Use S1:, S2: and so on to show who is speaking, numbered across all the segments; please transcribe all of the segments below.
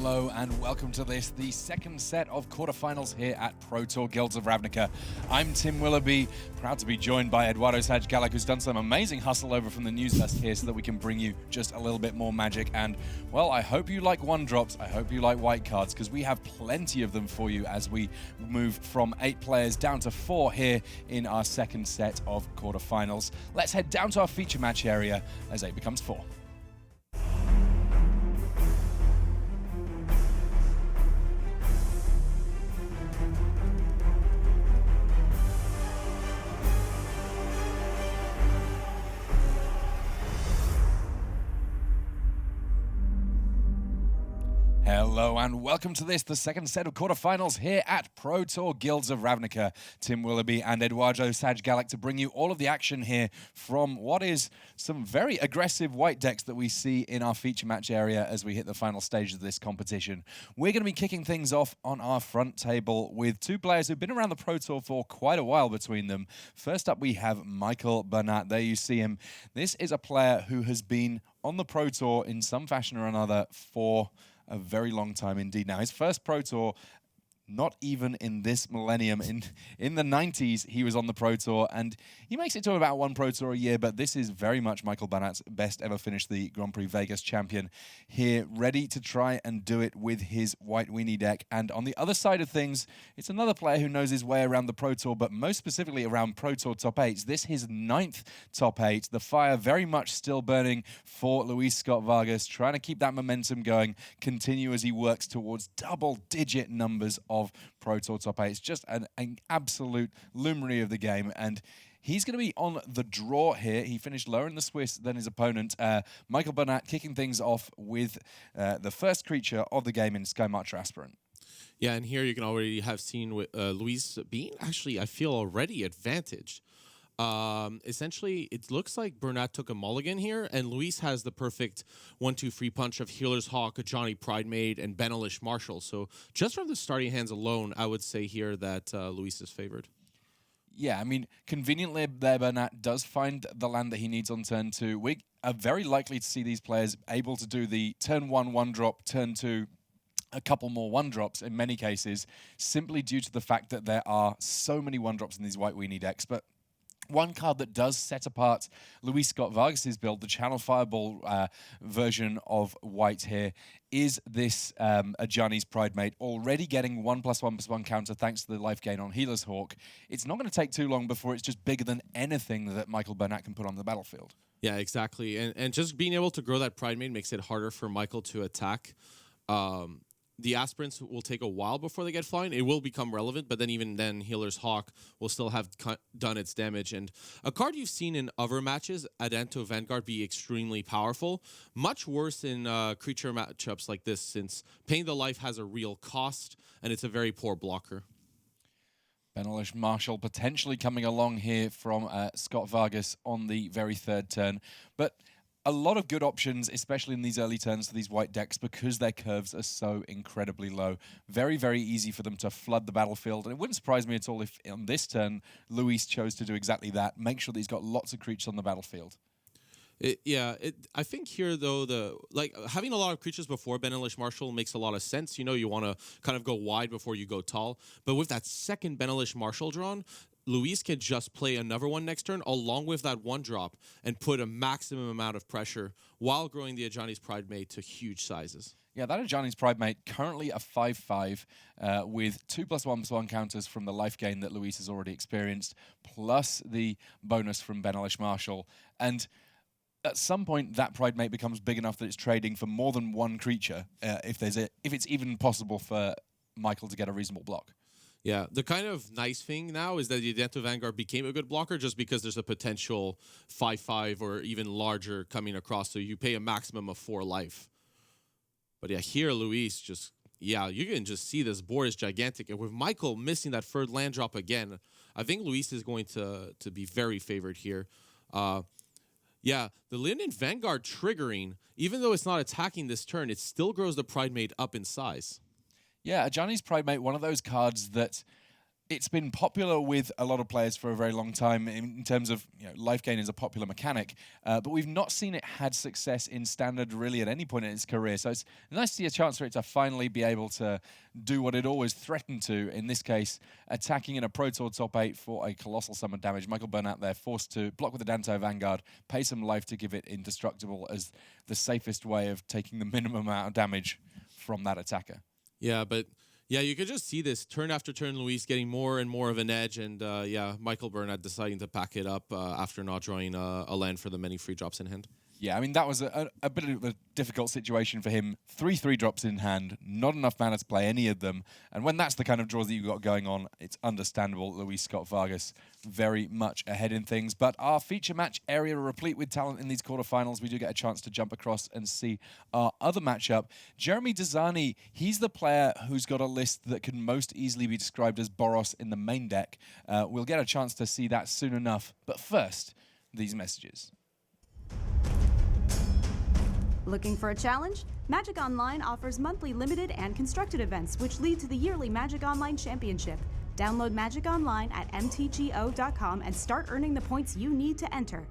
S1: Hello and welcome to the second set of quarterfinals here at Pro Tour Guilds of Ravnica. I'm Tim Willoughby, proud to be joined by Eduardo Sajgalak, who's done some amazing hustle over from the news desk here so that we can bring you just a little bit more magic. And, well, I hope you like one-drops, I hope you like white cards, because we have plenty of them for you as we move from 8 players down to 4 here in our second set of quarterfinals. Let's head down to our feature match area as 8 becomes 4. Hello and welcome to the second set of quarterfinals here at Pro Tour Guilds of Ravnica. Tim Willoughby and Eduardo Sajgalak to bring you all of the action here from what is some very aggressive white decks that we see in our feature match area as we hit the final stage of this competition. We're going to be kicking things off on our front table with 2 players who've been around the Pro Tour for quite a while between them. First up we have Michael Burnett. There you see him. This is a player who has been on the Pro Tour in some fashion or another for a very long time indeed. Now, his first Pro Tour, not even in this millennium. In the 90s, he was on the Pro Tour, and he makes it to about 1 Pro Tour a year, but this is very much Michael Burnett's best ever finish, the Grand Prix Vegas champion here, ready to try and do it with his white weenie deck. And on the other side of things, it's another player who knows his way around the Pro Tour, but most specifically around Pro Tour top 8s. This his 9th top 8. The fire very much still burning for Luis Scott-Vargas, trying to keep that momentum going, continue as he works towards double-digit numbers of Pro Tour top 8. It's just an absolute luminary of the game, and he's going to be on the draw here. He finished lower in the Swiss than his opponent. Michael Burnett kicking things off with the first creature of the game in Sky Marcher Aspirant.
S2: Yeah, and here you can already have seen with Luis being actually, I feel, already advantaged. Essentially, it looks like Burnett took a mulligan here, and Luis has the perfect 1-2 free punch of Healer's Hawk, Johnny Pridemate, and Benelish Marshall. So just from the starting hands alone, I would say here that Luis is favored.
S1: Yeah, I mean, conveniently there, Burnett does find the land that he needs on turn 2. We are very likely to see these players able to do the turn 1 1-drop, turn 2 a couple more 1-drops in many cases, simply due to the fact that there are so many 1-drops in these white weenie decks. But one card that does set apart Luis Scott-Vargas' build, the Channel Fireball version of white here, is this Johnny's Pridemate, already getting 1+1/+1 counter thanks to the life gain on Healer's Hawk. It's not going to take too long before it's just bigger than anything that Michael Burnett can put on the battlefield.
S2: Yeah, exactly. And just being able to grow that Pridemate makes it harder for Michael to attack. The aspirants will take a while before they get flying. It will become relevant, but then even then, Healer's Hawk will still have done its damage. And a card you've seen in other matches, Adanto Vanguard, be extremely powerful. Much worse in creature matchups like this, since paying the life has a real cost, and it's a very poor blocker.
S1: Benelish Marshall potentially coming along here from Scott-Vargas on the very 3rd turn. But a lot of good options, especially in these early turns for these white decks, because their curves are so incredibly low. Very, very easy for them to flood the battlefield. And it wouldn't surprise me at all if on this turn, Luis chose to do exactly that. Make sure that he's got lots of creatures on the battlefield.
S2: I think here, though, having a lot of creatures before Benelish Marshall makes a lot of sense. You know, you want to kind of go wide before you go tall. But with that second Benelish Marshall drawn, Luis can just play another one next turn along with that 1-drop and put a maximum amount of pressure while growing the Ajani's Pridemate to huge sizes.
S1: Yeah, that Ajani's Pridemate, currently a 5/5 with 2+1/+1 counters from the life gain that Luis has already experienced, plus the bonus from Benelish Marshall. And at some point, that Pridemate becomes big enough that it's trading for more than 1 creature, if it's even possible for Michael to get a reasonable block.
S2: Yeah, the kind of nice thing now is that the Adanto Vanguard became a good blocker just because there's a potential 5/5 or even larger coming across, so you pay a maximum of 4 life. But yeah, here Luis just, yeah, you can just see this board is gigantic. And with Michael missing that 3rd land drop again, I think Luis is going to be very favored here. Yeah, the Linden Vanguard triggering, even though it's not attacking this turn, it still grows the Pridemate up in size.
S1: Yeah, Ajani's Pridemate, one of those cards that it's been popular with a lot of players for a very long time in terms of, life gain is a popular mechanic, but we've not seen it had success in standard really at any point in its career. So it's nice to see a chance for it to finally be able to do what it always threatened to, in this case, attacking in a Pro Tour top 8 for a colossal sum of damage. Michael Burnett there forced to block with the Danto Vanguard, pay some life to give it indestructible as the safest way of taking the minimum amount of damage from that attacker.
S2: Yeah, but yeah, you could just see this turn after turn, Luis getting more and more of an edge, and yeah, Michael Burnett deciding to pack it up after not drawing a land for the many free drops in hand.
S1: Yeah, I mean, that was a bit of a difficult situation for him. 3 drops in hand, not enough mana to play any of them. And when that's the kind of draws that you've got going on, it's understandable. Luis Scott-Vargas very much ahead in things. But our feature match area replete with talent in these quarterfinals. We do get a chance to jump across and see our other matchup. Jérémy Dezani, he's the player who's got a list that can most easily be described as Boros in the main deck. We'll get a chance to see that soon enough. But first, these messages.
S3: Looking for a challenge? Magic Online offers monthly limited and constructed events which lead to the yearly Magic Online Championship. Download Magic Online at mtgo.com and start earning the points you need to enter.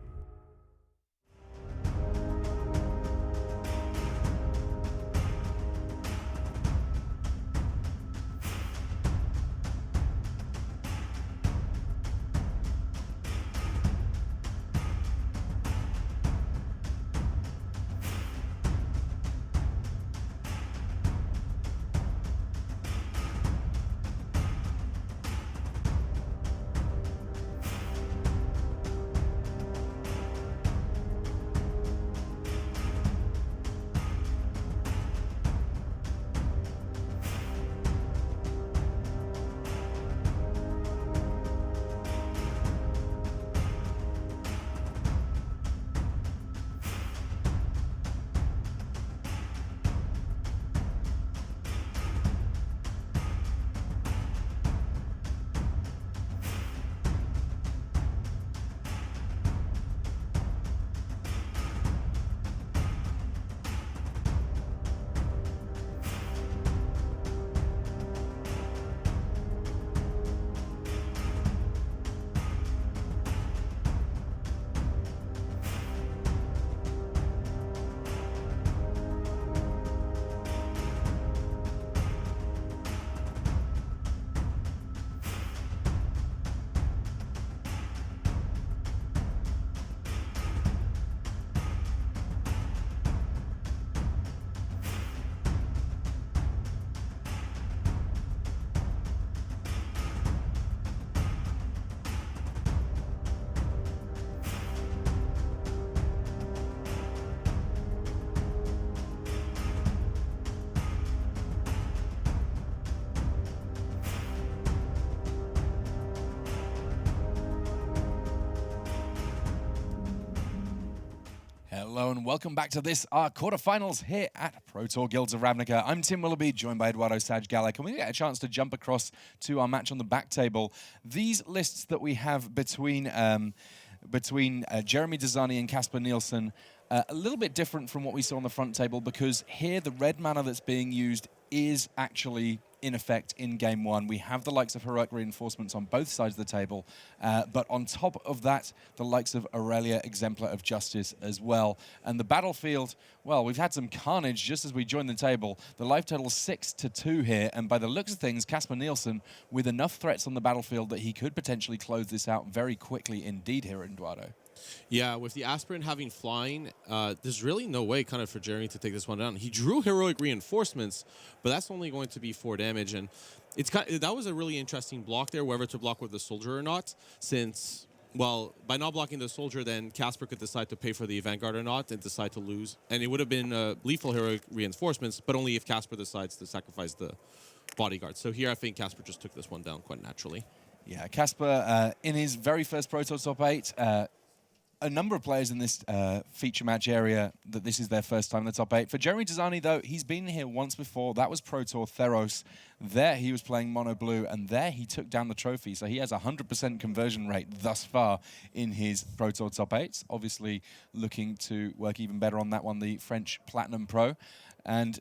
S1: Hello and welcome back to this, our quarterfinals here at Pro Tour Guilds of Ravnica. I'm Tim Willoughby, joined by Eduardo Sajgalek, and we get a chance to jump across to our match on the back table. These lists that we have between Jérémy Dezani and Kasper Nielsen, a little bit different from what we saw on the front table, because here the red mana that's being used is actually in effect in game one. We have the likes of heroic reinforcements on both sides of the table, but on top of that, the likes of Aurelia, Exemplar of Justice as well. And the battlefield, well, we've had some carnage just as we joined the table. The life total is 6-2 here, and by the looks of things, Kasper Nielsen with enough threats on the battlefield that he could potentially close this out very quickly indeed here, Eduardo.
S2: Yeah, with the Aspirant having flying, there's really no way kind of for Jérémy to take this one down. He drew heroic reinforcements, but that's only going to be 4 damage, and it's that was a really interesting block there, whether to block with the soldier or not, since, well, by not blocking the soldier, then Kasper could decide to pay for the Vanguard or not and decide to lose. And it would have been lethal heroic reinforcements, but only if Kasper decides to sacrifice the bodyguard. So here I think Kasper just took this one down quite naturally.
S1: Yeah, Kasper, in his very first Pro Tour top 8, a number of players in this feature match area that this is their first time in the top 8. For Jérémy Dezani, though, he's been here once before. That was Pro Tour Theros. There he was playing mono blue, and there he took down the trophy. So he has a 100% conversion rate thus far in his Pro Tour top 8s. Obviously looking to work even better on that one, the French Platinum Pro. And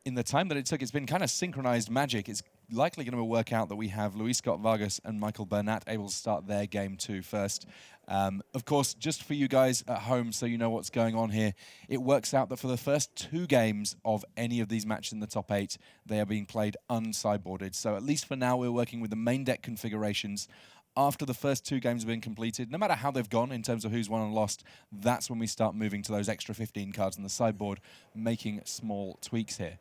S1: in the time that it took, it's been kind of synchronized magic. It's likely going to work out that we have Luis Scott-Vargas and Michael Burnett able to start their game 2 first. Of course, just for you guys at home, so you know what's going on here, it works out that for the first 2 games of any of these matches in the top 8, they are being played unsideboarded. So at least for now, we're working with the main deck configurations. After the first 2 games have been completed, no matter how they've gone in terms of who's won and lost, that's when we start moving to those extra 15 cards on the sideboard, making small tweaks here.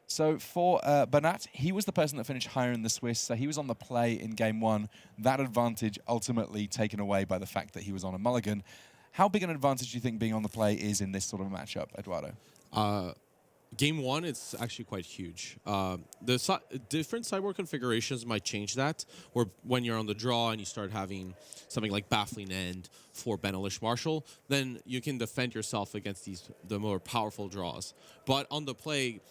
S1: So for Burnett, he was the person that finished higher in the Swiss, so he was on the play in game 1. That advantage ultimately taken away by the fact that he was on a mulligan. How big an advantage do you think being on the play is in this sort of matchup, Eduardo?
S2: Game 1, it's actually quite huge. The different sideboard configurations might change that, or when you're on the draw and you start having something like Baffling End for Benelish Marshall, then you can defend yourself against the more powerful draws. But on the play,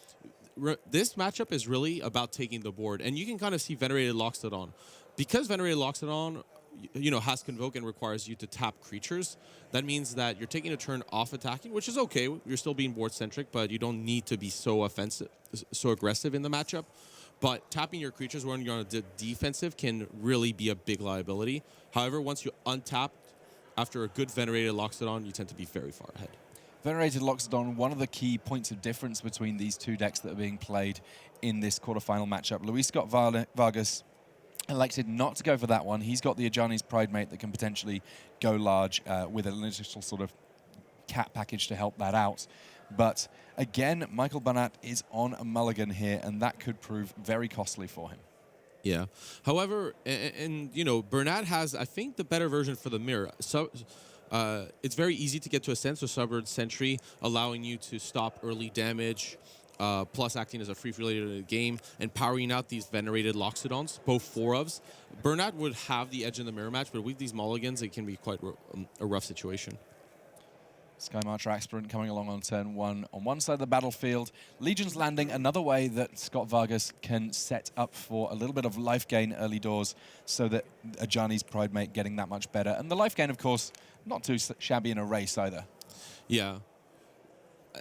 S2: this matchup is really about taking the board, and you can kind of see Venerated Loxodon. Because Venerated Loxodon, has Convoke and requires you to tap creatures, that means that you're taking a turn off attacking, which is okay. You're still being board-centric, but you don't need to be so offensive, so aggressive in the matchup. But tapping your creatures when you're on a defensive can really be a big liability. However, once you untap after a good Venerated Loxodon, you tend to be very far ahead.
S1: Venerated Loxodon, one of the key points of difference between these 2 decks that are being played in this quarterfinal matchup. Luis Scott-Vargas elected not to go for that one. He's got the Ajani's Pridemate that can potentially go large with an initial sort of cat package to help that out. But again, Michael Burnett is on a mulligan here, and that could prove very costly for him.
S2: Yeah. However, Burnett has, I think, the better version for the mirror. So it's very easy to get to Ascent, so Suburban Sentry, allowing you to stop early damage, plus acting as a free related in the game, and powering out these Venerated Loxodons, both 4-ofs. Burnett would have the edge in the mirror match, but with these mulligans, it can be quite a rough situation.
S1: Sky Marcher Aspirant coming along on turn 1 on one side of the battlefield. Legion's Landing, another way that Scott-Vargas can set up for a little bit of life gain early doors so that Ajani's Pridemate getting that much better. And the life gain, of course, not too shabby in a race either.
S2: Yeah.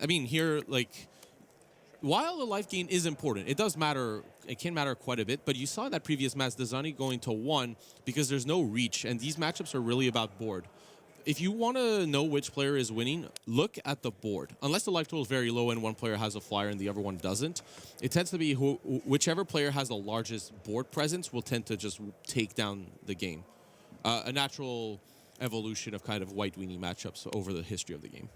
S2: I mean, here, while the life gain is important, it does matter. It can matter quite a bit, but you saw that previous match, Dezani going to 1 because there's no reach, and these matchups are really about board. If you want to know which player is winning, look at the board. Unless the life total is very low and one player has a flyer and the other one doesn't, it tends to be whichever player has the largest board presence will tend to just take down the game. A natural evolution of kind of white weenie matchups over the history of the game.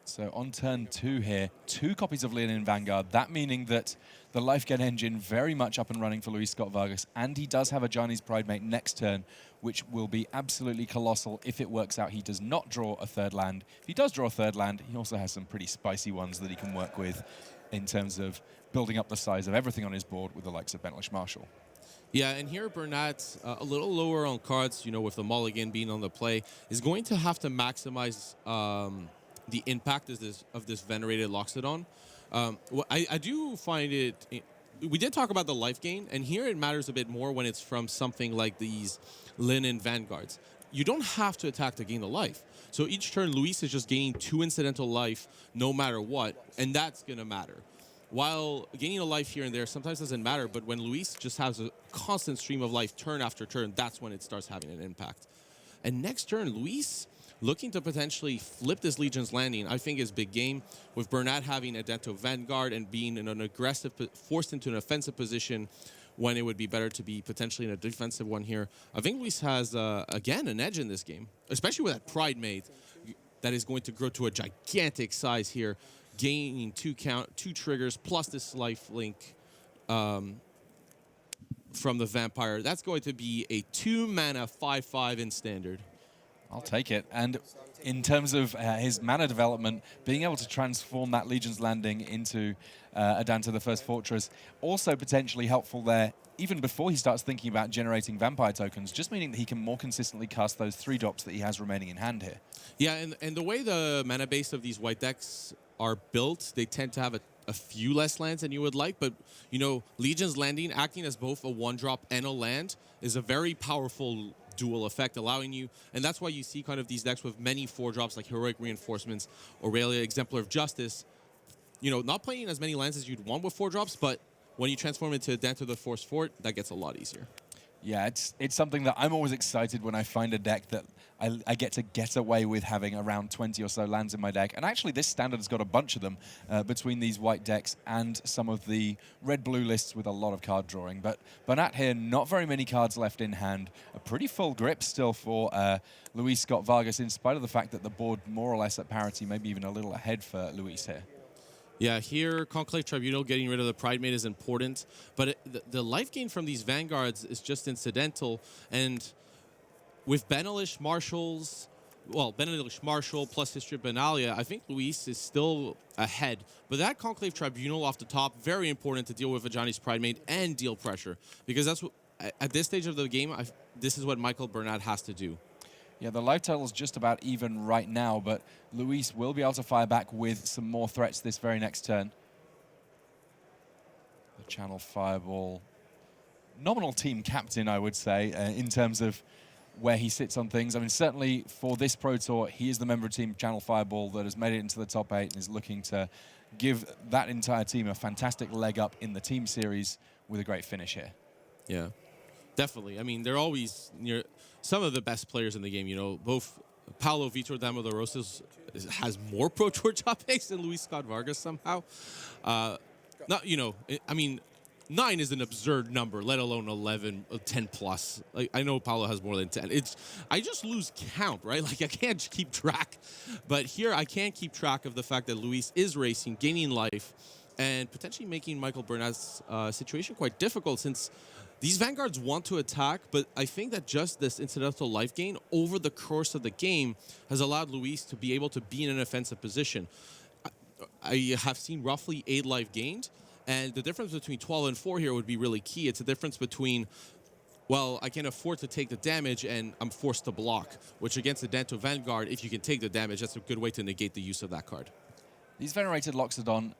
S1: So on turn 2 here, 2 copies of Leonin Vanguard. That meaning that the life gain engine very much up and running for Luis Scott-Vargas, and he does have a Ajani's Pridemate next turn, which will be absolutely colossal if it works out he does not draw a 3rd land. If he does draw a 3rd land, he also has some pretty spicy ones that he can work with in terms of building up the size of everything on his board with the likes of Benelish Marshall.
S2: Yeah, and here Burnett, a little lower on cards, with the mulligan being on the play, is going to have to maximize the impact of this Venerated Loxodon. I do find it... We did talk about the life gain, and here it matters a bit more when it's from something like these Linen Vanguards. You don't have to attack to gain the life. So each turn, Luis is just gaining 2 incidental life no matter what, and that's going to matter. While gaining a life here and there sometimes doesn't matter, but when Luis just has a constant stream of life turn after turn, that's when it starts having an impact. And next turn, Luis, looking to potentially flip this Legion's Landing, I think is big game, with Burnett having Adento Vanguard and being in an aggressive, forced into an offensive position when it would be better to be potentially in a defensive one here. I think Luis has, again, an edge in this game, especially with that Pridemate that is going to grow to a gigantic size here, gaining 2 triggers plus this life link from the Vampire. That's going to be a 2-mana 5/5 in Standard.
S1: I'll take it. And in terms of his mana development, being able to transform that Legion's Landing into Adanta, the First Fortress, also potentially helpful there, even before he starts thinking about generating Vampire tokens, just meaning that he can more consistently cast those 3 drops that he has remaining in hand here.
S2: Yeah, and the way the mana base of these white decks are built, they tend to have a few less lands than you would like, but, Legion's Landing, acting as both a 1-drop and a land, is a very powerful dual effect, allowing you, and that's why you see kind of these decks with many 4-drops like Heroic Reinforcements, Aurelia, Exemplar of Justice, not playing as many lands as you'd want with 4 drops, but when you transform into Dent of the Force Fort, that gets a lot easier.
S1: Yeah, it's something that I'm always excited when I find a deck that I get to get away with having around 20 or so lands in my deck. And actually, this standard has got a bunch of them between these white decks and some of the red-blue lists with a lot of card drawing. But Burnett here, not very many cards left in hand. A pretty full grip still for Luis Scott-Vargas, in spite of the fact that the board more or less at parity, maybe even a little ahead for Luis here.
S2: Yeah, here, Conclave Tribunal getting rid of the Pride Mate is important, but the life gain from these Vanguards is just incidental, and with Benelish Marshals, well, Benelish Marshal plus History of Benalia, I think Luis is still ahead, but that Conclave Tribunal off the top, very important to deal with Ajani's Pride Mate and deal pressure, because that's what, at this stage of the game, this is what Michael Burnett has to do.
S1: Yeah, the life total is just about even right now, but Luis will be able to fire back with some more threats this very next turn. The Channel Fireball, nominal team captain, I would say, in terms of where he sits on things. I mean, certainly for this Pro Tour, he is the member of Team Channel Fireball that has made it into the top 8 and is looking to give that entire team a fantastic leg up in the team series with a great finish here.
S2: Yeah, definitely. I mean, they're always near some of the best players in the game. You know, both Paulo Vitor Damo de Rosas has more Pro Tour top 8s than Luis Scott-Vargas somehow. Not, you know, I mean, 9 is an absurd number, let alone 11, 10 plus. Like, I know Paulo has more than 10. I just lose count, right? Like, I can't keep track. But here, I can't keep track of the fact that Luis is racing, gaining life, and potentially making Michael Burnett's situation quite difficult, since these Vanguards want to attack, but I think that just this incidental life gain over the course of the game has allowed Luis to be able to be in an offensive position. I have seen roughly 8 life gained, and the difference between 12 and 4 here would be really key. It's a difference between, well, I can afford to take the damage and I'm forced to block, which against the Dento Vanguard, if you can take the damage, that's a good way to negate the use of that card.
S1: These Venerated Loxodon,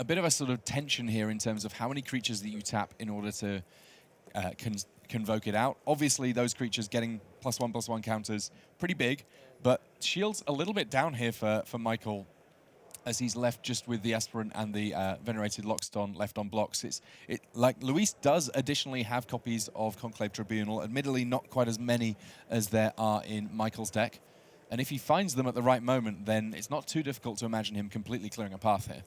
S1: a bit of a sort of tension here in terms of how many creatures that you tap in order to convoke it out. Obviously, those creatures getting +1/+1 counters, pretty big, but shield's a little bit down here for Michael, as he's left just with the Aspirant and the Venerated Loxodon left on blocks. Like Luis does additionally have copies of Conclave Tribunal, admittedly not quite as many as there are in Michael's deck. And if he finds them at the right moment, then it's not too difficult to imagine him completely clearing a path here.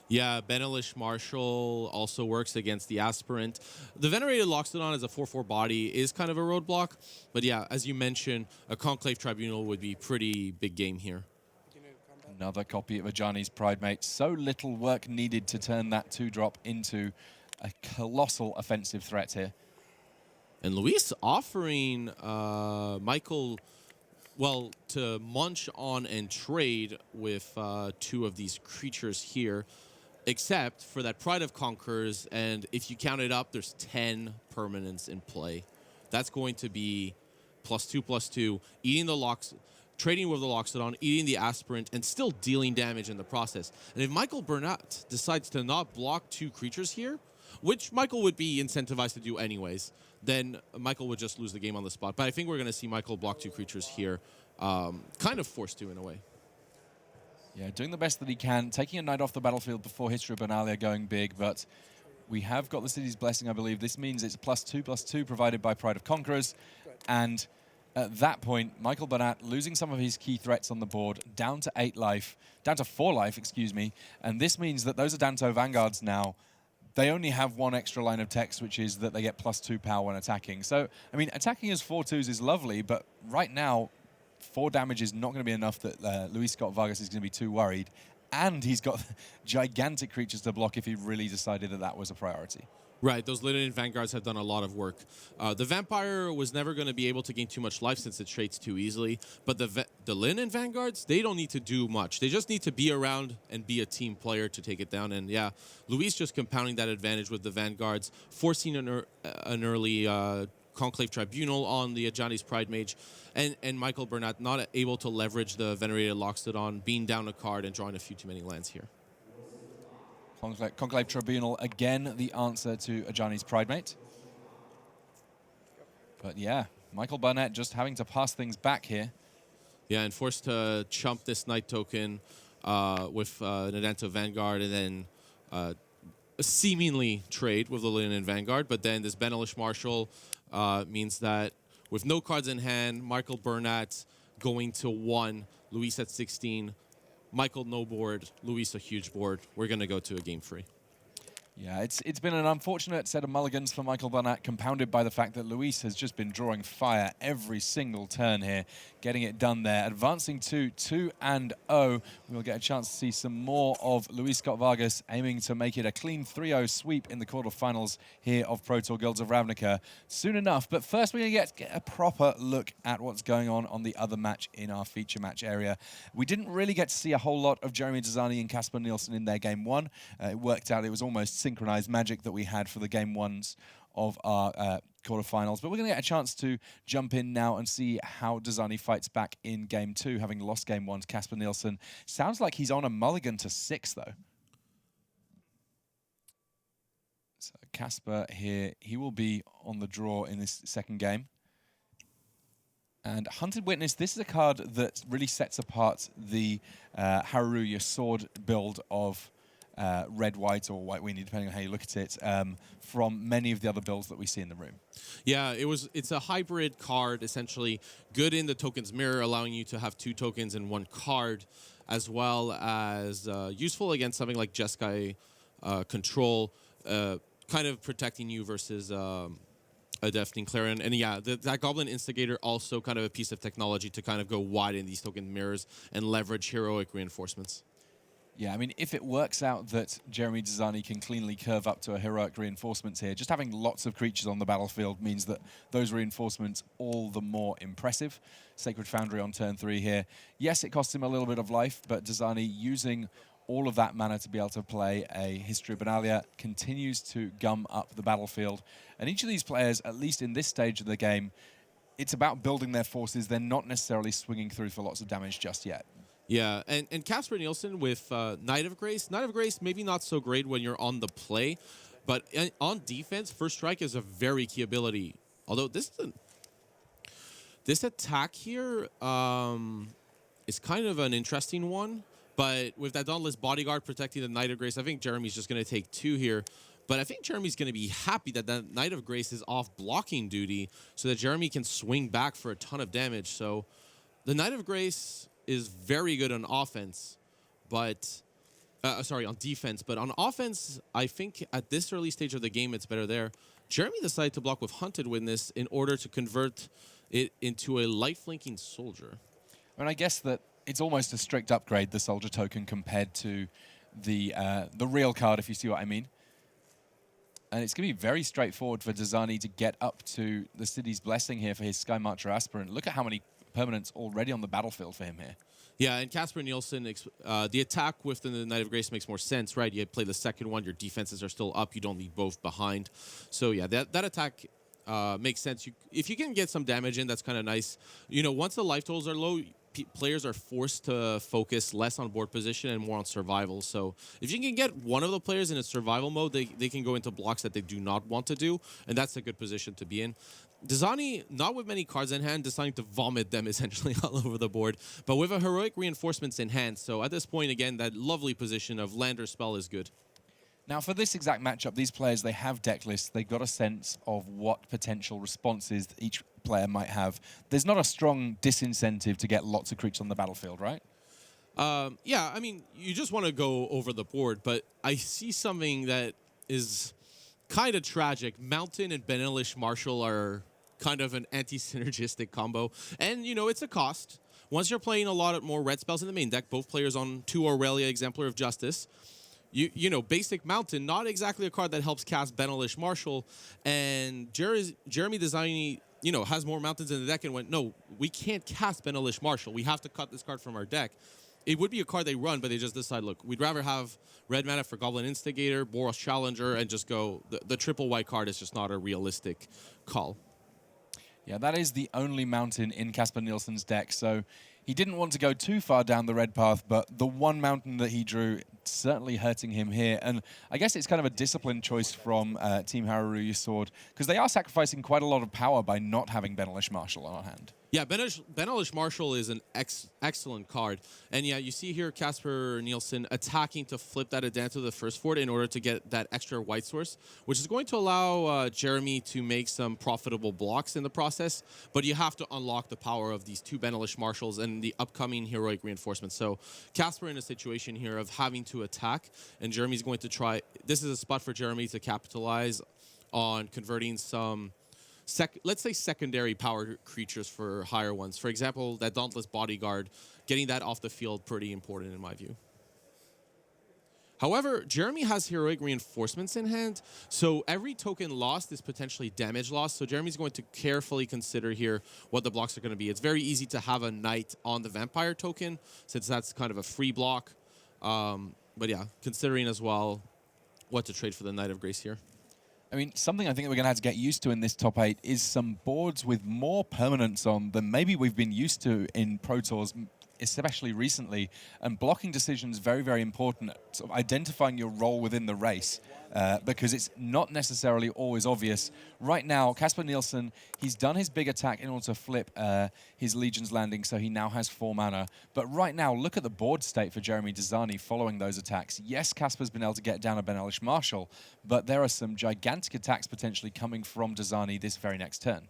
S2: Yeah, Benelish Marshal also works against the Aspirant. The Venerated Loxodon as a 4/4 body is kind of a roadblock. But yeah, as you mentioned, a Conclave Tribunal would be pretty big game here.
S1: Another copy of Ajani's Pride Mate. So little work needed to turn that 2-drop into a colossal offensive threat here.
S2: And Luis offering Michael, well, to munch on and trade with 2 of these creatures here, except for that Pride of Conquerors, and if you count it up, there's 10 permanents in play. That's going to be +2/+2, eating the locks, trading with the Loxodon, eating the Aspirant, and still dealing damage in the process. And if Michael Burnett decides to not block 2 creatures here, which Michael would be incentivized to do anyways, then Michael would just lose the game on the spot. But I think we're going to see Michael block 2 creatures here, kind of forced to in a way.
S1: Yeah, doing the best that he can, taking a knight off the battlefield before History of Benalia going big, but we have got the City's Blessing, I believe. This means it's +2/+2 provided by Pride of Conquerors, and at that point, Michael Burnett losing some of his key threats on the board, down to 8 life, down to 4 life, excuse me, and this means that those Adanto Vanguards now, they only have 1 extra line of text, which is that they get +2 power when attacking. So, I mean, attacking as 4/2s is lovely, but right now, 4 damage is not going to be enough that Luis Scott-Vargas is going to be too worried. And he's got gigantic creatures to block if he really decided that that was a priority.
S2: Right, those Linen Vanguards have done a lot of work. The Vampire was never going to be able to gain too much life since it trades too easily. But the Linen Vanguards, they don't need to do much. They just need to be around and be a team player to take it down. And yeah, Luis just compounding that advantage with the Vanguards, forcing an early Conclave Tribunal on the Ajani's Pride Mage, and Michael Burnett not able to leverage the Venerated Loxodon, being down a card and drawing a few too many lands here.
S1: Conclave Tribunal, again, the answer to Ajani's Pride Mate. But yeah, Michael Burnett just having to pass things back here.
S2: Yeah, and forced to chump this Knight token with Nadento Vanguard, and then a seemingly trade with Lillian and Vanguard, but then this Benelish Marshall means that with no cards in hand, Michael Burnett going to 1, Luis at 16, Michael no board, Luis a huge board. We're going to go to a game free.
S1: Yeah, it's been an unfortunate set of mulligans for Michael Burnett, compounded by the fact that Luis has just been drawing fire every single turn here, getting it done there, advancing to 2-0. We'll get a chance to see some more of Luis Scott-Vargas aiming to make it a clean 3-0 sweep in the quarterfinals here of Pro Tour Guilds of Ravnica soon enough. But first, we're going to get a proper look at what's going on the other match in our feature match area. We didn't really get to see a whole lot of Jérémy Dezani and Kasper Nielsen in their game 1. It worked out, it was almost synchronized magic that we had for the game 1s of our quarterfinals. But we're going to get a chance to jump in now and see how Dezani fights back in game 2, having lost game 1 to Kasper Nielsen. Sounds like he's on a mulligan to 6, though. So Kasper here, he will be on the draw in this second game. And Hunted Witness, this is a card that really sets apart the Haruya sword build of red, white, or white weenie, depending on how you look at it, from many of the other builds that we see in the room.
S2: Yeah, it's a hybrid card, essentially good in the tokens mirror, allowing you to have 2 tokens in 1 card, as well as useful against something like Jeskai control, kind of protecting you versus a Deafening Clarion. And yeah, that Goblin Instigator, also kind of a piece of technology to kind of go wide in these token mirrors and leverage heroic reinforcements.
S1: Yeah, I mean, if it works out that Jérémy Dezani can cleanly curve up to a heroic reinforcements here, just having lots of creatures on the battlefield means that those reinforcements all the more impressive. Sacred Foundry on turn 3 here. Yes, it costs him a little bit of life, but Dezani, using all of that mana to be able to play a History of Benalia, continues to gum up the battlefield. And each of these players, at least in this stage of the game, it's about building their forces. They're not necessarily swinging through for lots of damage just yet.
S2: Yeah, and Kasper Nielsen with Knight of Grace. Knight of Grace, maybe not so great when you're on the play, but on defense, First Strike is a very key ability. Although this attack here is kind of an interesting one, but with that Dauntless Bodyguard protecting the Knight of Grace, I think Jérémy's just going to take 2 here. But I think Jérémy's going to be happy that that Knight of Grace is off blocking duty so that Jérémy can swing back for a ton of damage. So the Knight of Grace is very good on offense, but on defense. But on offense, I think at this early stage of the game, it's better there. Jérémy decided to block with Hunted Witness in order to convert it into a light flanking soldier.
S1: And I guess that it's almost a strict upgrade, the soldier token, compared to the real card, if you see what I mean. And it's going to be very straightforward for Dezani to get up to the City's Blessing here for his Sky Marcher Aspirant. Look at how many permanents already on the battlefield for him here.
S2: Yeah, and Kasper Nielsen, the attack with the Knight of Grace makes more sense, right? You play the second one, your defenses are still up, you don't leave both behind. So yeah, that attack makes sense. If you can get some damage in, that's kind of nice. You know, once the life totals are low, players are forced to focus less on board position and more on survival. So if you can get one of the players in a survival mode, they can go into blocks that they do not want to do, and that's a good position to be in. Dezani, not with many cards in hand, deciding to vomit them essentially all over the board, but with a heroic reinforcements in hand. So at this point, again, that lovely position of land or spell is good.
S1: Now, for this exact matchup, these players, they have deck lists. They've got a sense of what potential responses each player might have. There's not a strong disincentive to get lots of creatures on the battlefield, right?
S2: Yeah, I mean, you just want to go over the board, but I see something that is kind of tragic. Mountain and Benelish Marshall are kind of an anti-synergistic combo. And, you know, it's a cost. Once you're playing a lot more red spells in the main deck, both players on 2 Aurelia, Exemplar of Justice, you know, basic Mountain, not exactly a card that helps cast Benelish Marshall. And Jérémy Dezani, you know, has more Mountains in the deck and went, no, we can't cast Benelish Marshall. We have to cut this card from our deck. It would be a card they run, but they just decide, look, we'd rather have red mana for Goblin Instigator, Boros Challenger, and just go, the triple white card is just not a realistic call.
S1: Yeah, that is the only Mountain in Kasper Nielsen's deck, so he didn't want to go too far down the red path, but the one Mountain that he drew certainly hurting him here. And I guess it's kind of a disciplined choice from Team Haruya Sword, because they are sacrificing quite a lot of power by not having Benelish Marshall on hand.
S2: Yeah, Benelish Marshall is an excellent card. And yeah, you see here Kasper Nielsen attacking to flip that Adana to the first fort in order to get that extra white source, which is going to allow Jérémy to make some profitable blocks in the process. But you have to unlock the power of these two Benelish Marshalls and the upcoming heroic reinforcements. So Kasper in a situation here of having to attack, and Jérémy's going to try. This is a spot for Jérémy to capitalize on converting some let's say secondary power creatures for higher ones. For example, that Dauntless Bodyguard, getting that off the field, pretty important in my view. However, Jérémy has heroic reinforcements in hand, so every token lost is potentially damage lost. So Jérémy's going to carefully consider here what the blocks are going to be. It's very easy to have a knight on the vampire token, since that's kind of a free block. But yeah, considering as well what to trade for the Knight of Grace here.
S1: I mean, something I think that we're going to have to get used to in this top 8 is some boards with more permanence on than maybe we've been used to in Pro Tours, especially recently. And blocking decisions very, very important. Sort of identifying your role within the race, because it's not necessarily always obvious. Right now, Kasper Nielsen, he's done his big attack in order to flip his Legion's Landing, so he now has 4 mana. But right now, look at the board state for Jérémy Dezani following those attacks. Yes, Kasper's been able to get down a Benelish Marshall, but there are some gigantic attacks potentially coming from Dezani this very next turn.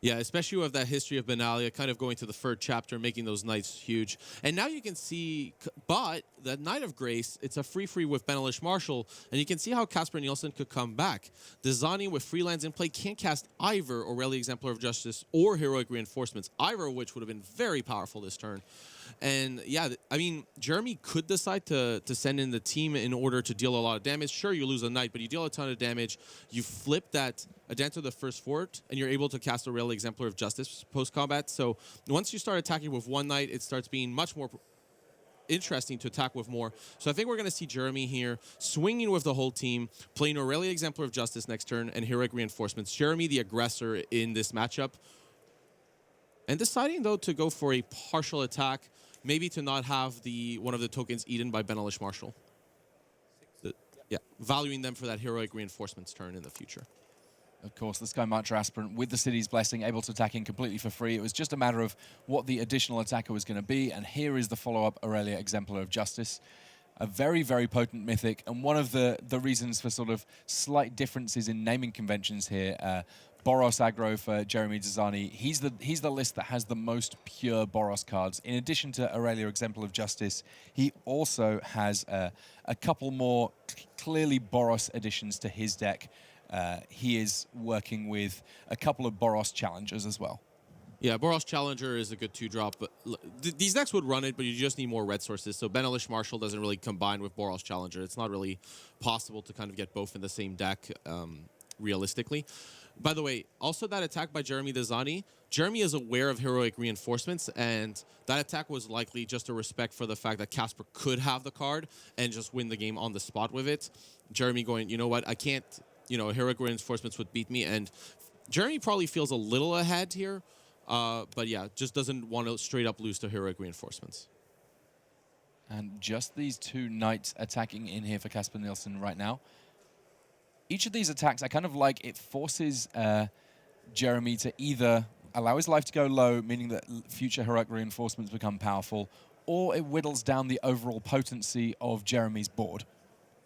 S2: Yeah, especially with that history of Benalia, kind of going to the third chapter, making those knights huge. And now you can see, but that Knight of Grace, it's a free with Benelish Marshall, and you can see how Kasper Nielsen could come back. Dezani with free lands in play can't cast either Aurelia Exemplar of Justice or Heroic Reinforcements, either of which would have been very powerful this turn. And yeah, I mean, Jérémy could decide to send in the team in order to deal a lot of damage. Sure, you lose a knight, but you deal a ton of damage. You flip that Adana to the first fort, and you're able to cast Aurelia Exemplar of Justice post-combat. So once you start attacking with one knight, it starts being much more interesting to attack with more. So I think we're going to see Jérémy here swinging with the whole team, playing Aurelia Exemplar of Justice next turn, and Heroic Reinforcements. Jérémy the aggressor in this matchup. And deciding, though, to go for a partial attack, maybe to not have one of the tokens eaten by Benelish Marshall. Yeah, valuing them for that Heroic Reinforcements turn in the future.
S1: Of course, the Sky Marcher Aspirant with the City's Blessing, able to attack in completely for free. It was just a matter of what the additional attacker was going to be, and here is the follow-up Aurelia Exemplar of Justice. A very, very potent mythic, and one of the reasons for sort of slight differences in naming conventions here. Boros aggro for Jérémy Dezani. He's the list that has the most pure Boros cards. In addition to Aurelia Exemplar of Justice, he also has a couple more clearly Boros additions to his deck. He is working with a couple of Boros Challengers as well.
S2: Yeah, Boros Challenger is a good 2-drop, but these decks would run it, but you just need more red sources. So Benelish Marshall doesn't really combine with Boros Challenger. It's not really possible to kind of get both in the same deck realistically. By the way, also that attack by Jérémy Dezani, Jérémy is aware of Heroic Reinforcements, and that attack was likely just a respect for the fact that Kasper could have the card and just win the game on the spot with it. Jérémy going, you know what, I can't, Heroic Reinforcements would beat me, and Jérémy probably feels a little ahead here, but yeah, just doesn't want to straight up lose to Heroic Reinforcements.
S1: And just these 2 knights attacking in here for Kasper Nielsen right now. Each of these attacks, I kind of like, it forces Jérémy to either allow his life to go low, meaning that future Heroic Reinforcements become powerful, or it whittles down the overall potency of Jérémy's board.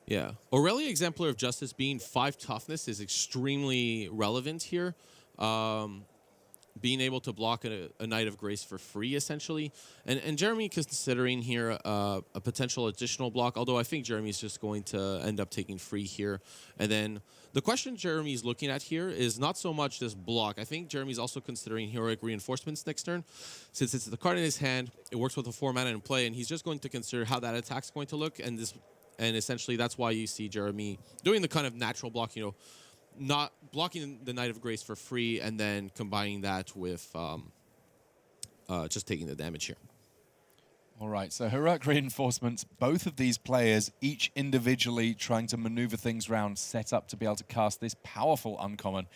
S2: Yeah. Aurelia Exemplar of Justice being 5 toughness is extremely relevant here. Being able to block a Knight of Grace for free, essentially. And Jérémy considering here a potential additional block, although I think Jérémy's just going to end up taking free here. And then the question Jérémy's looking at here is not so much this block. I think Jérémy's also considering Heroic Reinforcements next turn. Since it's the card in his hand, it works with a 4 mana in play, and he's just going to consider how that attack's going to look. And essentially that's why you see Jérémy doing the kind of natural block, not blocking the Knight of Grace for free and then combining that with just taking the damage here.
S1: All right, so Heroic Reinforcements, both of these players, each individually trying to maneuver things around, set up to be able to cast this powerful uncommon,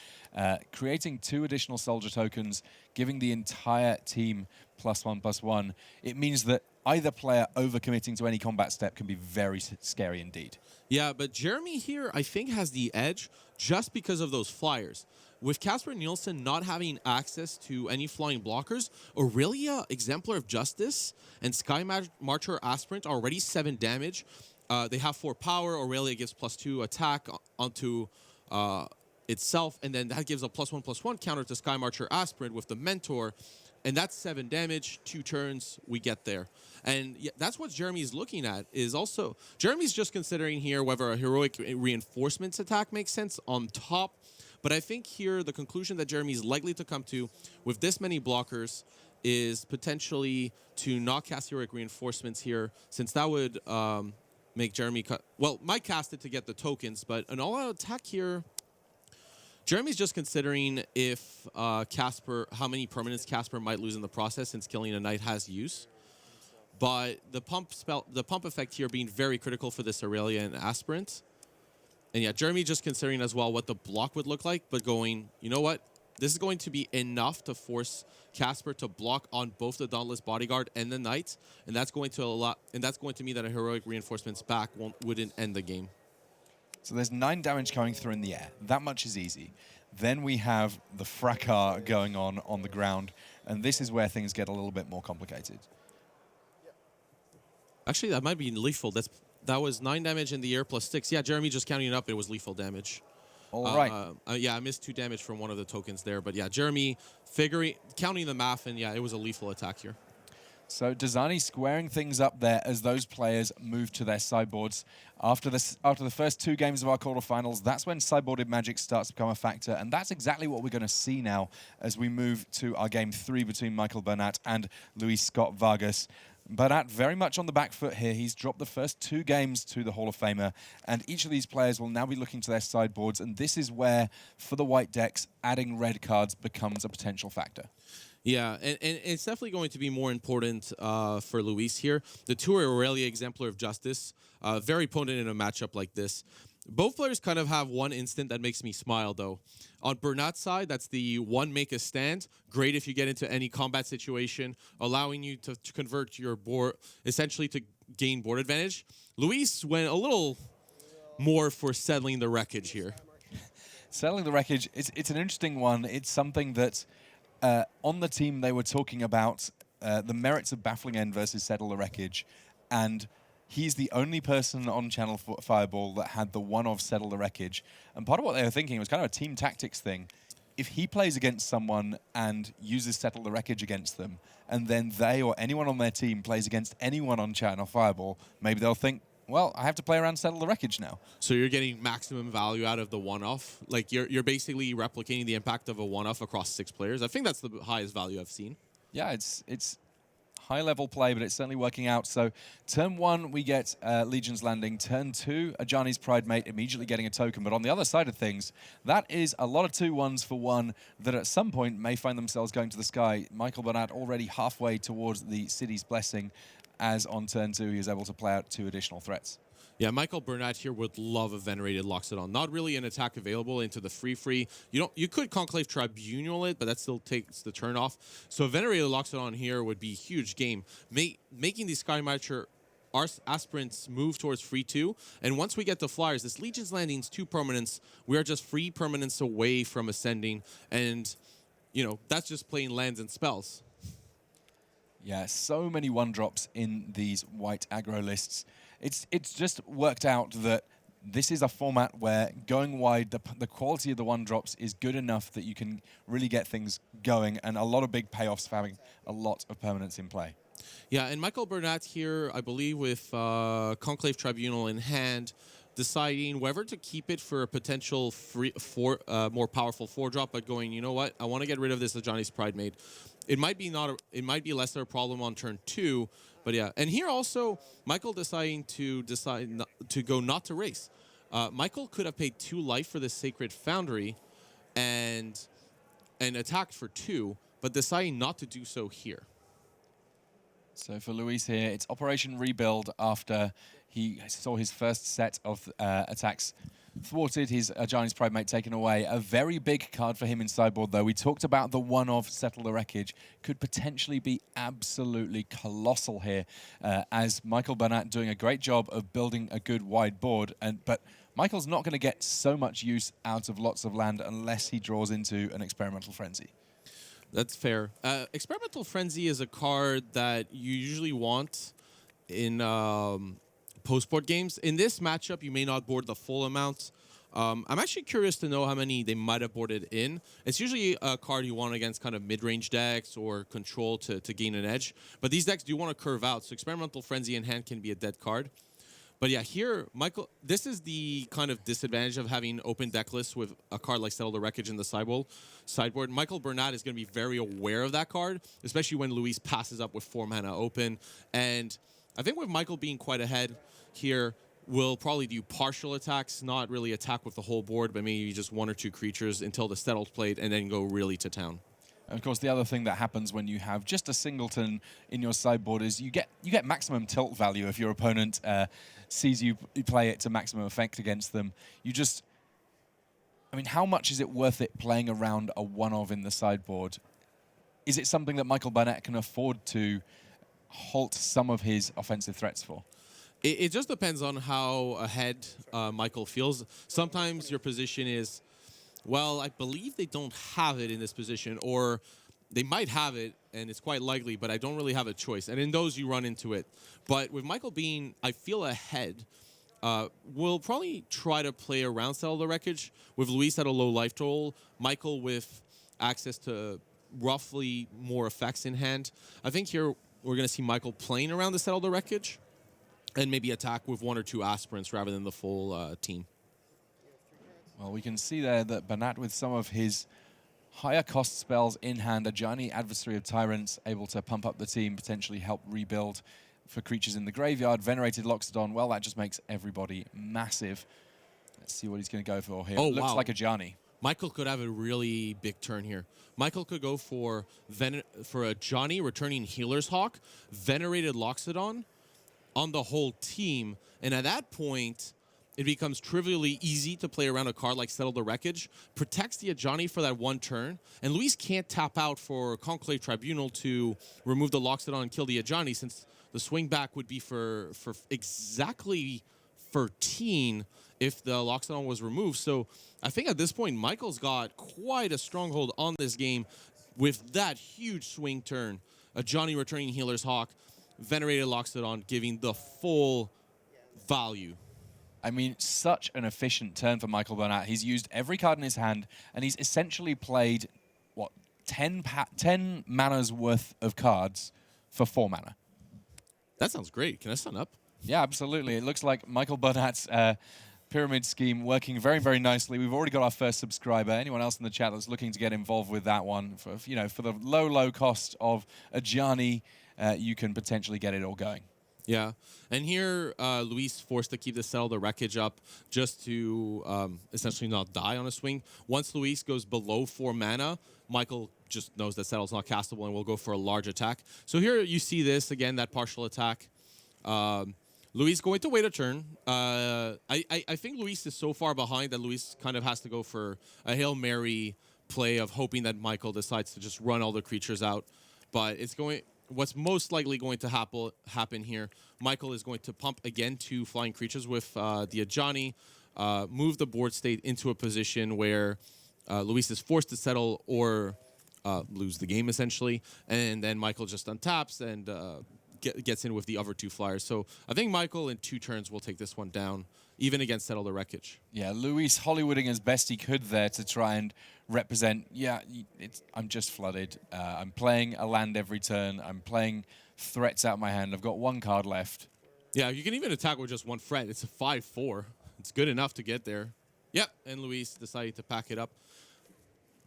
S1: creating 2 additional soldier tokens, giving the entire team +1/+1. It means that either player overcommitting to any combat step can be very scary indeed.
S2: Yeah, but Jérémy here, I think, has the edge just because of those flyers. with Kasper Nielsen not having access to any flying blockers, Aurelia, Exemplar of Justice, and Sky Marcher Aspirant are already 7 damage. They have 4 power. Aurelia gives +2 attack onto itself, and then that gives a +1/+1 counter to Sky Marcher Aspirant with the Mentor, and that's 7 damage, 2 turns, we get there. And yeah, that's what Jérémy's looking at, is also, Jérémy's just considering here whether a heroic reinforcements attack makes sense on top. But I think here the conclusion that Jérémy's likely to come to with this many blockers is potentially to not cast heroic reinforcements here, since that would make Jérémy cut. Well, might cast it to get the tokens, but an all-out attack here, Jérémy's just considering if Kasper, how many permanents Kasper might lose in the process, since killing a knight has use. But the pump effect here being very critical for this Aurelia and Aspirant. And yeah, Jérémy just considering as well what the block would look like, but going, you know what? This is going to be enough to force Kasper to block on both the Dauntless Bodyguard and the Knight, and that's going to mean that a heroic reinforcements back wouldn't end the game.
S1: So there's 9 damage coming through in the air. That much is easy. Then we have the fracas going on the ground, and this is where things get a little bit more complicated.
S2: Actually, that might be lethal. That was 9 damage in the air plus 6. Yeah, Jérémy just counting it up, it was lethal damage.
S1: All right.
S2: Yeah, I missed 2 damage from one of the tokens there. But yeah, Jérémy counting the math, and yeah, it was a lethal attack here.
S1: So Dezani squaring things up there as those players move to their sideboards. After the first 2 games of our quarterfinals, that's when sideboarded magic starts to become a factor, and that's exactly what we're going to see now as we move to our game 3 between Michael Burnett and Luis Scott-Vargas. Burnett very much on the back foot here. He's dropped the first 2 games to the Hall of Famer, and each of these players will now be looking to their sideboards, and this is where, for the white decks, adding red cards becomes a potential factor.
S2: Yeah, and it's definitely going to be more important for Luis here. The 2 Aurelia Exemplar of Justice, very potent in a matchup like this. Both players kind of have one instant that makes me smile, though. On Burnett's side, that's the 1 make a stand. Great if you get into any combat situation, allowing you to convert your board, essentially to gain board advantage. Luis went a little more for settling the wreckage here.
S1: Settling the wreckage, it's an interesting one. It's something that on the team they were talking about the merits of Baffling End versus Settle the Wreckage, and he's the only person on Channel Fireball that had the one of Settle the Wreckage. And part of what they were thinking was kind of a team tactics thing. If he plays against someone and uses Settle the Wreckage against them, and then they or anyone on their team plays against anyone on Channel Fireball, maybe they'll think, well, I have to play around Settle the Wreckage now.
S2: So you're getting maximum value out of the one-off. Like, you're basically replicating the impact of a one-off across 6 players. I think that's the highest value I've seen.
S1: Yeah, it's high-level play, but it's certainly working out. So turn 1, we get Legion's Landing. Turn 2, Ajani's Pride Mate immediately getting a token. But on the other side of things, that is a lot of 2-1s for 1 that at some point may find themselves going to the sky. Michael Burnett already halfway towards the City's Blessing, as on turn 2 he is able to play out 2 additional threats.
S2: Yeah, Michael Burnett here would love a Venerated Loxodon. Not really an attack available into the free. You could Conclave Tribunal it, but that still takes the turn off. So a Venerated Loxodon here would be a huge game. Making these Sky Marcher aspirants move towards free 2. And once we get the flyers, this Legion's Landing's 2 permanents, we are just 3 permanents away from ascending. And, you know, that's just playing lands and spells.
S1: Yeah, so many 1-drops in these white aggro lists. It's just worked out that this is a format where going wide, the quality of the 1-drops is good enough that you can really get things going, and a lot of big payoffs for having a lot of permanents in play.
S2: Yeah, and Michael Burnett here, I believe with Conclave Tribunal in hand, deciding whether to keep it for a potential more powerful 4-drop, but going, you know what, I want to get rid of this Ajani's Pride Mate. It might be less of a problem on turn 2, but yeah. And here also, Michael deciding to go not to race. Michael could have paid 2 life for the Sacred Foundry and attacked for 2, but deciding not to do so here.
S1: So for Luis here, it's Operation Rebuild after he saw his first set of attacks thwarted, his Ajani's Pride Mate taken away. A very big card for him in sideboard, though. We talked about the one-off Settle the Wreckage. Could potentially be absolutely colossal here, as Michael Burnett doing a great job of building a good wide board. But Michael's not going to get so much use out of lots of land unless he draws into an Experimental Frenzy.
S2: That's fair. Experimental Frenzy is a card that you usually want in post-board games. In this matchup, you may not board the full amount. I'm actually curious to know how many they might have boarded in. It's usually a card you want against kind of mid-range decks or control to gain an edge. But these decks do want to curve out, so Experimental Frenzy in hand can be a dead card. But yeah, here, Michael, this is the kind of disadvantage of having open deck lists with a card like Settle the Wreckage in the sideboard. Michael Burnett is going to be very aware of that card, especially when Luis passes up with 4 mana open. And I think with Michael being quite ahead here, we'll probably do partial attacks, not really attack with the whole board, but maybe just 1 or 2 creatures until the Settle's played, and then go really to town.
S1: And of course, the other thing that happens when you have just a singleton in your sideboard is you get maximum tilt value if your opponent sees you play it to maximum effect against them. I mean, how much is it worth it playing around a one-of in the sideboard? Is it something that Michael Burnett can afford to halt some of his offensive threats for?
S2: It just depends on how ahead Michael feels. Sometimes your position is, well, I believe they don't have it in this position, or they might have it, and it's quite likely, but I don't really have a choice. And in those, you run into it. But with Michael being, I feel, ahead, we'll probably try to play around Settle the Wreckage with Luis at a low life total, Michael with access to roughly more effects in hand. I think here we're going to see Michael playing around the Settle the Wreckage and maybe attack with 1 or 2 aspirants rather than the full team.
S1: Well, we can see there that Burnett, with some of his higher cost spells in hand, Ajani, Adversary of Tyrants, able to pump up the team, potentially help rebuild for creatures in the graveyard. Venerated Loxodon, well, that just makes everybody massive. Let's see what he's going to go for here.
S2: Oh,
S1: Looks
S2: wow.
S1: like Ajani.
S2: Michael could have a really big turn here. Michael could go for Ajani, returning Healer's Hawk, Venerated Loxodon on the whole team, and at that point, it becomes trivially easy to play around a card like Settle the Wreckage, protects the Ajani for that 1 turn, and Luis can't tap out for Conclave Tribunal to remove the Loxodon and kill the Ajani, since the swing back would be for exactly 13 if the Loxodon was removed. So I think at this point, Michael's got quite a stronghold on this game with that huge swing turn. Ajani returning Healer's Hawk, Venerated Loxodon giving the full value.
S1: I mean, such an efficient turn for Michael Burnett. He's used every card in his hand, and he's essentially played, what, 10 mana's worth of cards for 4 mana.
S2: That sounds great. Can I sign up?
S1: Yeah, absolutely. It looks like Michael Burnett's pyramid scheme working very, very nicely. We've already got our first subscriber. Anyone else in the chat that's looking to get involved with that one, for the low cost of Ajani, you can potentially get it all going.
S2: Yeah, and here Luis forced to keep the Settle the Wreckage up just to essentially not die on a swing. Once Luis goes below 4 mana, Michael just knows that Settle's not castable and will go for a large attack. So here you see this, again, that partial attack. Luis going to wait a turn. I think Luis is so far behind that Luis kind of has to go for a Hail Mary play of hoping that Michael decides to just run all the creatures out. But what's most likely going to happen here, Michael is going to pump again 2 flying creatures with the Ajani, move the board state into a position where Luis is forced to settle or lose the game, essentially. And then Michael just untaps and gets in with the other 2 flyers. So I think Michael in 2 turns will take this one down, even against Settle the Wreckage.
S1: Yeah, Luis Hollywooding as best he could there to try and represent, I'm just flooded. I'm playing a land every turn. I'm playing threats out my hand. I've got 1 card left.
S2: Yeah, you can even attack with just 1 threat. It's a 5/4. It's good enough to get there. Yep, and Luis decided to pack it up.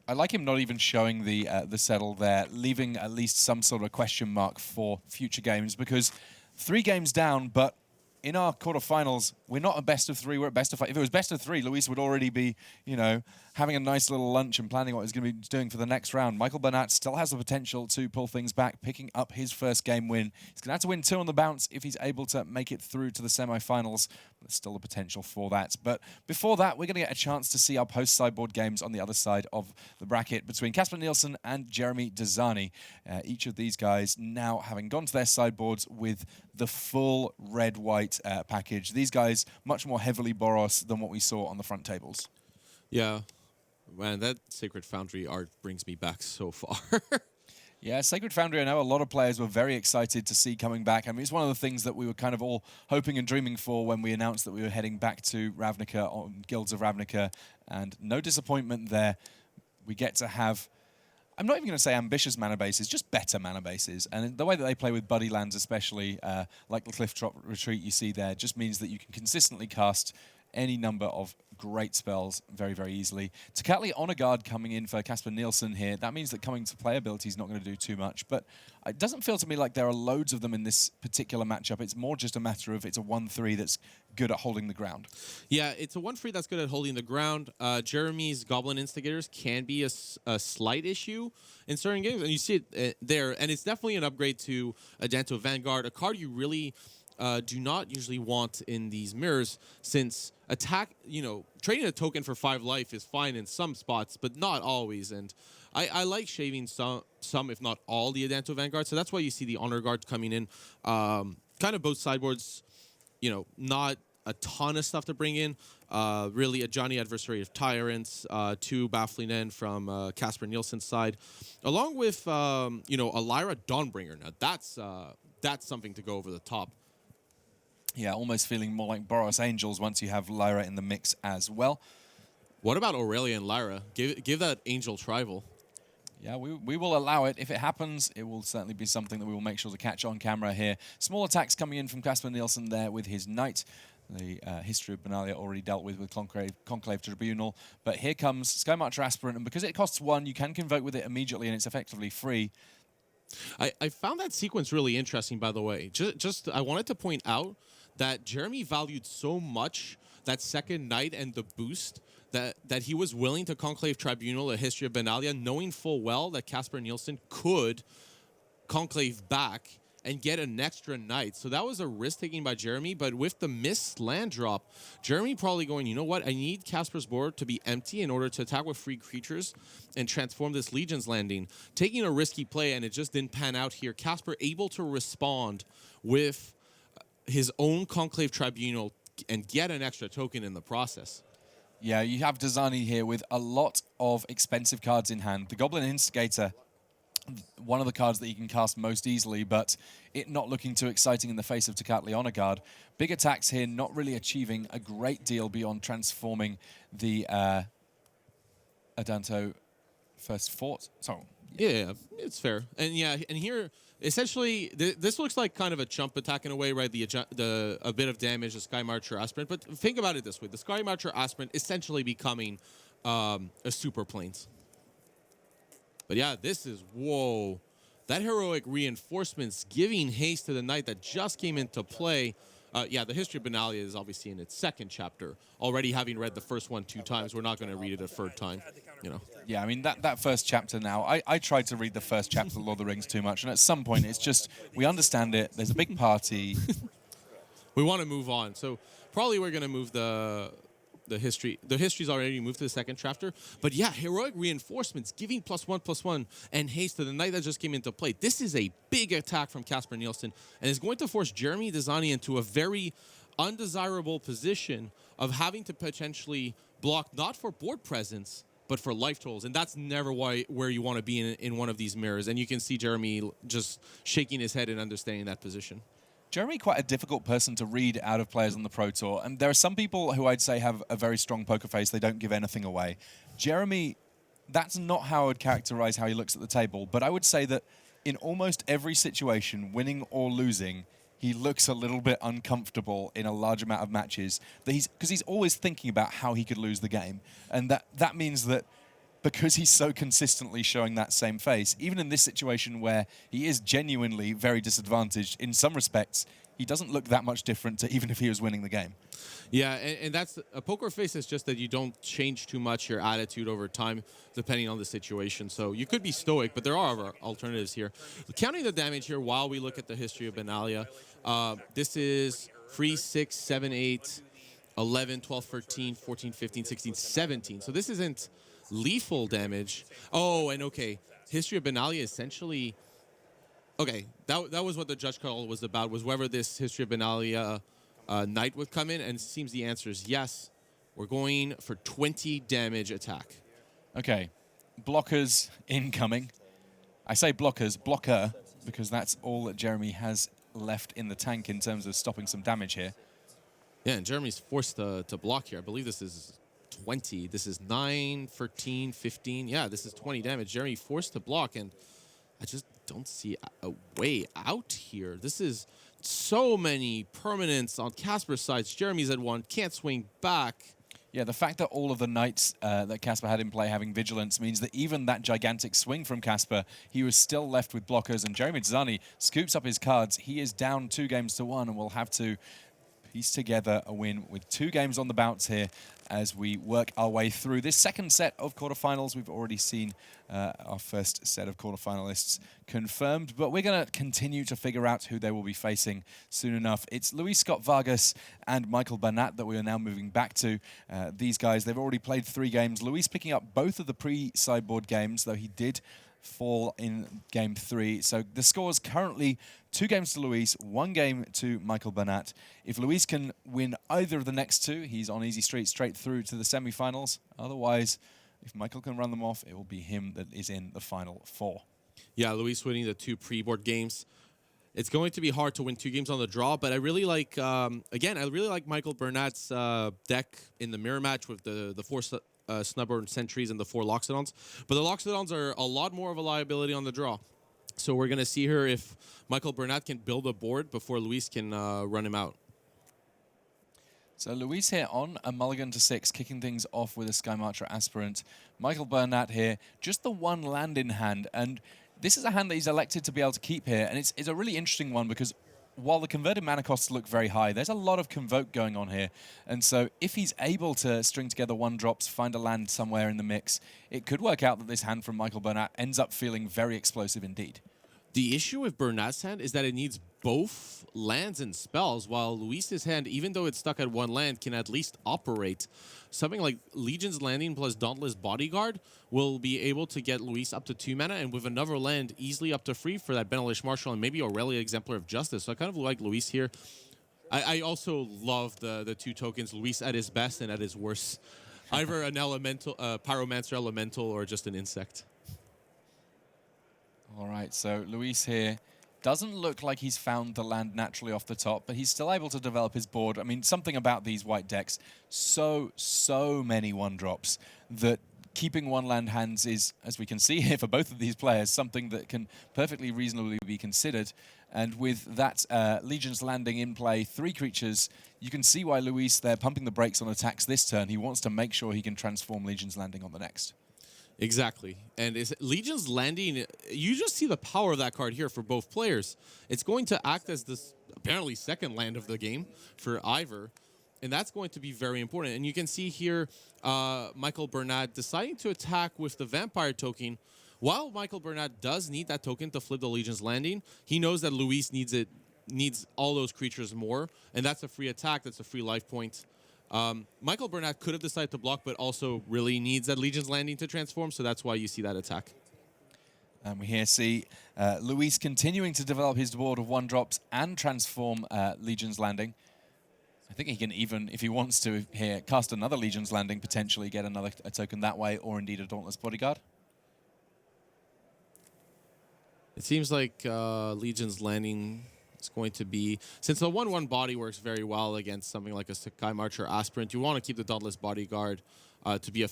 S1: I like him not even showing the settle there, leaving at least some sort of question mark for future games, because 3 games down, but in our quarterfinals, we're not a best of 3, we're at best of 5. If it was best of 3, Luis would already be, you know, having a nice little lunch and planning what he's going to be doing for the next round. Michael Burnett still has the potential to pull things back, picking up his first game win. He's going to have to win 2 on the bounce if he's able to make it through to the semi-finals. There's still the potential for that. But before that, we're going to get a chance to see our post-sideboard games on the other side of the bracket between Kasper Nielsen and Jérémy Dezani. Each of these guys now having gone to their sideboards with the full red-white package. These guys much more heavily Boros than what we saw on the front tables.
S2: Yeah. Man, that Sacred Foundry art brings me back so far.
S1: Yeah, Sacred Foundry, I know a lot of players were very excited to see coming back. I mean, it's one of the things that we were kind of all hoping and dreaming for when we announced that we were heading back to Ravnica on Guilds of Ravnica, and no disappointment there. We get to have, I'm not even going to say ambitious mana bases, just better mana bases. And the way that they play with buddy lands, especially like the Cliff Drop Retreat you see there, just means that you can consistently cast any number of great spells very, very easily. Tecatli Honor Guard coming in for Kasper Nielsen here. That means that coming to play ability is not going to do too much, but it doesn't feel to me like there are loads of them in this particular matchup. It's more just a matter of it's a 1/3 that's good at holding the ground.
S2: Yeah, it's a 1/3 that's good at holding the ground. Jérémy's Goblin Instigators can be a slight issue in certain games, and you see it there, and it's definitely an upgrade to Adanto Vanguard, a card you really do not usually want in these mirrors, since trading a token for 5 life is fine in some spots, but not always. And I like shaving some, if not all, the Adanto Vanguard. So that's why you see the Honor Guard coming in. Kind of both sideboards, not a ton of stuff to bring in. Really a Johnny Adversary of Tyrants, 2 Baffling End from Kasper Nielsen's side, along with a Lyra Dawnbringer. Now that's something to go over the top.
S1: Yeah, almost feeling more like Boros Angels once you have Lyra in the mix as well.
S2: What about Aurelia and Lyra? Give that Angel Tribal.
S1: Yeah, we will allow it. If it happens, it will certainly be something that we will make sure to catch on camera here. Small attacks coming in from Kasper Nielsen there with his Knight. The History of Benalia already dealt with Conclave Tribunal. But here comes Skymarcher Aspirant, and because it costs 1, you can convoke with it immediately, and it's effectively free.
S2: I found that sequence really interesting, by the way. Just I wanted to point out that Jérémy valued so much that second Knight and the boost that he was willing to Conclave Tribunal a History of Benalia, knowing full well that Kasper Nielsen could Conclave back and get an extra Knight. So that was a risk taking by Jérémy, but with the missed land drop, Jérémy probably going, you know what, I need Kasper's board to be empty in order to attack with free creatures and transform this Legion's Landing. Taking a risky play, and it just didn't pan out here. Kasper able to respond with his own Conclave Tribunal and get an extra token in the process.
S1: Yeah, you have Dezani here with a lot of expensive cards in hand. The Goblin Instigator, one of the cards that you can cast most easily, but it not looking too exciting in the face of Tecatli Honor Guard. Big attacks here, not really achieving a great deal beyond transforming the Adanto First Fort. So
S2: yeah, it's fair. And yeah, and here, essentially, this looks like kind of a chump attack in a way, right? A bit of damage, the Skymarcher Aspirant. But think about it this way. The Skymarcher Aspirant essentially becoming a Super Plains. But yeah, this is, whoa. That Heroic Reinforcements giving haste to the Knight that just came into play. Yeah, the History of Benalia is obviously in its 2nd chapter. Already having read the first one 2 times, we're not going to read it a 3rd time,
S1: Yeah, I mean, that first chapter now, I tried to read the first chapter of Lord of the Rings too much, and at some point it's just, we understand it, there's a big party.
S2: We want to move on. So probably we're going to move the history. The history's already moved to the 2nd chapter. But yeah, Heroic Reinforcements giving +1/+1 and haste to the Knight that just came into play. This is a big attack from Kasper Nielsen and is going to force Jérémy Dezani into a very undesirable position of having to potentially block not for board presence, but for life totals. And that's never where you want to be in one of these mirrors. And you can see Jérémy just shaking his head and understanding that position.
S1: Jérémy, quite a difficult person to read out of players on the Pro Tour. And there are some people who I'd say have a very strong poker face. They don't give anything away. Jérémy, that's not how I would characterize how he looks at the table. But I would say that in almost every situation, winning or losing, he looks a little bit uncomfortable in a large amount of matches. Because he's always thinking about how he could lose the game. And that means that because he's so consistently showing that same face, even in this situation where he is genuinely very disadvantaged, in some respects, he doesn't look that much different to even if he was winning the game.
S2: Yeah, and that's a poker face is just that you don't change too much your attitude over time, depending on the situation. So you could be stoic, but there are other alternatives here. Counting the damage here while we look at the history of Benalia, this is 3, 6, 7, 8, 11, 12, 13, 14, 15, 16, 17. So this isn't lethal damage. Oh, and okay, history of Benalia essentially... Okay, that was what the judge call was about, was whether this history of Benalia knight would come in, and it seems the answer is yes. We're going for 20 damage attack.
S1: Okay, blockers incoming. I say blocker, because that's all that Jérémy has left in the tank in terms of stopping some damage here.
S2: Yeah, and Jérémy's forced to block here. I believe this is 20. This is 9, 13, 15. Yeah, this is 20 damage. Jérémy forced to block, and I just don't see a way out here. This is so many permanents on Kasper's side. Jérémy's at 1, can't swing back.
S1: Yeah, the fact that all of the knights that Kasper had in play having vigilance means that even that gigantic swing from Kasper, he was still left with blockers, and Jérémy Dezani scoops up his cards. He is down 2 games to 1 and will have to piece together a win with 2 games on the bounce here as we work our way through this second set of quarterfinals. We've already seen our first set of quarterfinalists confirmed, but we're going to continue to figure out who they will be facing soon enough. It's Luis Scott-Vargas and Michael Burnett that we are now moving back to. These guys, they've already played 3 games. Luis picking up both of the pre-sideboard games, though he did fall in game 3. So the score is currently 2 games to Luis, 1 game to Michael Burnett. If Luis can win either of the next 2, he's on easy street straight through to the semi-finals. Otherwise, if Michael can run them off, it will be him that is in the final 4.
S2: Yeah, Luis winning the 2 pre-board games. It's going to be hard to win 2 games on the draw, but I really like, again, I really like Michael Burnett's deck in the mirror match with the 4 Snubborn Sentries and the 4 Loxodons. But the Loxodons are a lot more of a liability on the draw. So we're going to see here if Michael Burnett can build a board before Luis can run him out.
S1: So Luis here on a mulligan to 6, kicking things off with a Sky Marcher aspirant. Michael Burnett here, just the 1 land in hand. And this is a hand that he's elected to be able to keep here. And it's a really interesting one because while the converted mana costs look very high, there's a lot of Convoke going on here. And so if he's able to string together 1-drops, find a land somewhere in the mix, it could work out that this hand from Michael Burnett ends up feeling very explosive indeed.
S2: The issue with Burnett's hand is that it needs both lands and spells, while Luis's hand, even though it's stuck at 1 land, can at least operate. Something like Legion's Landing plus Dauntless Bodyguard will be able to get Luis up to 2 mana, and with another land easily up to 3 for that Benelish Marshal and maybe Aurelia Exemplar of Justice. So I kind of like Luis here. I also love the 2 tokens, Luis at his best and at his worst. Either an elemental, Pyromancer Elemental or just an insect.
S1: All right, so Luis here doesn't look like he's found the land naturally off the top, but he's still able to develop his board. I mean, something about these white decks, so many 1-drops that keeping 1 land hands is, as we can see here for both of these players, something that can perfectly reasonably be considered. And with that Legion's Landing in play, 3 creatures, you can see why Luis, they're pumping the brakes on attacks this turn. He wants to make sure he can transform Legion's Landing on the next.
S2: Exactly. And is Legion's Landing, you just see the power of that card here for both players. It's going to act as this apparently second land of the game for Ivor, and that's going to be very important. And you can see here Michael Burnett deciding to attack with the Vampire token. While Michael Burnett does need that token to flip the Legion's Landing, he knows that Luis needs all those creatures more, and that's a free attack, that's a free life point. Michael Burnett could have decided to block, but also really needs that Legion's Landing to transform, so that's why you see that attack.
S1: And we here see Luis continuing to develop his board of 1-drops and transform Legion's Landing. I think he can even, if he wants to here, cast another Legion's Landing, potentially get a token that way, or indeed a Dauntless Bodyguard.
S2: It seems like Legion's Landing is going to be, since the 1/1 body works very well against something like a Sky Marcher Aspirant, you want to keep the Dauntless Bodyguard to be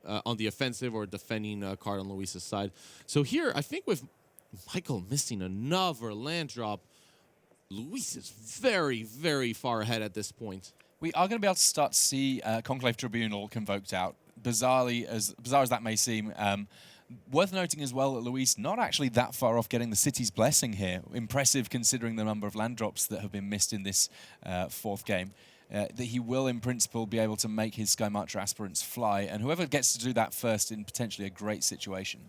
S2: on the offensive or defending card on Luis's side. So here, I think with Michael missing another land drop, Luis is very, very far ahead at this point.
S1: We are going to be able to start to see Conclave Tribunal convoked out. Bizarre as that may seem, Worth noting as well that Luis not actually that far off getting the City's Blessing here. Impressive considering the number of land drops that have been missed in this fourth game. That he will, in principle, be able to make his Sky Marcher aspirants fly, and whoever gets to do that first in potentially a great situation.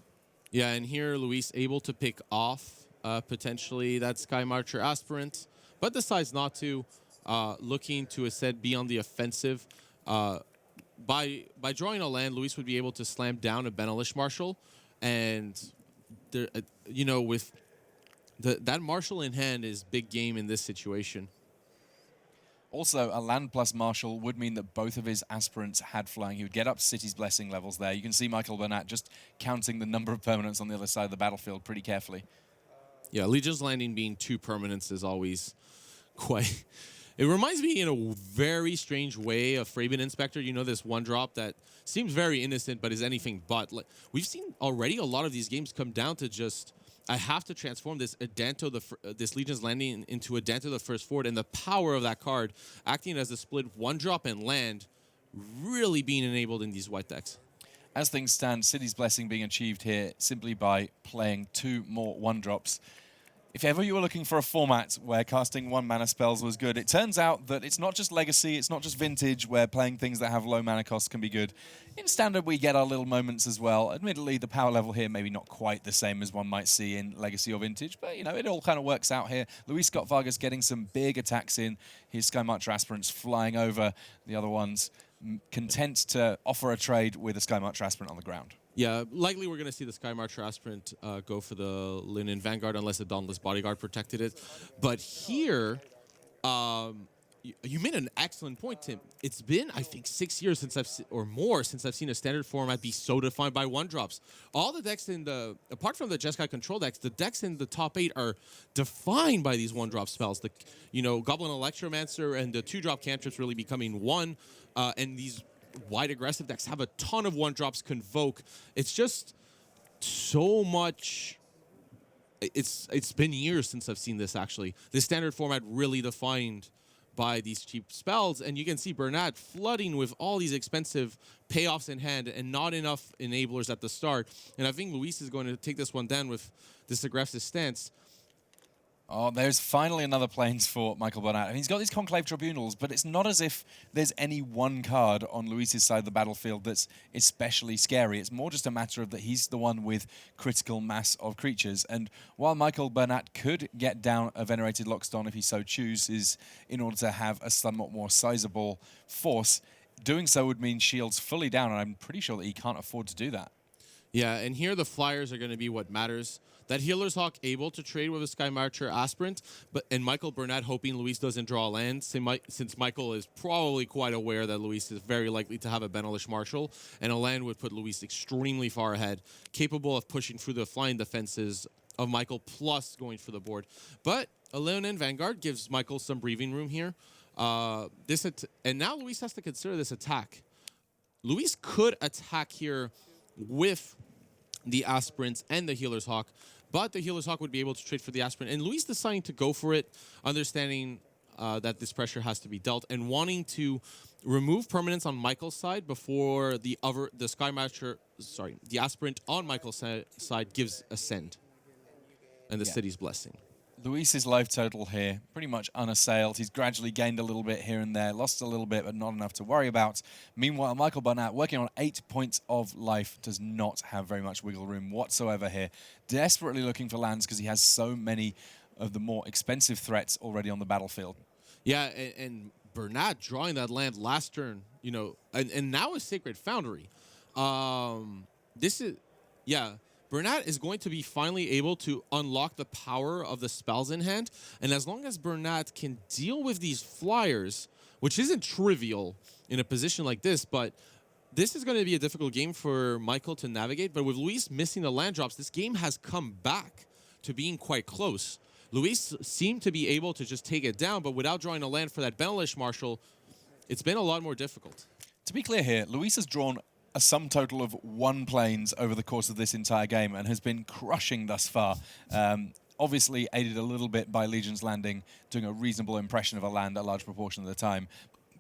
S2: Yeah, and here Luis able to pick off potentially that Sky Marcher aspirant, but decides not to, looking to instead be on the offensive. By drawing a land, Luis would be able to slam down a Benelish Marshal, and there, with that Marshal in hand is big game in this situation.
S1: Also, a land plus Marshal would mean that both of his aspirants had flying. He would get up to City's Blessing levels there. You can see Michael Burnett just counting the number of permanents on the other side of the battlefield pretty carefully.
S2: Yeah, Legion's Landing being 2 permanents is always quite... It reminds me in a very strange way of Fraben Inspector. You know, this one drop that seems very innocent but is anything but. Like, we've seen already a lot of these games come down to just... I have to transform this Adanto, this Legion's Landing into Adanto the First Forward, and the power of that card acting as a split 1-drop and land really being enabled in these white decks.
S1: As things stand, City's Blessing being achieved here simply by playing 2 more 1-drops. If ever you were looking for a format where casting 1 mana spells was good, it turns out that it's not just Legacy, it's not just Vintage, where playing things that have low mana costs can be good. In Standard, we get our little moments as well. Admittedly, the power level here maybe not quite the same as one might see in Legacy or Vintage, but, it all kind of works out here. Luis Scott-Vargas getting some big attacks in, his Sky Marcher aspirants flying over the other ones, content to offer a trade with a Sky Marcher aspirant on the ground.
S2: Yeah, likely we're going to see the Sky Marcher aspirant go for the Linen Vanguard unless the Dauntless Bodyguard protected it. But here, you made an excellent point, Tim. It's been, I think, 6 years since since I've seen a standard format be so defined by 1-drops. All the decks apart from the Jeskai control decks, the decks in the top 8 are defined by these 1-drop spells. Goblin Electromancer and the 2-drop cantrips really becoming 1, and these wide aggressive decks have a ton of 1-drops convoke. It's just so much. It's been years since I've seen this, actually. The standard format really defined by these cheap spells, and you can see Burnett flooding with all these expensive payoffs in hand and not enough enablers at the start. And I think Luis is going to take this one down with this aggressive stance.
S1: Oh, there's finally another Plains for Michael Burnett. And he's got these Conclave Tribunals, but it's not as if there's any one card on Luis's side of the battlefield that's especially scary. It's more just a matter of that he's the one with critical mass of creatures. And while Michael Burnett could get down a Venerated Lockstone if he so chooses in order to have a somewhat more sizable force, doing so would mean shields fully down, and I'm pretty sure that he can't afford to do that.
S2: Yeah, and here the flyers are going to be what matters. That Healer's Hawk able to trade with a Sky Marcher aspirant, and Michael Burnett hoping Luis doesn't draw a land, since Michael is probably quite aware that Luis is very likely to have a Benelish Marshal, and a land would put Luis extremely far ahead, capable of pushing through the flying defenses of Michael, plus going for the board. But a Leonin Vanguard gives Michael some breathing room here. And now Luis has to consider this attack. Luis could attack here with the aspirants and the Healer's Hawk, but the Healer's Hawk would be able to trade for the aspirant. And Luis deciding to go for it, understanding that this pressure has to be dealt, and wanting to remove permanence on Michael's side before the aspirant on Michael's side gives a send. And the City's Blessing.
S1: Luis's life total here, pretty much unassailed. He's gradually gained a little bit here and there, lost a little bit, but not enough to worry about. Meanwhile, Michael Burnett, working on 8 points of life, does not have very much wiggle room whatsoever here. Desperately looking for lands because he has so many of the more expensive threats already on the battlefield.
S2: Yeah, and Burnett drawing that land last turn, and now a Sacred Foundry. Burnett is going to be finally able to unlock the power of the spells in hand. And as long as Burnett can deal with these flyers, which isn't trivial in a position like this, but this is going to be a difficult game for Michael to navigate. But with Luis missing the land drops, this game has come back to being quite close. Luis seemed to be able to just take it down, but without drawing a land for that Benelish Marshal, it's been a lot more difficult.
S1: To be clear here, Luis has drawn a sum total of 1 Plains over the course of this entire game and has been crushing thus far. Obviously aided a little bit by Legion's Landing, doing a reasonable impression of a land a large proportion of the time.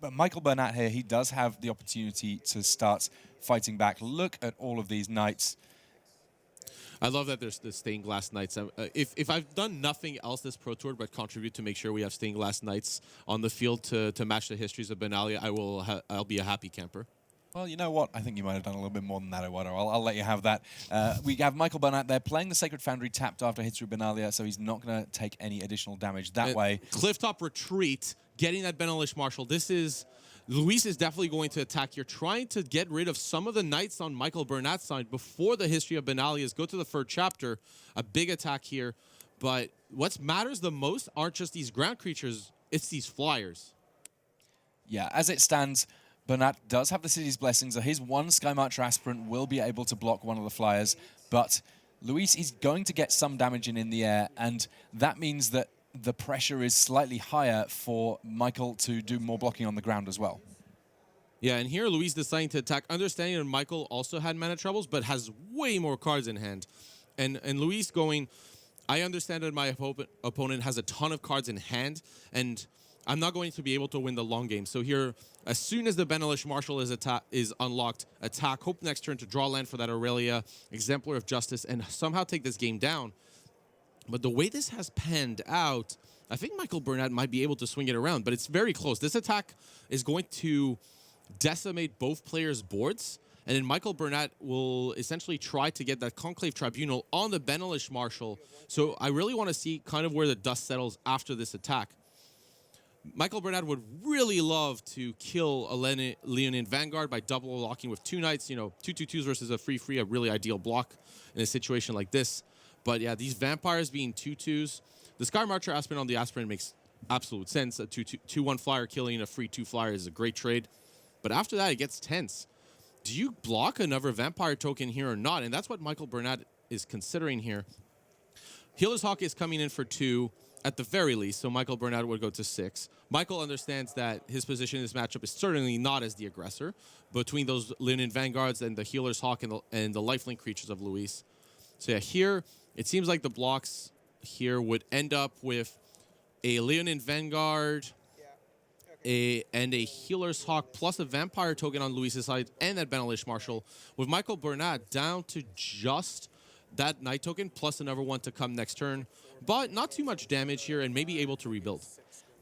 S1: But Michael Burnett here, he does have the opportunity to start fighting back. Look at all of these knights.
S2: I love that there's the stained glass nights. If I've done nothing else this Pro Tour but contribute to make sure we have stained glass nights on the field to match the histories of Benalia, I'll be a happy camper.
S1: Well, you know what? I think you might have done a little bit more than that, Eduardo. I'll let you have that. We have Michael Burnett there playing the Sacred Foundry tapped after hits through Benalia, so he's not going to take any additional damage that way.
S2: Clifftop retreat, getting that Benelish Marshal. Luis is definitely going to attack. You're trying to get rid of some of the knights on Michael Burnett's side before the history of Benalia's. Go to the third chapter. A big attack here. But what matters the most aren't just these ground creatures, it's these flyers.
S1: Yeah, as it stands, Burnett does have the City's Blessing, so his one Sky Marcher aspirant will be able to block one of the flyers, but Luis is going to get some damage in the air, and that means that the pressure is slightly higher for Michael to do more blocking on the ground as well.
S2: Yeah, and here Luis deciding to attack, understanding that Michael also had mana troubles, but has way more cards in hand. And Luis going, I understand that my opponent has a ton of cards in hand, and I'm not going to be able to win the long game. So here, as soon as the Benelish Marshal is unlocked, attack, hope next turn to draw land for that Aurelia, Exemplar of Justice, and somehow take this game down. But the way this has panned out, I think Michael Burnett might be able to swing it around, but it's very close. This attack is going to decimate both players' boards, and then Michael Burnett will essentially try to get that Conclave Tribunal on the Benelish Marshal. So I really want to see kind of where the dust settles after this attack. Michael Burnett would really love to kill a Leonin Vanguard by double locking with two knights. You know, 2/2/2s versus a 3/3, a really ideal block in a situation like this. But yeah, these vampires being 2/2s. The Sky Marcher aspirant on the aspirant makes absolute sense. A 2/1 flyer killing a free 2 flyer is a great trade. But after that, it gets tense. Do you block another vampire token here or not? And that's what Michael Burnett is considering here. Healer's Hawk is coming in for 2 at the very least, so Michael Burnett would go to 6. Michael understands that his position in this matchup is certainly not as the aggressor between those Leonin Vanguards and the Healer's Hawk and the lifelink creatures of Luis. So yeah, here, it seems like the blocks here would end up with a Leonin Vanguard and a Healer's Hawk plus a Vampire token on Luis's side and that Benelish Marshal, with Michael Burnett down to just that Knight token plus another one to come next turn. But not too much damage here and maybe able to rebuild.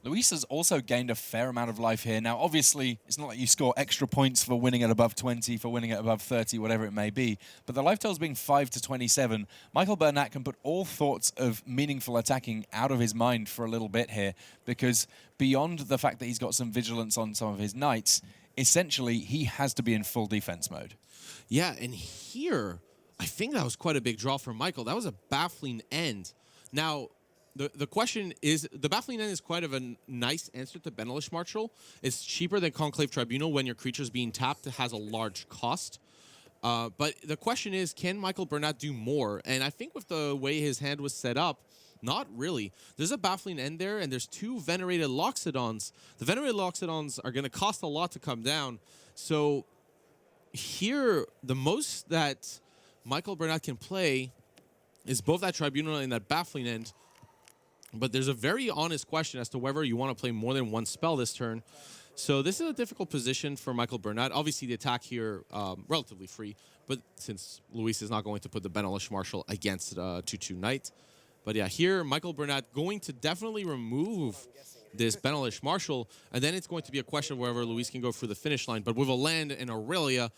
S1: Luis has also gained a fair amount of life here. Now, obviously, it's not like you score extra points for winning at above 20, for winning at above 30, whatever it may be. But the life totals being 5 to 27, Michael Burnett can put all thoughts of meaningful attacking out of his mind for a little bit here, because beyond the fact that he's got some vigilance on some of his knights, essentially, he has to be in full defense mode.
S2: Yeah, and here, I think that was quite a big draw for Michael. That was a baffling end. Now, the question is, the Baffling End is quite of a nice answer to Benelish Marshal. It's cheaper than Conclave Tribunal when your creature's being tapped. It has a large cost. But the question is, can Michael Burnett do more? And I think with the way his hand was set up, not really. There's a Baffling End there, and there's 2 Venerated Loxodons. The Venerated Loxodons are going to cost a lot to come down. So here, the most that Michael Burnett can play is both that Tribunal and that Baffling End. But there's a very honest question as to whether you want to play more than one spell this turn. So this is a difficult position for Michael Burnett. Obviously, the attack here, relatively free. But since Luis is not going to put the Benelish Marshal against 2/2 Knight. But yeah, here, Michael Burnett going to definitely remove this Benelish Marshal. And then it's going to be a question of whether Luis can go through the finish line. But with a land in Aurelia,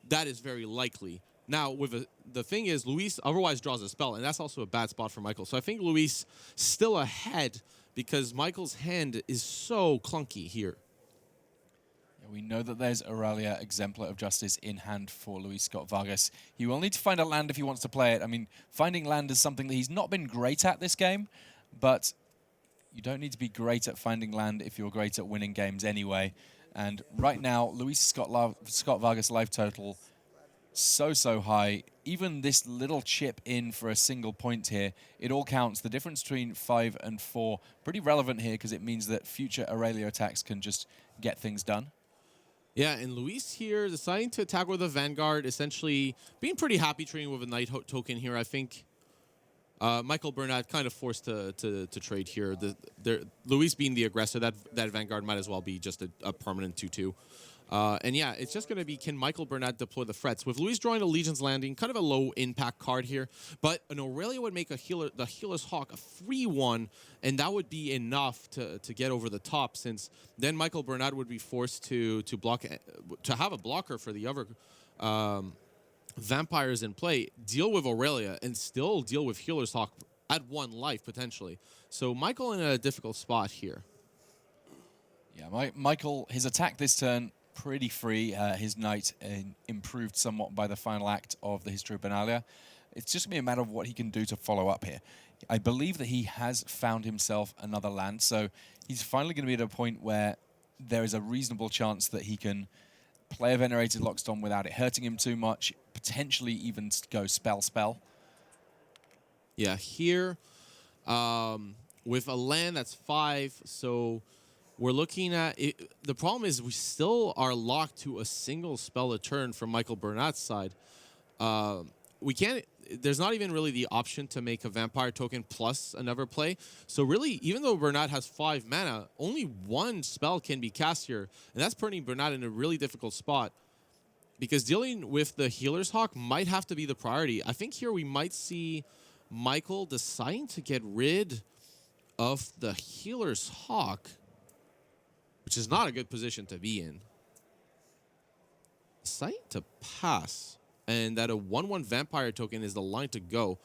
S2: that is very likely. Now, the thing is, Luis otherwise draws a spell, and that's also a bad spot for Michael. So I think Luis still ahead because Michael's hand is so clunky here.
S1: Yeah, we know that there's Aurelia, Exemplar of Justice in hand for Luis Scott-Vargas. He will need to find a land if he wants to play it. I mean, finding land is something that he's not been great at this game, but you don't need to be great at finding land if you're great at winning games anyway. And right now, Luis Scott-Vargas life total so high. Even this little chip in for a single point here, it all counts. The difference between 5 and 4, pretty relevant here because it means that future Aurelia attacks can just get things done.
S2: Yeah, and Luis here deciding to attack with a Vanguard, essentially being pretty happy trading with a Knight token here. I think Michael Burnett kind of forced to trade here. Luis being the aggressor, that Vanguard might as well be just a permanent 2/2. And yeah, it's just going to be, can Michael Burnett deploy the threats? With Luis drawing a Legion's Landing, kind of a low impact card here, but an Aurelia would make the Healer's Hawk a 3-1, and that would be enough to get over the top, since then Michael Burnett would be forced to have a blocker for the other vampires in play, deal with Aurelia, and still deal with Healer's Hawk at 1 life, potentially. So Michael in a difficult spot here.
S1: Yeah, Michael, his attack this turn, pretty free. His knight improved somewhat by the final act of the History of Benalia. It's just going to be a matter of what he can do to follow up here. I believe that he has found himself another land, so he's finally going to be at a point where there is a reasonable chance that he can play a Venerated Lockstone without it hurting him too much, potentially even go spell.
S2: Yeah, here, with a land that's 5, so we're looking at it. The problem is we still are locked to a single spell a turn from Michael Burnett's side. We can't. There's not even really the option to make a vampire token plus another play. So really, even though Burnett has 5 mana, only 1 spell can be cast here, and that's putting Burnett in a really difficult spot, because dealing with the Healer's Hawk might have to be the priority. I think here we might see Michael deciding to get rid of the Healer's Hawk, which is not a good position to be in. Deciding to pass, and that a 1/1 vampire token is the line to go.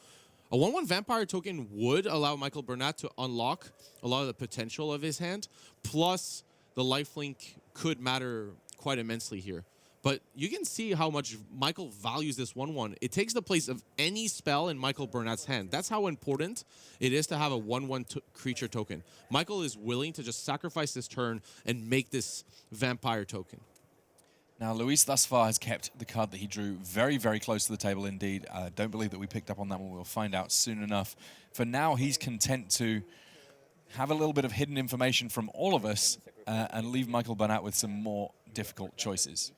S2: A 1/1 vampire token would allow Michael Burnett to unlock a lot of the potential of his hand, plus the lifelink could matter quite immensely here. But you can see how much Michael values this 1/1. It takes the place of any spell in Michael Burnett's hand. That's how important it is to have a 1/1 creature token. Michael is willing to just sacrifice this turn and make this vampire token.
S1: Now, Luis thus far has kept the card that he drew very, very close to the table indeed. I don't believe that we picked up on that one. We'll find out soon enough. For now, he's content to have a little bit of hidden information from all of us and leave Michael Burnett with some more difficult choices.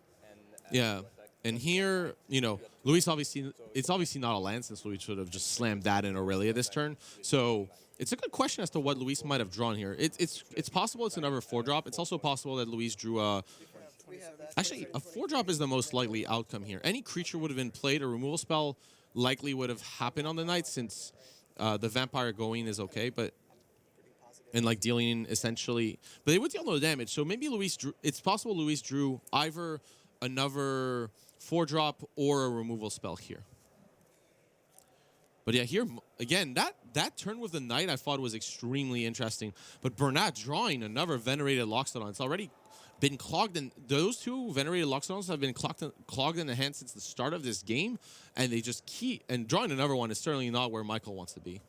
S2: Yeah, and here, you know, Luis obviously, it's obviously not a land, since Luis should have just slammed that in Aurelia this turn. So it's a good question as to what Luis might have drawn here. It's possible it's another 4-drop. It's also possible that Luis drew a... Actually, a 4-drop is the most likely outcome here. Any creature would have been played. A removal spell likely would have happened on the night, since the vampire going is okay, but... And like dealing essentially... But they would deal no damage, so maybe Luis drew... It's possible Luis drew either another 4-drop or a removal spell here. But yeah, here, again, that turn with the Knight I thought was extremely interesting. But Burnett drawing another Venerated Lockstone. It's already been clogged, and those 2 Venerated Lockstones have been clogged in the hand since the start of this game, and they just keep... And drawing another one is certainly not where Michael wants to be.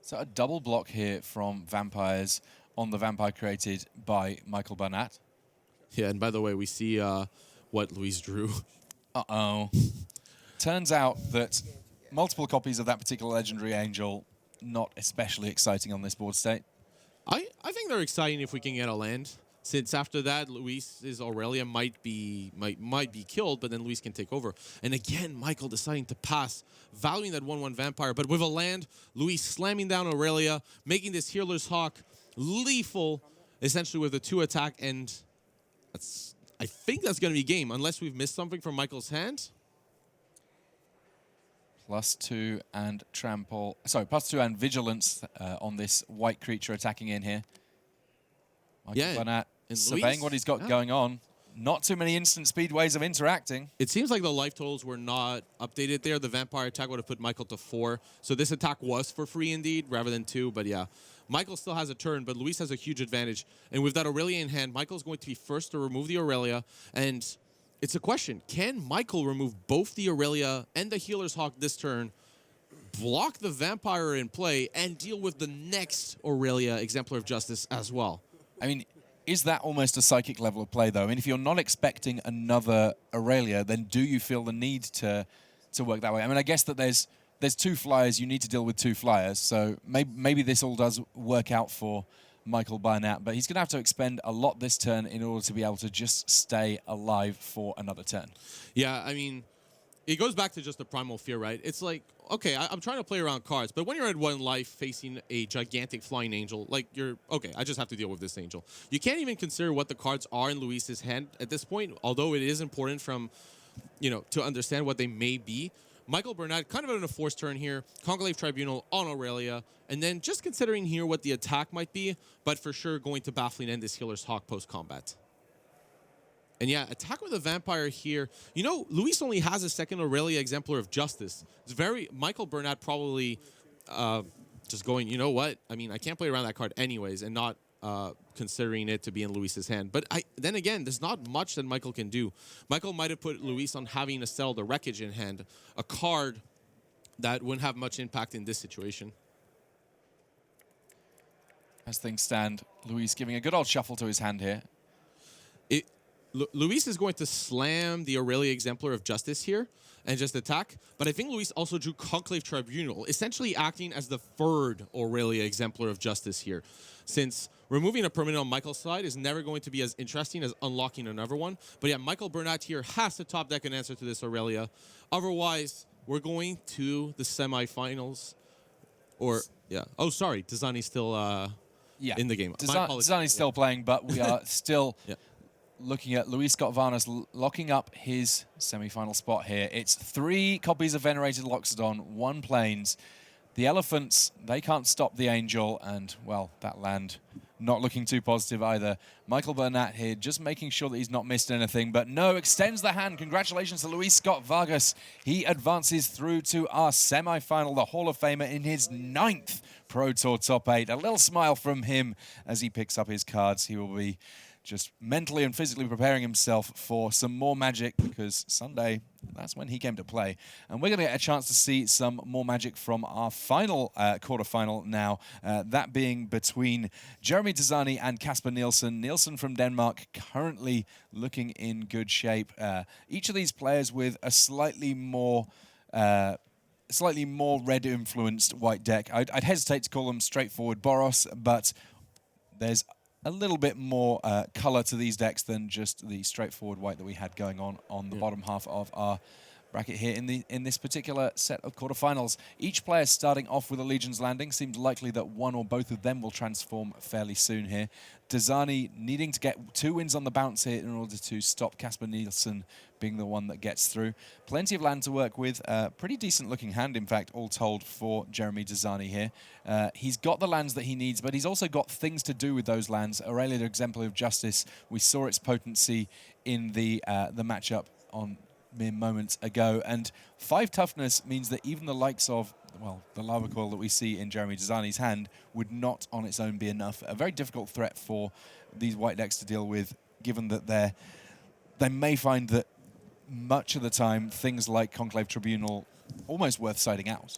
S1: So a double block here from Vampires on the vampire created by Michael Burnett.
S2: Yeah, and by the way, we see what Luis drew.
S1: Uh-oh. Turns out that multiple copies of that particular Legendary Angel, not especially exciting on this board state.
S2: I think they're exciting if we can get a land, since after that, Luis's Aurelia might be killed, but then Luis can take over. And again, Michael deciding to pass, valuing that 1/1 vampire, but with a land, Luis slamming down Aurelia, making this Healer's Hawk lethal, essentially with a 2 attack, and I think that's going to be game, unless we've missed something from Michael's hand.
S1: +2 and trample. Sorry, +2 and vigilance on this white creature attacking in here. Michael Burnett surveying what he's got going on. Not too many instant speed ways of interacting.
S2: It seems like the life totals were not updated there. The vampire attack would have put Michael to 4. So this attack was for free indeed, rather than 2. But yeah, Michael still has a turn, but Luis has a huge advantage. And with that Aurelia in hand, Michael's going to be first to remove the Aurelia. And it's a question, can Michael remove both the Aurelia and the Healer's Hawk this turn, block the vampire in play, and deal with the next Aurelia, Exemplar of Justice, as well?
S1: I mean, is that almost a psychic level of play, though? I mean, if you're not expecting another Aurelia, then do you feel the need to work that way? I mean, I guess that there's 2 flyers. You need to deal with 2 flyers. So maybe this all does work out for Michael Burnett, but he's going to have to expend a lot this turn in order to be able to just stay alive for another turn.
S2: Yeah, I mean, it goes back to just the primal fear, right? It's like, okay, I'm trying to play around cards, but when you're at 1 life facing a gigantic flying angel, like okay, I just have to deal with this angel. You can't even consider what the cards are in Luis's hand at this point, although it is important from, to understand what they may be. Michael Burnett kind of in a forced turn here, Conclave Tribunal on Aurelia, and then just considering here what the attack might be, but for sure going to Baffling End this Healer's Hawk post-combat. And yeah, attack with a vampire here. Luis only has a second Aurelia Exemplar of Justice. It's very Michael Burnett probably just going, you know what? I mean, I can't play around that card anyways, and not considering it to be in Luis's hand. But then again, there's not much that Michael can do. Michael might have put Luis on having to sell the Wreckage in hand, a card that wouldn't have much impact in this situation.
S1: As things stand, Luis giving a good old shuffle to his hand here.
S2: Luis is going to slam the Aurelia Exemplar of Justice here and just attack. But I think Luis also drew Conclave Tribunal, essentially acting as the third Aurelia Exemplar of Justice here. Since removing a permanent on Michael's side is never going to be as interesting as unlocking another one. But yeah, Michael Burnett here has to top deck an answer to this Aurelia. Otherwise, we're going to the semifinals. Oh, sorry, Dezani's still in the game.
S1: Dezani's still playing, but we are still...
S2: Yeah.
S1: Looking at Luis Scott-Vargas locking up his semi-final spot here. It's 3 copies of Venerated Loxodon, 1 Plains. The Elephants, they can't stop the Angel, and, well, that land not looking too positive either. Michael Burnett here just making sure that he's not missed anything, but no, extends the hand. Congratulations to Luis Scott-Vargas. He advances through to our semi-final, the Hall of Famer in his 9th Pro Tour Top 8. A little smile from him as he picks up his cards. He will be just mentally and physically preparing himself for some more Magic, because Sunday, that's when he came to play. And we're going to get a chance to see some more Magic from our final quarterfinal now, that being between Jérémy Dezani and Kasper Nielsen. Nielsen from Denmark currently looking in good shape. Each of these players with a slightly more red-influenced white deck. I'd hesitate to call them straightforward Boros, but there's a little bit more color to these decks than just the straightforward white that we had going on the bottom half of our bracket here in this particular set of quarterfinals. Each player starting off with a Legion's Landing. Seems likely that one or both of them will transform fairly soon here. Dezani needing to get 2 wins on the bounce here in order to stop Kasper Nielsen being the one that gets through. Plenty of land to work with. Pretty decent looking hand, in fact, all told, for Jérémy Dezani here. He's got the lands that he needs, but he's also got things to do with those lands. Aurelia Exemplar of Justice, we saw its potency in the matchup on mere moments ago. And 5 toughness means that even the likes of, well, the Lava Coil that we see in Jérémy Dezani's hand would not on its own be enough. A very difficult threat for these white decks to deal with, given that they may find that much of the time things like Conclave Tribunal almost worth siding out.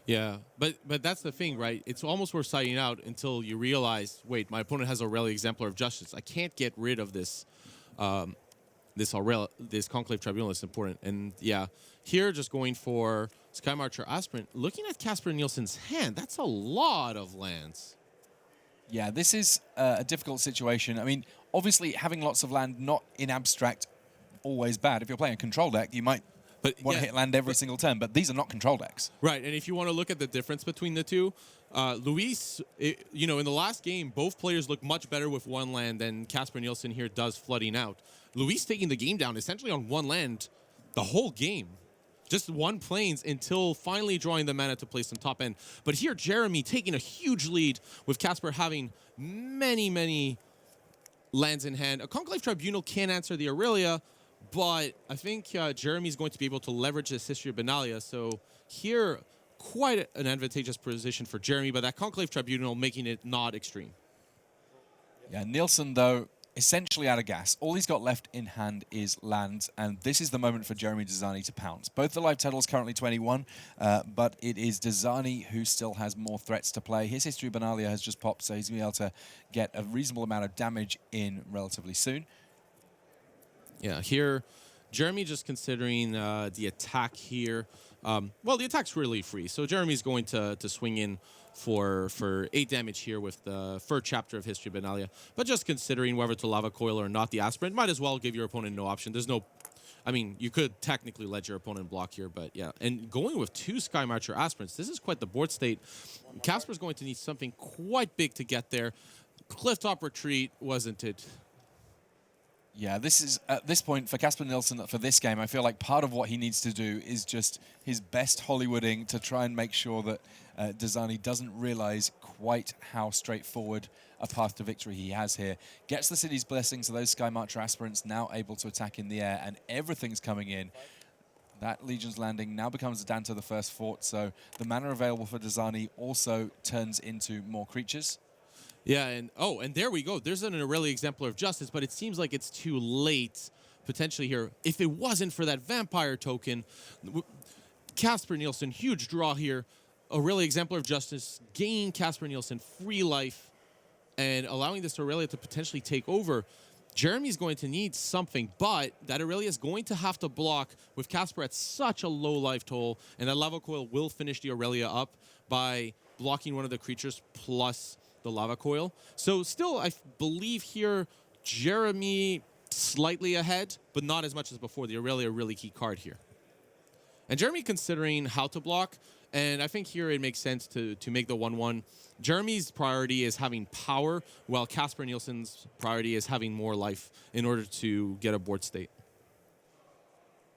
S2: Yeah, but that's the thing, right? It's almost worth siding out until you realize, wait, my opponent has Aurelia Exemplar of Justice. I can't get rid of this this Conclave Tribunal is important. And yeah, here just going for Sky Marcher Aspirant. Looking at Kasper Nielsen's hand, that's a lot of lands.
S1: Yeah, this is a difficult situation. I mean, obviously having lots of land, not in abstract, always bad. If you're playing a control deck, you might want to hit land every single turn, but these are not control decks.
S2: Right, and if you want to look at the difference between the two, Luis, in the last game, both players look much better with 1 land than Kasper Nielsen here does flooding out. Luis taking the game down essentially on 1 land the whole game. Just 1 Plains until finally drawing the mana to play some top end. But here, Jérémy taking a huge lead with Kasper having many, many lands in hand. A Conclave Tribunal can answer the Aurelia, but I think Jérémy's going to be able to leverage this History of Benalia. So here, quite an advantageous position for Jérémy, but that Conclave Tribunal making it not extreme.
S1: Yeah, Nielsen, though, essentially out of gas. All he's got left in hand is lands, and this is the moment for Jérémy Dezani to pounce. Both the live totals currently 21, but it is Dezani who still has more threats to play. His History of Benalia has just popped, so he's going to be able to get a reasonable amount of damage in relatively soon.
S2: Yeah, here, Jérémy just considering the attack here. Well, the attack's really free, so Jérémy's going to swing in for 8 damage here with the 3rd chapter of History of Benalia. But just considering whether to Lava Coil or not the Aspirant, might as well give your opponent no option. There's no I mean, you could technically let your opponent block here, but yeah. And going with 2 Sky Marcher aspirants, this is quite the board state. Kasper's going to need something quite big to get there. Clifftop retreat, wasn't it?
S1: Yeah, this is, at this point, for Kasper Nielsen, for this game, I feel like part of what he needs to do is just his best Hollywooding to try and make sure that Dezani doesn't realize quite how straightforward a path to victory he has here. Gets the city's blessing, so those Sky Marcher aspirants now able to attack in the air, and everything's coming in. That Legion's Landing now becomes Danto the first fort, so the mana available for Dezani also turns into more creatures.
S2: Yeah, and there we go. There's an Aurelia Exemplar of Justice, but it seems like it's too late potentially here. If it wasn't for that Vampire token, Kasper Nielsen, huge draw here. Aurelia Exemplar of Justice, gain Kasper Nielsen free life, and allowing this Aurelia to potentially take over. Jérémy's going to need something, but that Aurelia is going to have to block with Kasper at such a low life total, and that Lava Coil will finish the Aurelia up by blocking one of the creatures plus the Lava Coil. So still, I believe here, Jérémy slightly ahead, but not as much as before. The Aurelia, really key card here. And Jérémy considering how to block, and I think here it makes sense to make the 1-1. Jérémy's priority is having power, while Kasper Nielsen's priority is having more life in order to get a board state.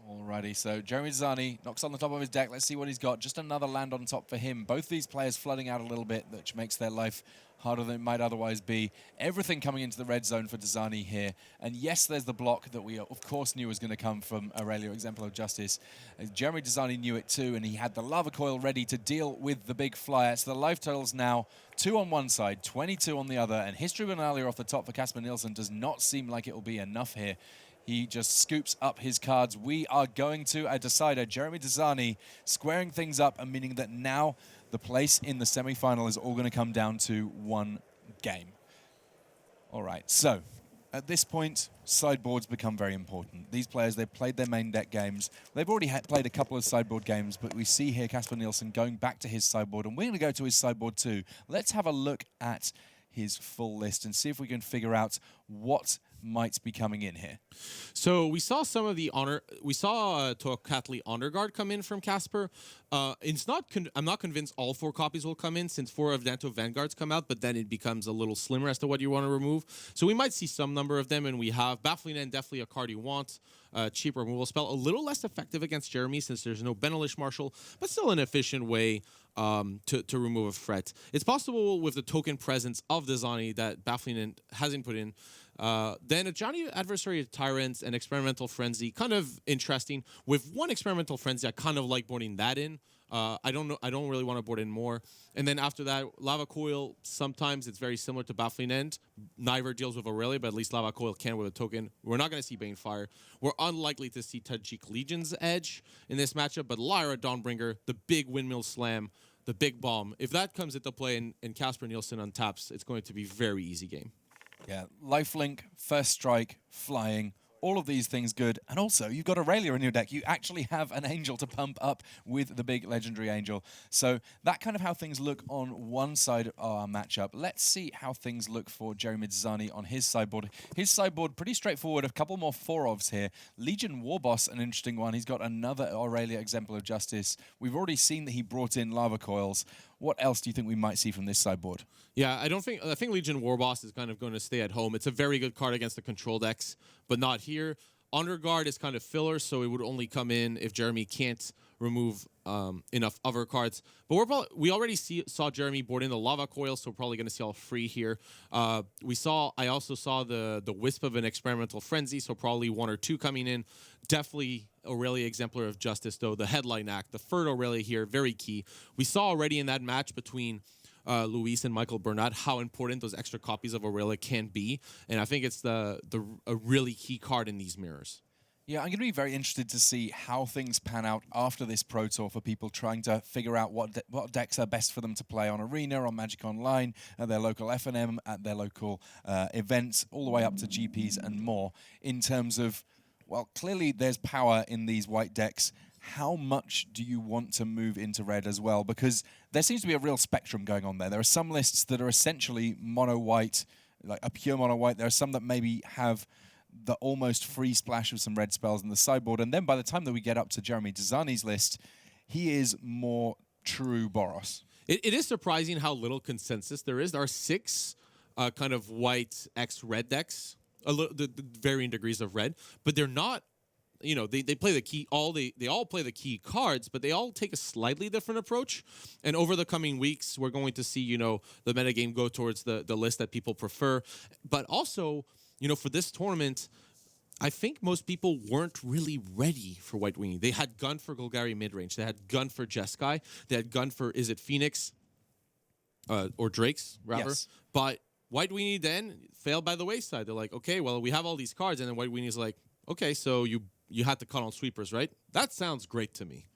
S1: Alrighty, so Jérémy Dezani knocks on the top of his deck. Let's see what he's got. Just another land on top for him. Both these players flooding out a little bit, which makes their life harder than it might otherwise be. Everything coming into the red zone for Dezani here. And yes, there's the block that we, of course, knew was going to come from Aurelia Exemplar of Justice. Jérémy Dezani knew it too, and he had the Lava Coil ready to deal with the big flyer. So the life total's now 2 on one side, 22 on the other, and History Benalia off the top for Kasper Nielsen does not seem like it will be enough here. He just scoops up his cards. We are going to a decider. Jérémy Dezani squaring things up and meaning that now the place in the semi-final is all going to come down to one game. All right, so at this point, sideboards become very important. These players, they've played their main deck games. They've already played a couple of sideboard games, but we see here Kasper Nielsen going back to his sideboard, and we're going to go to his sideboard too. Let's have a look at his full list and see if we can figure out what might be coming in here.
S2: So we saw some of the honor. We saw Tocatli Honor Guard come in from Kasper. It's not. I'm not convinced all 4 copies will come in since 4 of Danto Vanguards come out, but then it becomes a little slimmer as to what you want to remove. So we might see some number of them, and we have Baffling End, definitely a card you want. Cheap removal spell, a little less effective against Jérémy since there's no Benelish Marshal, but still an efficient way to remove a threat. It's possible with the token presence of Dezani that Baffling End hasn't put in. Then a Johnny Adversary Tyrants and Experimental Frenzy, kind of interesting. With 1 Experimental Frenzy, I kind of like boarding that in. I don't really want to board in more. And then after that, Lava Coil, sometimes it's very similar to Baffling End. Neither deals with Aurelia, but at least Lava Coil can with a token. We're not going to see Banefire. We're unlikely to see Tajik Legion's Edge in this matchup, but Lyra Dawnbringer, the big Windmill Slam, the big bomb. If that comes into play and Kasper Nielsen untaps, it's going to be a very easy game.
S1: Yeah, lifelink, first strike, flying, all of these things good. And also, you've got Aurelia in your deck. You actually have an angel to pump up with the big legendary angel. So that kind of how things look on one side of our matchup. Let's see how things look for Jérémy Dezani on his sideboard. His sideboard, pretty straightforward. A couple more 4-ofs here. Legion Warboss, an interesting one. He's got another Aurelia Exemplar of Justice. We've already seen that he brought in Lava Coils. What else do you think we might see from this sideboard?
S2: Yeah, I think Legion Warboss is kind of going to stay at home. It's a very good card against the control decks, but not here. Honor Guard is kind of filler, so it would only come in if Jérémy can't remove enough other cards. But we already saw Jérémy board in the Lava Coil, so we're probably going to see all 3 here. I also saw the Wisp of an Experimental Frenzy, so probably 1 or 2 coming in. Definitely Aurelia Exemplar of Justice, though. The Headline Act, the third Aurelia here, very key. We saw already in that match between Luis and Michael Burnett how important those extra copies of Aurelia can be, and I think it's a really key card in these mirrors.
S1: Yeah, I'm going to be very interested to see how things pan out after this Pro Tour for people trying to figure out what decks are best for them to play on Arena, on Magic Online, at their local FNM, at their local events, all the way up to GPs and more, in terms of, well, clearly there's power in these white decks. How much do you want to move into red as well? Because there seems to be a real spectrum going on there. There are some lists that are essentially mono-white, like a pure mono-white. There are some that maybe have the almost free splash of some red spells in the sideboard. And then by the time that we get up to Jérémy Dezani's list, he is more true Boros.
S2: It is surprising how little consensus there is. There are 6 kind of white X red decks, the varying degrees of red, but they're not. They play the key. They all play the key cards, but they all take a slightly different approach. And over the coming weeks, we're going to see the metagame go towards the list that people prefer. But also, for this tournament, I think most people weren't really ready for White Weenie. They had Gun for Golgari midrange. They had Gun for Jeskai. They had Gun for, is it Phoenix? Or Drakes, rather.
S1: Yes.
S2: But White Weenie then failed by the wayside. They're like, okay, well, we have all these cards. And then White Weenie's like, okay, so you had to cut on sweepers, right? That sounds great to me.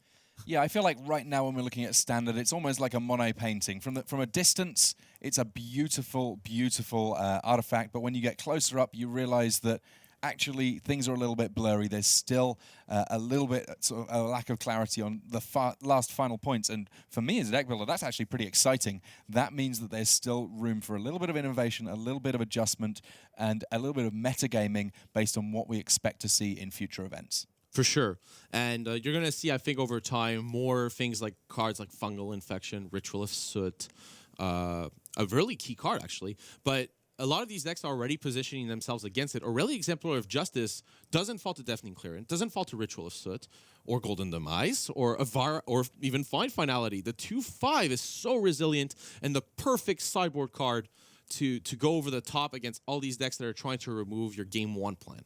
S1: Yeah, I feel like right now when we're looking at standard, it's almost like a Monet painting. From a distance, it's a beautiful, beautiful artifact. But when you get closer up, you realize that actually things are a little bit blurry. There's still a little bit sort of a lack of clarity on the last final points. And for me as a deck builder, that's actually pretty exciting. That means that there's still room for a little bit of innovation, a little bit of adjustment, and a little bit of metagaming based on what we expect to see in future events.
S2: For sure. And you're going to see, I think, over time, more things like cards like Fungal Infection, Ritual of Soot, a really key card, actually. But a lot of these decks are already positioning themselves against it. Aurelia Exemplar of Justice doesn't fall to Deafening Clearance, doesn't fall to Ritual of Soot, or Golden Demise, or Avara, or even Find Finality. The 2/5 is so resilient and the perfect sideboard card to go over the top against all these decks that are trying to remove your Game 1 plan.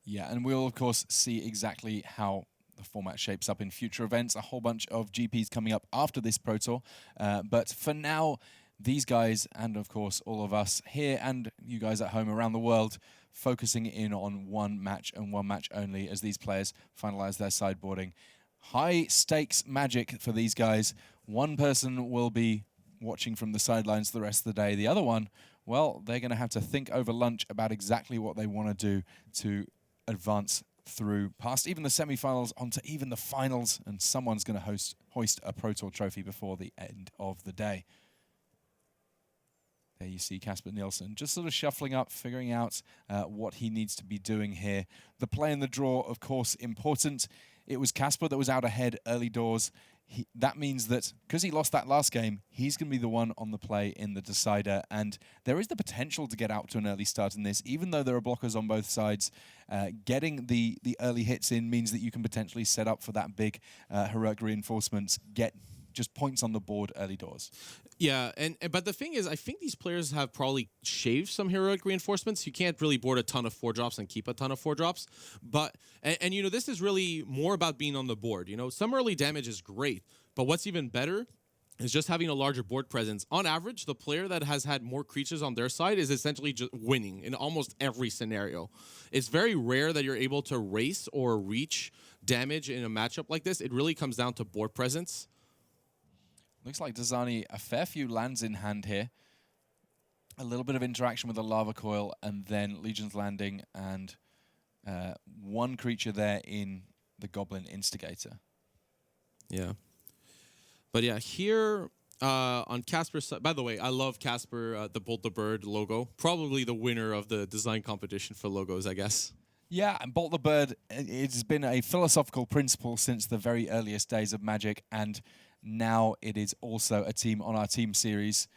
S1: Yeah, and we'll, of course, see exactly how the format shapes up in future events. A whole bunch of GPs coming up after this Pro Tour. But for now, these guys, and of course all of us here and you guys at home around the world, focusing in on one match and one match only as these players finalize their sideboarding. High stakes Magic for these guys. One person will be watching from the sidelines the rest of the day. The other one, well, they're going to have to think over lunch about exactly what they want to do to advance through past even the semi-finals onto even the finals, and someone's going to hoist a Pro Tour trophy before the end of the day. There you see Kasper Nielsen just sort of shuffling up, figuring out what he needs to be doing here. The play in the draw, of course, important. It was Kasper that was out ahead early doors. That means that because he lost that last game, he's going to be the one on the play in the decider. And there is the potential to get out to an early start in this, even though there are blockers on both sides. Getting the early hits in means that you can potentially set up for that big heroic reinforcements, get just points on the board early doors.
S2: Yeah, but the thing is, I think these players have probably shaved some heroic reinforcements. You can't really board a ton of 4-drops and keep a ton of 4-drops. But and this is really more about being on the board. Some early damage is great, but what's even better is just having a larger board presence. On average, the player that has had more creatures on their side is essentially just winning in almost every scenario. It's very rare that you're able to race or reach damage in a matchup like this. It really comes down to board presence.
S1: Looks like Dezani, a fair few lands in hand here. A little bit of interaction with the Lava Coil, and then Legion's Landing, and one creature there in the Goblin Instigator.
S2: Yeah. But yeah, here on Kasper's side, by the way, I love Kasper, the Bolt the Bird logo. Probably the winner of the design competition for logos, I guess.
S1: Yeah, and Bolt the Bird, it's been a philosophical principle since the very earliest days of Magic, and now it is also a team on our team series.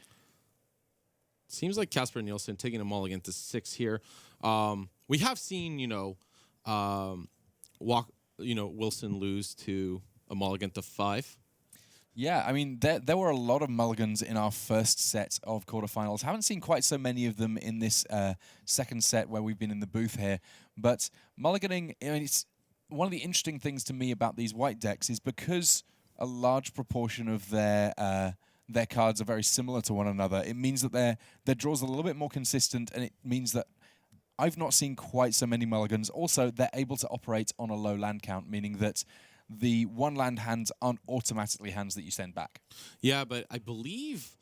S2: Seems like Kasper Nielsen taking a mulligan to 6 here. We have seen, Wilson lose to a mulligan to 5.
S1: Yeah, I mean, there were a lot of mulligans in our first set of quarterfinals. Haven't seen quite so many of them in this second set where we've been in the booth here. But mulliganing, it's one of the interesting things to me about these white decks is because a large proportion of their cards are very similar to one another. It means that their draws are a little bit more consistent, and it means that I've not seen quite so many mulligans. Also, they're able to operate on a low land count, meaning that the one land hands aren't automatically hands that you send back.
S2: Yeah, but I believe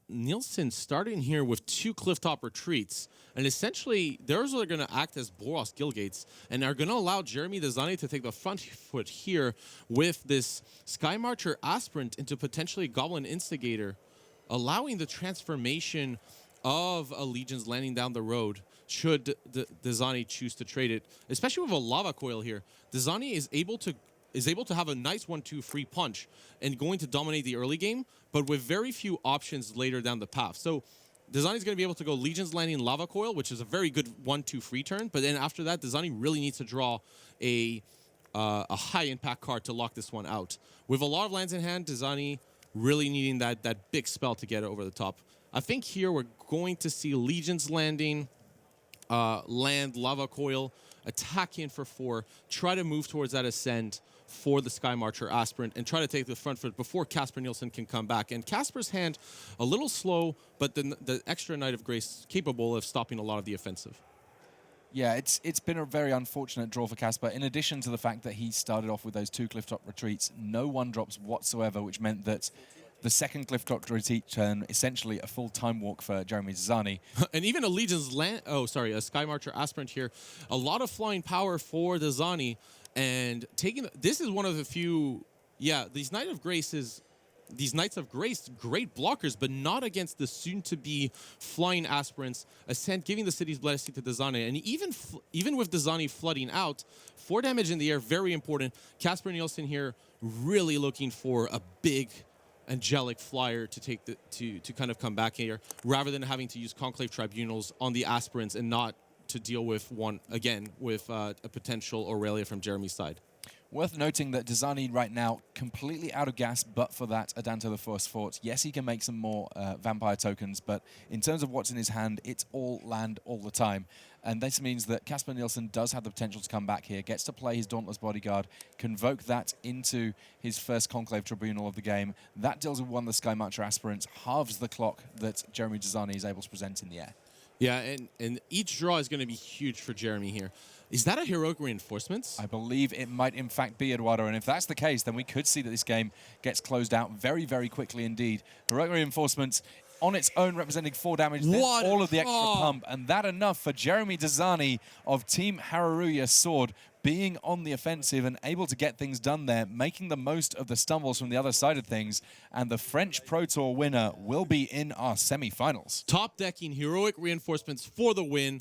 S2: Nielsen starting here with 2 Clifftop Retreats, and essentially those are going to act as Boros Guildgates and are going to allow Jérémy Dezani to take the front foot here with this Sky Marcher Aspirant into potentially Goblin Instigator, allowing the transformation of a Legion's Landing down the road. should Dezani choose to trade it, especially with a lava coil here. Dezani is able to have a nice 1-2 free punch and going to dominate the early game, but with very few options later down the path. So Dezani's going to be able to go Legion's Landing Lava Coil, which is a very good 1-2 free turn, but then after that, Dezani really needs to draw a high impact card to lock this one out. With a lot of lands in hand, Dezani really needing that big spell to get it over the top. I think here we're going to see Legion's Landing, land Lava Coil, attack in for 4, try to move towards that Ascend for the Sky Marcher Aspirant, and try to take the front foot before Kasper Nielsen can come back. And Kasper's hand, a little slow, but the extra Knight of Grace capable of stopping a lot of the offensive.
S1: Yeah, it's been a very unfortunate draw for Kasper. In addition to the fact that he started off with those 2 Clifftop retreats, no 1-drops whatsoever, which meant that the second Clifftop retreat turn, essentially a full time walk for Jérémy Dezani.
S2: And even a Legion's Land, a Sky Marcher Aspirant here. A lot of flying power for Dezani, and this is one of the few, these Knights of Grace, great blockers, but not against the soon-to-be flying aspirants. Ascent giving the city's blessing to Dezani, and even with Dezani flooding out, 4 damage in the air, very important. Kasper Nielsen here really looking for a big angelic flyer to take to kind of come back here, rather than having to use Conclave Tribunals on the aspirants and not to deal with a potential Aurelia from Jérémy's side.
S1: Worth noting that Dezani right now completely out of gas, but for that Adanto the First Fort. Yes, he can make some more vampire tokens, but in terms of what's in his hand, it's all land all the time. And this means that Kasper Nielsen does have the potential to come back here, gets to play his Dauntless Bodyguard, convoke that into his first Conclave Tribunal of the game. That deals with one of the Sky Marcher Aspirants, halves the clock that Jérémy Dezani is able to present in the air.
S2: Yeah, and each draw is going to be huge for Jérémy here. Is that a Heroic Reinforcements?
S1: I believe it might in fact be, Eduardo, and if that's the case, then we could see that this game gets closed out very, very quickly indeed. Heroic Reinforcements on its own representing 4 damage, then all of the extra pump, and that enough for Jérémy Dezani of Team Hararuya Sword being on the offensive and able to get things done there, making the most of the stumbles from the other side of things, and the French Pro Tour winner will be in our semi-finals.
S2: Top decking Heroic Reinforcements for the win,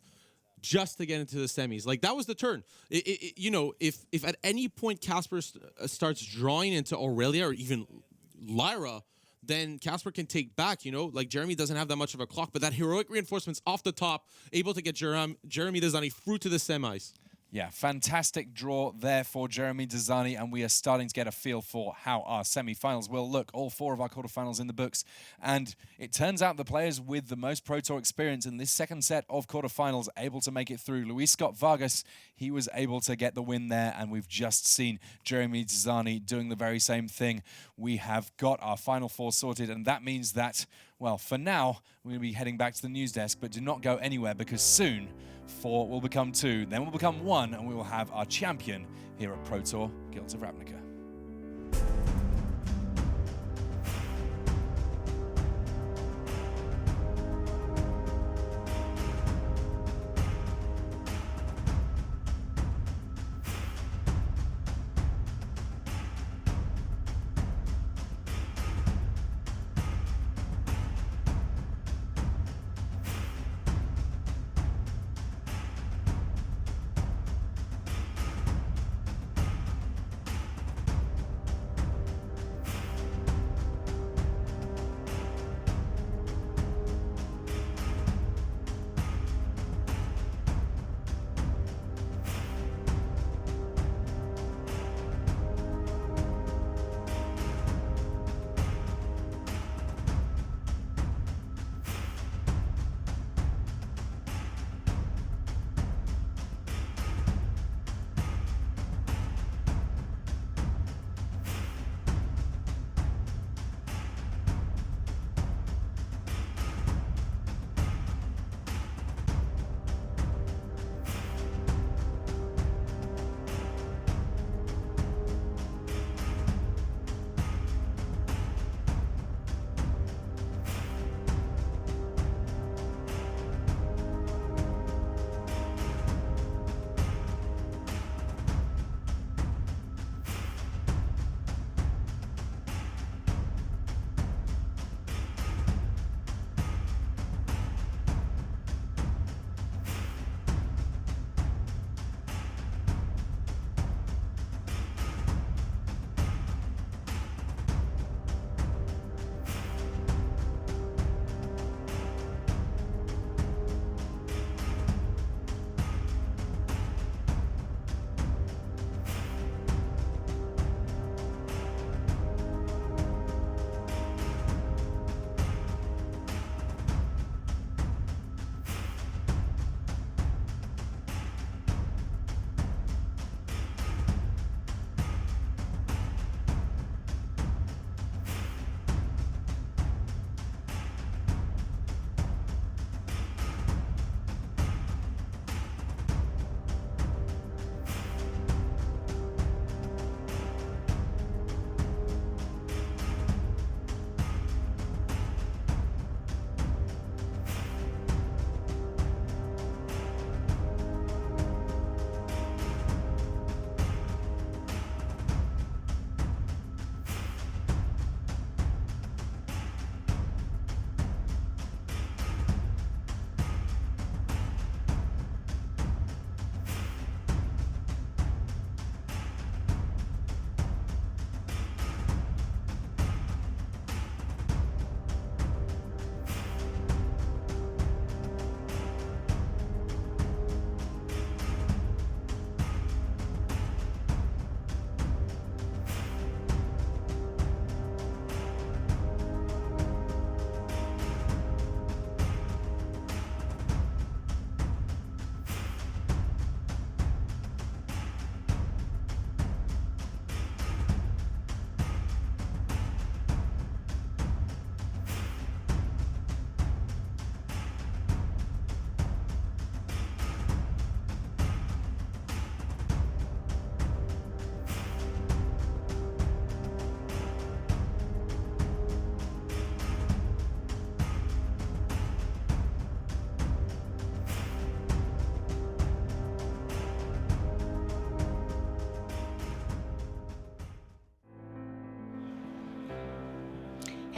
S2: just to get into the semis. Like, that was the turn. You know, if at any point Kasper starts drawing into Aurelia or even Lyra, then Kasper can take back, you know? Like, Jérémy doesn't have that much of a clock, but that Heroic Reinforcements off the top, able to get Jérémy Dezani through to the semis.
S1: Yeah, fantastic draw there for Jérémy Dezani, and we are starting to get a feel for how our semi-finals will look. All 4 of our quarterfinals in the books, and it turns out the players with the most Pro Tour experience in this second set of quarterfinals able to make it through. Luis Scott-Vargas, he was able to get the win there, and we've just seen Jérémy Dezani doing the very same thing. We have got our final 4 sorted, and that means that, well, for now, we're going to be heading back to the news desk, but do not go anywhere, because soon 4 will become 2, then will become 1, and we will have our champion here at Pro Tour Guilds of Ravnica.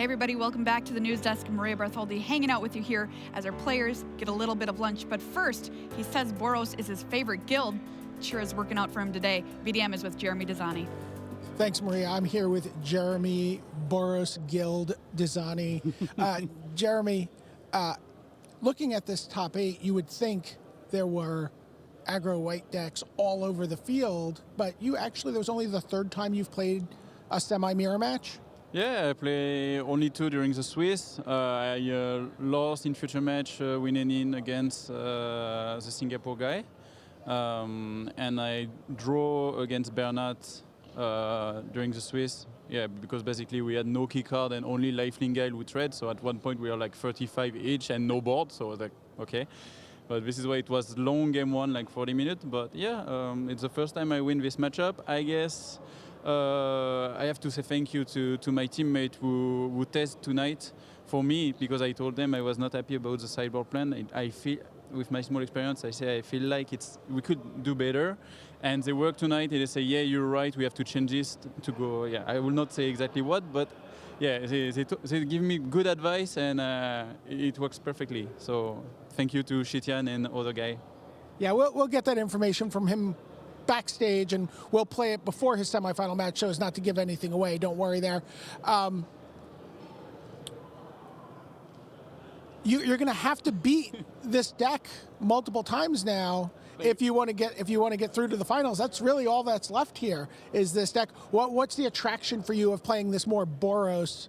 S4: Hey everybody, welcome back to the news desk. Maria Bartholdi hanging out with you here as our players get a little bit of lunch. But first, he says Boros is his favorite guild. Sure is working out for him today. VDM is with Jérémy Dezani.
S5: Thanks, Maria. I'm here with Jérémy, Boros, Guild, Dezani. Jérémy, looking at this top 8, you would think there were aggro white decks all over the field, but there was only the third time you've played a semi-mirror match?
S6: Yeah, I play only 2 during the Swiss. I lost in future match winning in against the Singapore guy. And I draw against Burnett during the Swiss. Yeah, because basically we had no key card and only lifelink guy would trade. So at one point we were like 35 each and no board. So I was like, okay. But this is why it was long game 1, like 40 minutes. But yeah, it's the first time I win this matchup. I guess I have to say thank you to my teammate who tested tonight for me, because I told them I was not happy about the sideboard plan. I feel, with my small experience, I feel like we could do better. And they work tonight and they say, yeah, you're right, we have to change this to go. Yeah, I will not say exactly what, but yeah, they give me good advice and it works perfectly. So thank you to Shitian and other guy.
S5: Yeah, we'll get that information from him backstage, and we'll play it before his semifinal match, so as not to give anything away. Don't worry there. You're going to have to beat this deck multiple times now if you want to get through to the finals. That's really all that's left here is this deck. What's the attraction for you of playing this more Boros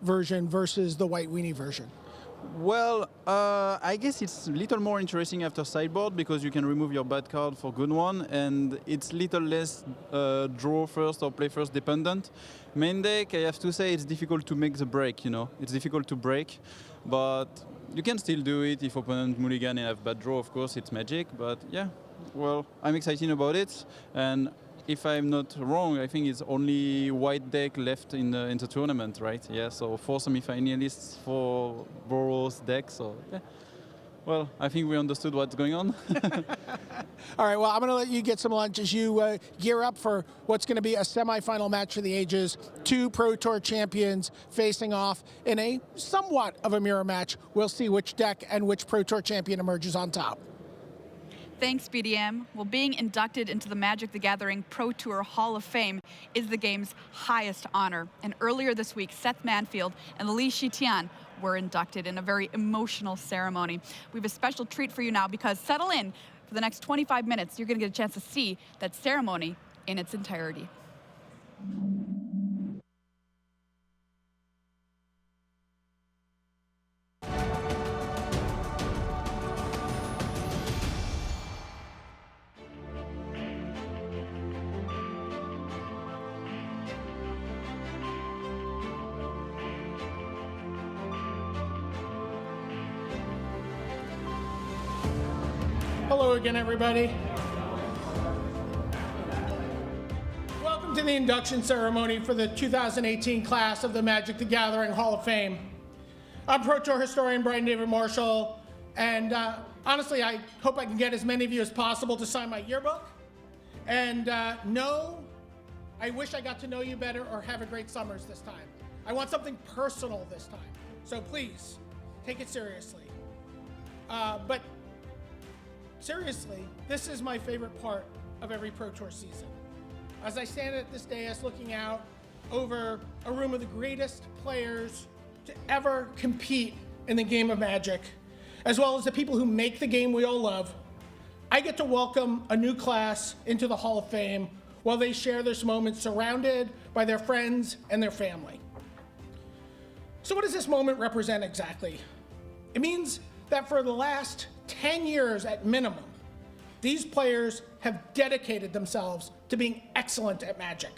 S5: version versus the White Weenie version?
S6: Well, I guess it's a little more interesting after sideboard because you can remove your bad card for good one, and it's little less draw first or play first dependent. Main deck, I have to say, it's difficult to make the break, It's difficult to break, but you can still do it if opponent mulligan and have bad draw, of course, it's magic. But yeah, well, I'm excited about it, and if I'm not wrong, I think it's only white deck left in the tournament, right? Yeah, so 4 semifinalists for Boros deck. So, yeah. Well, I think we understood what's going on.
S5: All right, well, I'm going to let you get some lunch as you gear up for what's going to be a semifinal match for the ages. 2 Pro Tour champions facing off in a somewhat of a mirror match. We'll see which deck and which Pro Tour champion emerges on top.
S4: Thanks, BDM. Well, being inducted into the Magic the Gathering Pro Tour Hall of Fame is the game's highest honor. And earlier this week, Seth Manfield and Li Shitian were inducted in a very emotional ceremony. We have a special treat for you now, because settle in. For the next 25 minutes, you're going to get a chance to see that ceremony in its entirety.
S5: Hello again, everybody. Welcome to the induction ceremony for the 2018 class of the Magic the Gathering Hall of Fame. I'm Pro Tour historian Brian David Marshall, and honestly, I hope I can get as many of you as possible to sign my yearbook. And no, I wish I got to know you better or have a great summers this time. I want something personal this time, so please, take it seriously. But seriously, this is my favorite part of every Pro Tour season. As I stand at this dais looking out over a room of the greatest players to ever compete in the game of Magic, as well as the people who make the game we all love, I get to welcome a new class into the Hall of Fame while they share this moment surrounded by their friends and their family. So what does this moment represent exactly? It means that for the last 10 years at minimum, these players have dedicated themselves to being excellent at Magic.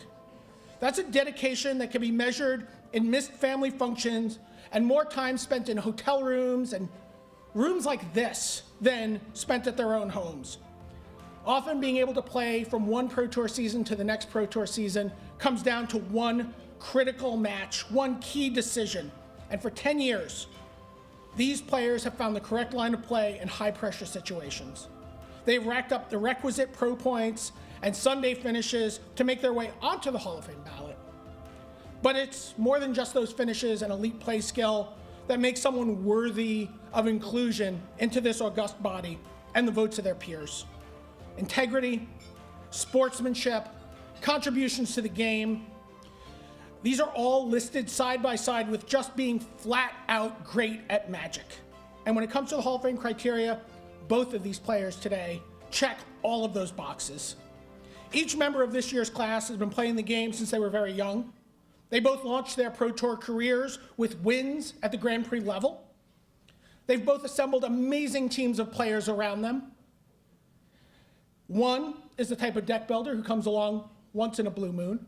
S5: That's a dedication that can be measured in missed family functions and more time spent in hotel rooms and rooms like this than spent at their own homes. Often being able to play from one Pro Tour season to the next Pro Tour season comes down to one critical match, one key decision. And for 10 years, these players have found the correct line of play in high-pressure situations. They've racked up the requisite pro points and Sunday finishes to make their way onto the Hall of Fame ballot. But it's more than just those finishes and elite play skill that makes someone worthy of inclusion into this august body and the votes of their peers. Integrity, sportsmanship, contributions to the game, these are all listed side by side with just being flat out great at Magic. And when it comes to the Hall of Fame criteria, both of these players today check all of those boxes. Each member of this year's class has been playing the game since they were very young. They both launched their Pro Tour careers with wins at the Grand Prix level. They've both assembled amazing teams of players around them. One is the type of deck builder who comes along once in a blue moon.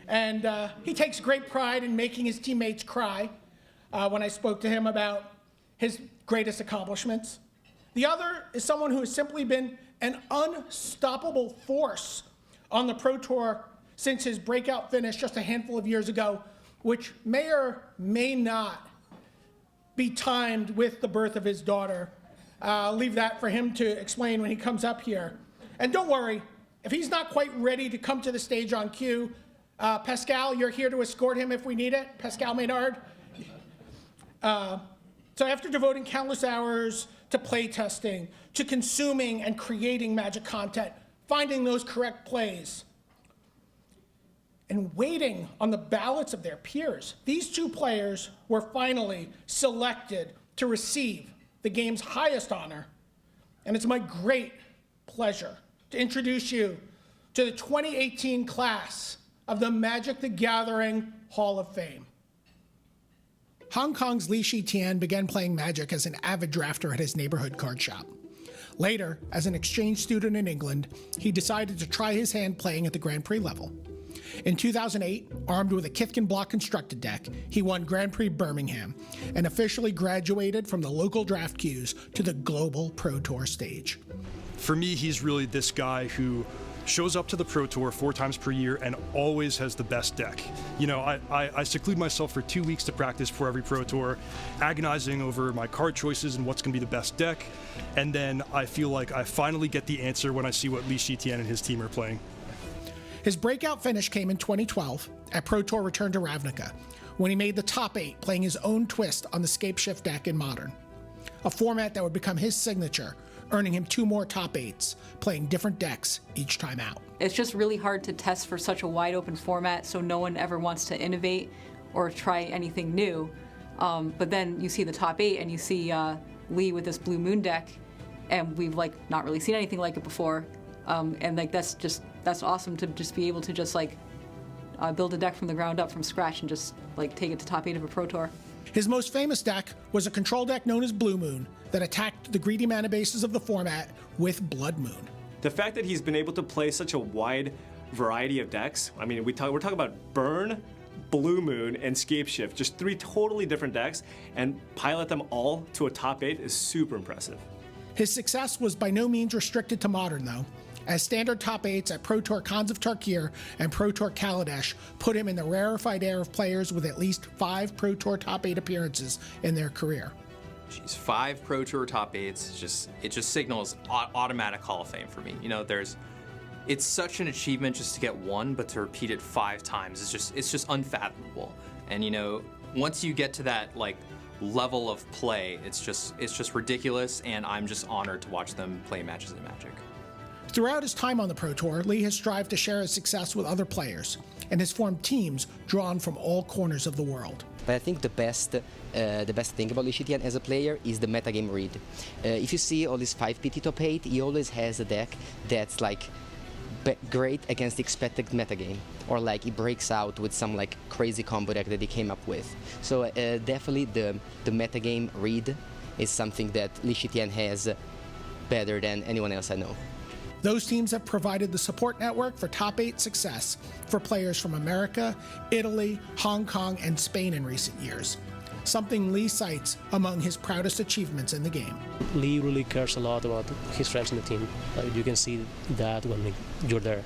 S5: And he takes great pride in making his teammates cry when I spoke to him about his greatest accomplishments. The other is someone who has simply been an unstoppable force on the Pro Tour since his breakout finish just a handful of years ago, which may or may not be timed with the birth of his daughter. I'll leave that for him to explain when he comes up here. And don't worry, if he's not quite ready to come to the stage on cue, Pascal, you're here to escort him if we need it. Pascal Maynard. So after devoting countless hours to play testing, to consuming and creating Magic content, finding those correct plays, and waiting on the ballots of their peers, these two players were finally selected to receive the game's highest honor. And it's my great pleasure to introduce you to the 2018 class of the Magic the Gathering Hall of Fame. Hong Kong's Li Shitian began playing Magic as an avid drafter at his neighborhood card shop. Later, as an exchange student in England, he decided to try his hand playing at the Grand Prix level. In 2008, armed with a Kithkin block constructed deck, he won Grand Prix Birmingham and officially graduated from the local draft queues to the global Pro Tour stage.
S7: For me, he's really this guy who shows up to the Pro Tour 4 times per year and always has the best deck. You know, I seclude myself for 2 weeks to practice for every Pro Tour, agonizing over my card choices and what's going to be the best deck. And then I feel like I finally get the answer when I see what Li Shitian and his team are playing.
S5: His breakout finish came in 2012 at Pro Tour Return to Ravnica, when he made the top 8 playing his own twist on the Scapeshift deck in Modern, a format that would become his signature, earning him 2 more top 8s, playing different decks each time out.
S8: It's just really hard to test for such a wide open format, so no one ever wants to innovate or try anything new. But then you see the top 8 and you see Lee with this Blue Moon deck, and we've not really seen anything like it before. And that's awesome to just be able to just build a deck from the ground up from scratch and just take it to top 8 of a Pro Tour.
S5: His most famous deck was a control deck known as Blue Moon that attacked the greedy mana bases of the format with Blood Moon.
S9: The fact that he's been able to play such a wide variety of decks, I mean, we're talking about Burn, Blue Moon, and Scapeshift, just 3 totally different decks, and pilot them all to a top 8 is super impressive.
S5: His success was by no means restricted to Modern, though, as standard top 8s at Pro Tour Khans of Tarkir and Pro Tour Kaladesh put him in the rarefied air of players with at least 5 Pro Tour top 8 appearances in their career.
S10: Jeez, 5 Pro Tour top 8s, it just signals automatic Hall of Fame for me. You know, it's such an achievement just to get 1, but to repeat it 5 times it's just unfathomable. And you know, once you get to that level of play, it's just ridiculous, and I'm just honored to watch them play matches in Magic.
S5: Throughout his time on the Pro Tour, Lee has strived to share his success with other players and has formed teams drawn from all corners of the world.
S11: But I think the best thing about Li Shitian as a player is the metagame read. If you see all these 5 PT top 8, he always has a deck that's great against the expected metagame, or he breaks out with some crazy combo deck that he came up with. So definitely the metagame read is something that Li Shitian has better than anyone else I know.
S5: Those teams have provided the support network for top 8 success for players from America, Italy, Hong Kong, and Spain in recent years, something Lee cites among his proudest achievements in the game.
S12: Lee really cares a lot about his friends in the team. You can see that when you're there.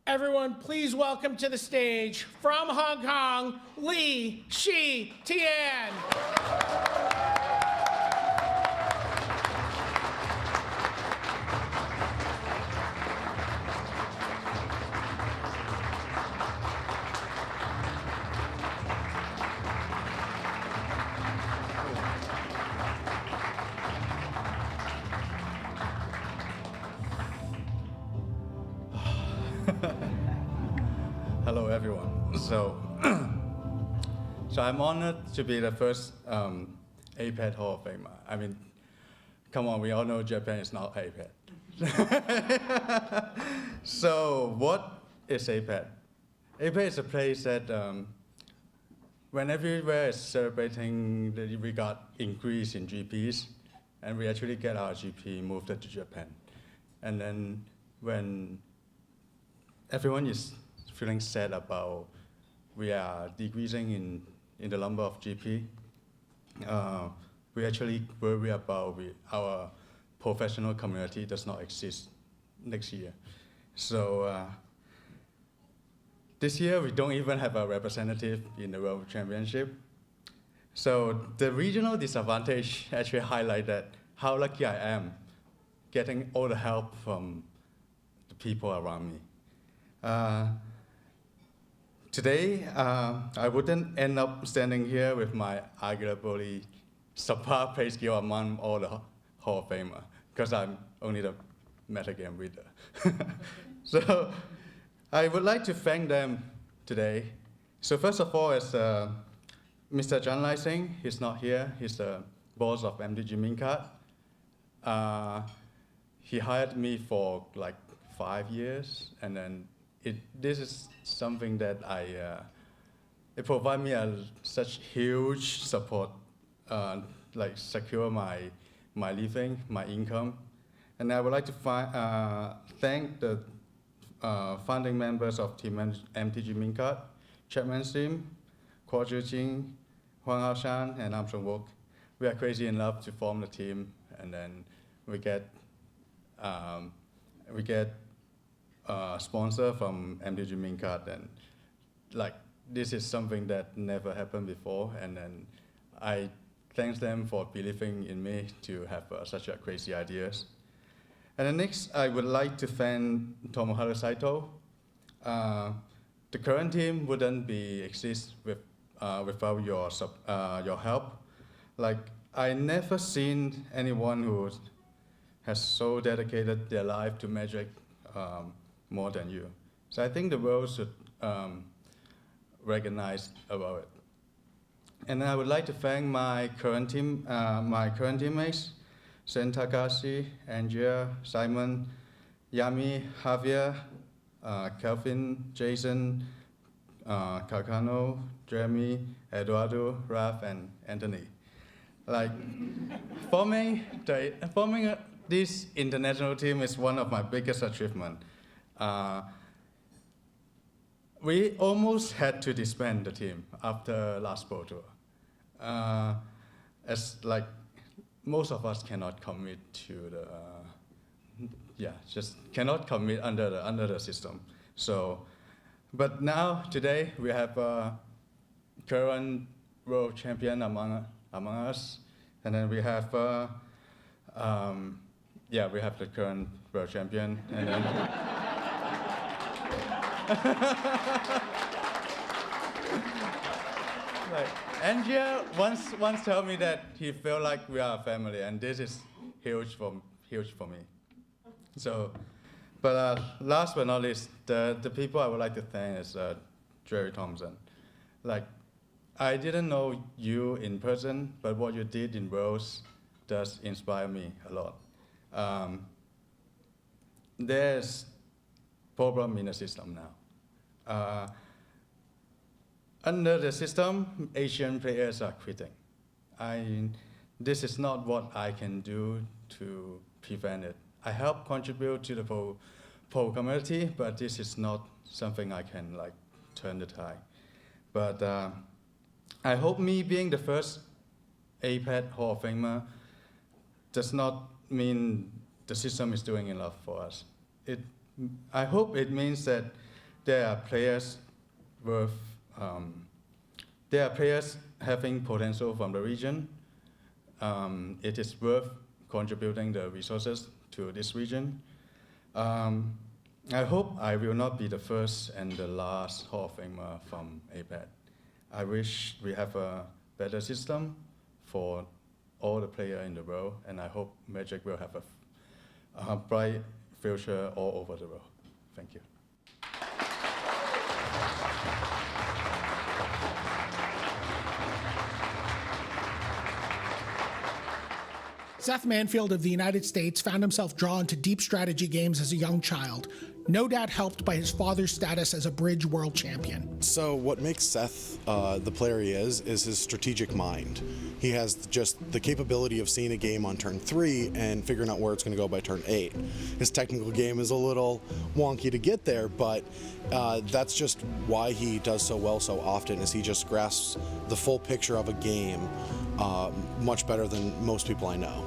S5: Everyone, please welcome to the stage, from Hong Kong, Li Shitian.
S13: Hello, everyone. So I'm honored to be the first APAD Hall of Famer. I mean, come on, we all know Japan is not APAD. So what is APAD? APAD is a place that when everywhere is celebrating that we got increase in GPs, and we actually get our GP moved to Japan. And then when everyone is feeling sad about we are decreasing in the number of GP, we actually worry about our professional community does not exist next year. So this year we don't even have a representative in the World Championship. So the regional disadvantage actually highlighted how lucky I am getting all the help from the people around me. Today, I wouldn't end up standing here with my arguably subpar play skill among all the Hall of Famer, because I'm only the metagame reader. So I would like to thank them today. So first of all, is Mr. John Lai Singh. He's not here. He's the boss of MTG Mincard. He hired me for like 5 years, and then this is something that it provided me such huge support, like secure my living, my income. And I would like to thank the founding members of Team MTG Mincard, Chapman Sim, Kuo Jing, Huang Haoshan, and Am Sung Wook. We are crazy in love to form the team, and then we get sponsor from MTG Mincard, and like this is something that never happened before, and then I thank them for believing in me to have such a crazy ideas. And then next, I would like to thank Tomoharu Saito. The current team wouldn't exist without your help. Like I never seen anyone who has so dedicated their life to Magic more than you. So I think the world should recognize about it. And then I would like to thank my current teammates, Sen Takashi, Andrea, Simon, Yami, Javier, Kelvin, Jason, Kakano, Jérémy, Eduardo, Raf, and Anthony. Like forming this international team is one of my biggest achievements. We almost had to disband the team after last Pro Tour. As like most of us cannot commit to just cannot commit under the system. So, but now today we have a current world champion among us, and then we have we have the current world champion, and then like Andrea once told me that he felt like we are a family, and this is huge for me. So, but last but not least, the people I would like to thank is Jerry Thompson. Like, I didn't know you in person, but what you did in Worlds does inspire me a lot. There's problem in the system now. Under the system, Asian players are quitting. This is not what I can do to prevent it. I help contribute to the pro community, but this is not something I can like turn the tide. But I hope me being the first APAD Hall of Famer does not mean the system is doing enough for us. I hope it means that there are players having potential from the region. It is worth contributing the resources to this region. I hope I will not be the first and the last Hall of Famer from APAD. I wish we have a better system for all the players in the world, and I hope Magic will have a bright future all over the world. Thank you.
S5: Seth Manfield of the United States found himself drawn to deep strategy games as a young child, no doubt helped by his father's status as a bridge world champion.
S14: So what makes Seth the player he is his strategic mind. He has just the capability of seeing a game on turn 3 and figuring out where it's going to go by turn 8. His technical game is a little wonky to get there, but that's just why he does so well so often, is he just grasps the full picture of a game much better than most people I know.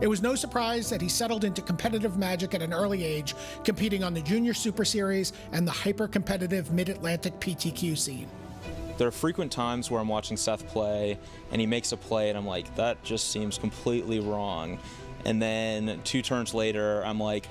S5: It was no surprise that he settled into competitive Magic at an early age, competing on the Junior Super Series and the hyper-competitive Mid-Atlantic PTQ scene.
S15: There are frequent times where I'm watching Seth play, and he makes a play, and I'm like, that just seems completely wrong. And then 2 turns later, I'm like,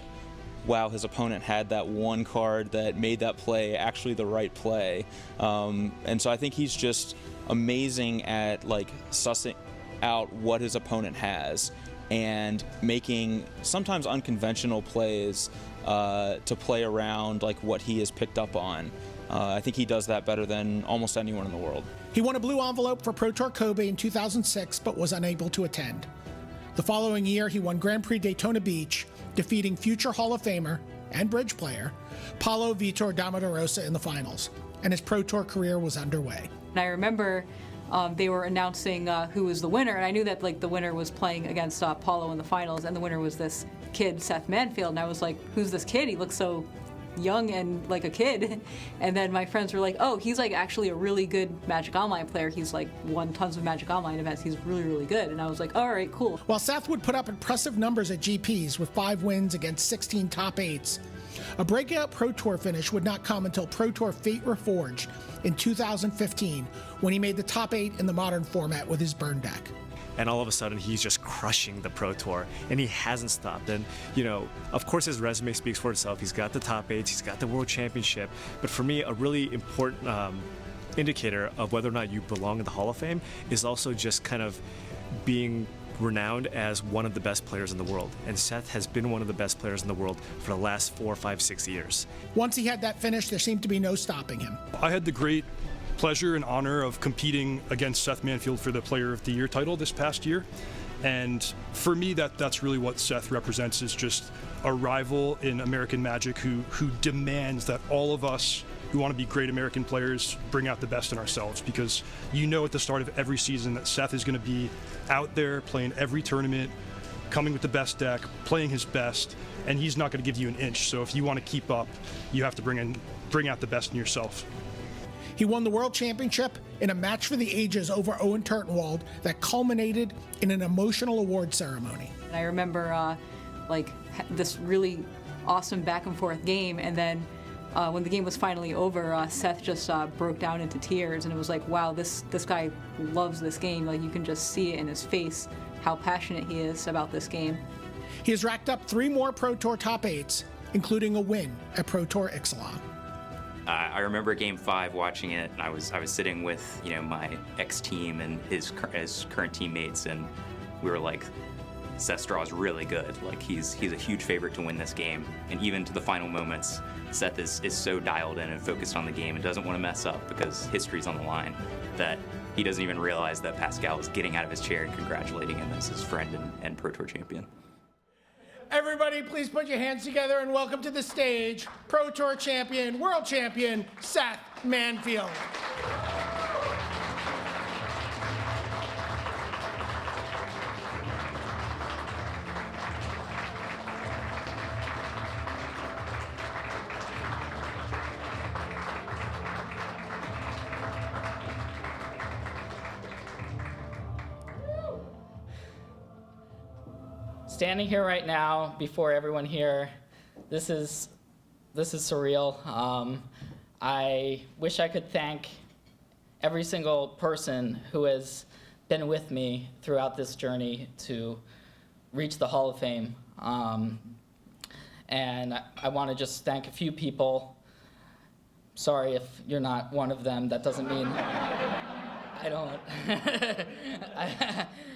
S15: wow, his opponent had that one card that made that play actually the right play. And so I think he's just amazing at like sussing out what his opponent has and making sometimes unconventional plays to play around like what he has picked up on. I think he does that better than almost anyone in the world.
S5: He won a blue envelope for Pro Tour Kobe in 2006, but was unable to attend. The following year, he won Grand Prix Daytona Beach, defeating future Hall of Famer and bridge player Paulo Vitor Damarosa in the finals, and his Pro Tour career was underway.
S8: And I remember they were announcing who was the winner, and I knew that like the winner was playing against Paulo in the finals, and the winner was this kid, Seth Manfield, and I was like, who's this kid? He looks so young and like a kid. And then my friends were like, oh, he's like actually a really good Magic Online player. He's like won tons of Magic Online events. He's really, really good. And I was like, all right, cool.
S5: While Seth would put up impressive numbers at GPs with 5 wins against 16 top 8s, a breakout Pro Tour finish would not come until Pro Tour Fate Reforged in 2015, when he made the top 8 in the modern format with his burn deck.
S9: And all of a sudden he's just crushing the Pro Tour, and he hasn't stopped. And you know, of course his resume speaks for itself. He's got the top 8s, he's got the World Championship, but for me a really important indicator of whether or not you belong in the Hall of Fame is also just kind of being renowned as one of the best players in the world. And Seth has been one of the best players in the world for the last 4, 5, 6 years.
S5: Once he had that finish, there seemed to be no stopping him.
S7: I had the great pleasure and honor of competing against Seth Manfield for the Player of the Year title this past year. And for me, that's really what Seth represents, is just a rival in American Magic who demands that all of us who want to be great American players bring out the best in ourselves, because you know at the start of every season that Seth is going to be out there playing every tournament, coming with the best deck, playing his best, and he's not going to give you an inch. So if you want to keep up, you have to bring out the best in yourself.
S5: He won the World Championship in a match for the ages over Owen Turtenwald that culminated in an emotional award ceremony.
S8: And I remember like this really awesome back and forth game, and then when the game was finally over, Seth just broke down into tears, and it was like, wow, this guy loves this game. Like you can just see it in his face how passionate he is about this game.
S5: He has racked up 3 more Pro Tour top 8s, including a win at Pro Tour Ixalan.
S16: I remember Game 5 watching it, and I was sitting with my ex-team and his current teammates, and we were like, Seth's draw is really good. Like he's a huge favorite to win this game, and even to the final moments, Seth is so dialed in and focused on the game and doesn't want to mess up because history's on the line, that he doesn't even realize that Pascal is getting out of his chair and congratulating him as his friend and Pro Tour champion.
S5: Everybody, please put your hands together and welcome to the stage Pro Tour champion, world champion, Seth Manfield.
S17: Standing here right now before everyone here, this is surreal. I wish I could thank every single person who has been with me throughout this journey to reach the Hall of Fame. And I want to just thank a few people. Sorry if you're not one of them. That doesn't mean I don't.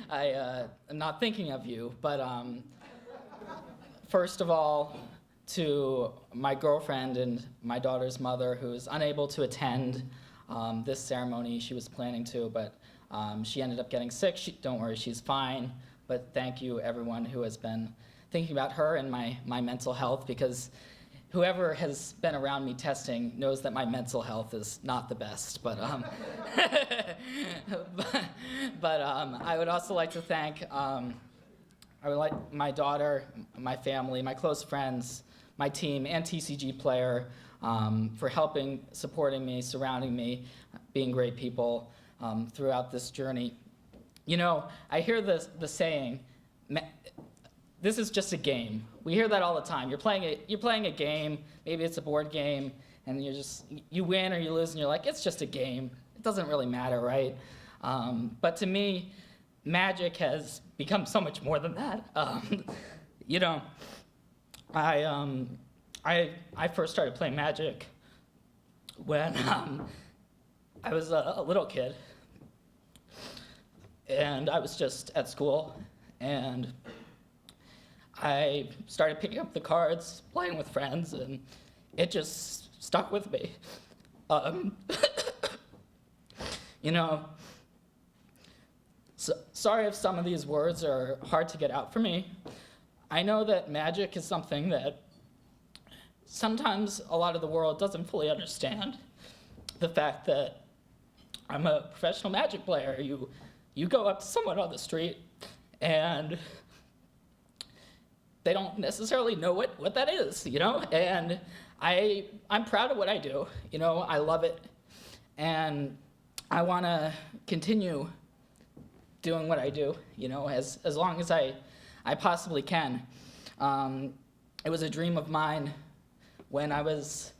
S17: I'm not thinking of you, but first of all, to my girlfriend and my daughter's mother, who's unable to attend this ceremony. She was planning to, but she ended up getting sick. Don't worry, she's fine. But thank you, everyone who has been thinking about her and my mental health, because whoever has been around me testing knows that my mental health is not the best. But I would also like to thank my daughter, my family, my close friends, my team, and TCG Player for helping, supporting me, surrounding me, being great people throughout this journey. You know, I hear the saying, this is just a game. We hear that all the time. You're playing a game, maybe it's a board game, and you win or you lose, and you're like, it's just a game. It doesn't really matter, right? But to me, Magic has become so much more than that. You know, I first started playing Magic when I was a little kid, and I was just at school, and I started picking up the cards, playing with friends, and it just stuck with me. You know, sorry if some of these words are hard to get out for me. I know that Magic is something that sometimes a lot of the world doesn't fully understand. The fact that I'm a professional Magic player. You go up to someone on the street and they don't necessarily know what that is, you know? And I'm proud of what I do, you know? I love it. And I want to continue doing what I do, you know, as long as I possibly can. It was a dream of mine when I was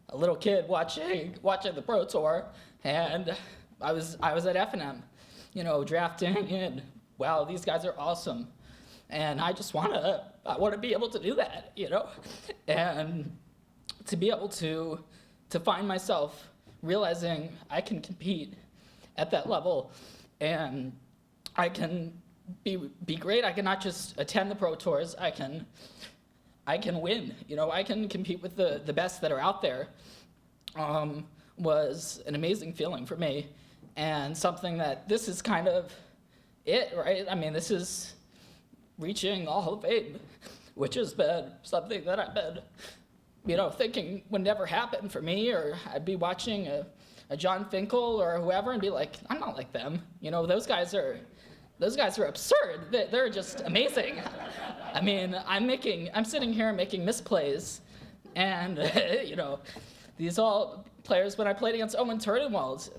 S17: a little kid watching the Pro Tour, and I was at F&M, you know, drafting, and wow, these guys are awesome. And I just want to be able to do that, you know, and to be able to find myself realizing I can compete at that level, and I can be great. I can not just attend the Pro Tours. I can win. You know, I can compete with the best that are out there. Was an amazing feeling for me, and something that this is kind of it, right? I mean, this is reaching the Hall of Fame, which has been something that I've been, you know, thinking would never happen for me, or I'd be watching a John Finkel or whoever and be like, I'm not like them. You know, those guys are absurd. They're just amazing. I mean, I'm sitting here making misplays, and you know, these all players. When I played against Owen Turdenwald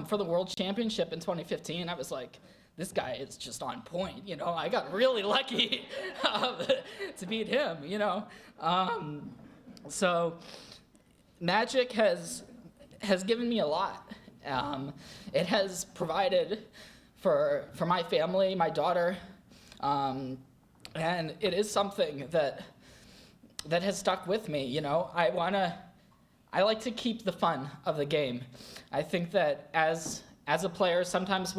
S17: for the World Championship in 2015, I was like, this guy is just on point. You know, I got really lucky to beat him. You know, so Magic has given me a lot. It has provided for my family, my daughter, and it is something that has stuck with me. You know, I like to keep the fun of the game. I think that as a player, sometimes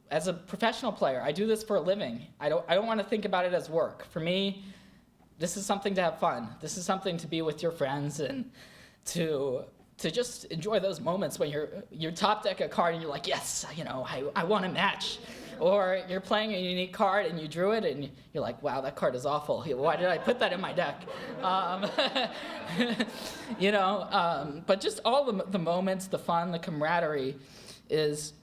S17: as a professional player, I do this for a living. I don't want to think about it as work. For me, this is something to have fun. This is something to be with your friends and to just enjoy those moments when you're top deck a card and you're like, yes, you know, I won a match. Or you're playing a unique card and you drew it and you're like, wow, that card is awful. Why did I put that in my deck? You know, but just all the moments, the fun, the camaraderie is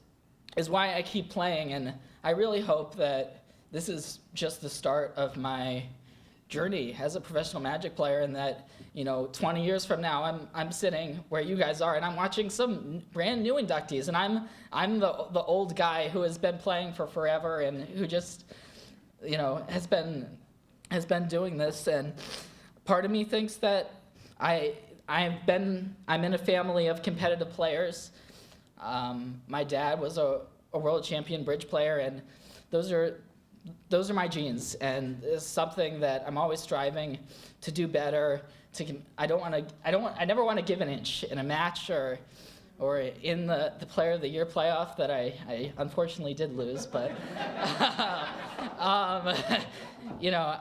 S17: why I keep playing. And I really hope that this is just the start of my journey as a professional Magic player, and that, you know, 20 years from now, I'm sitting where you guys are, and I'm watching some brand new inductees, and I'm the old guy who has been playing for forever and who just, you know, has been doing this. And part of me thinks that I'm in a family of competitive players. My dad was a world champion bridge player, and those are my genes, and it's something that I'm always striving to do better. I never want to give an inch in a match or in the Player of the Year playoff that I unfortunately did lose. But you know,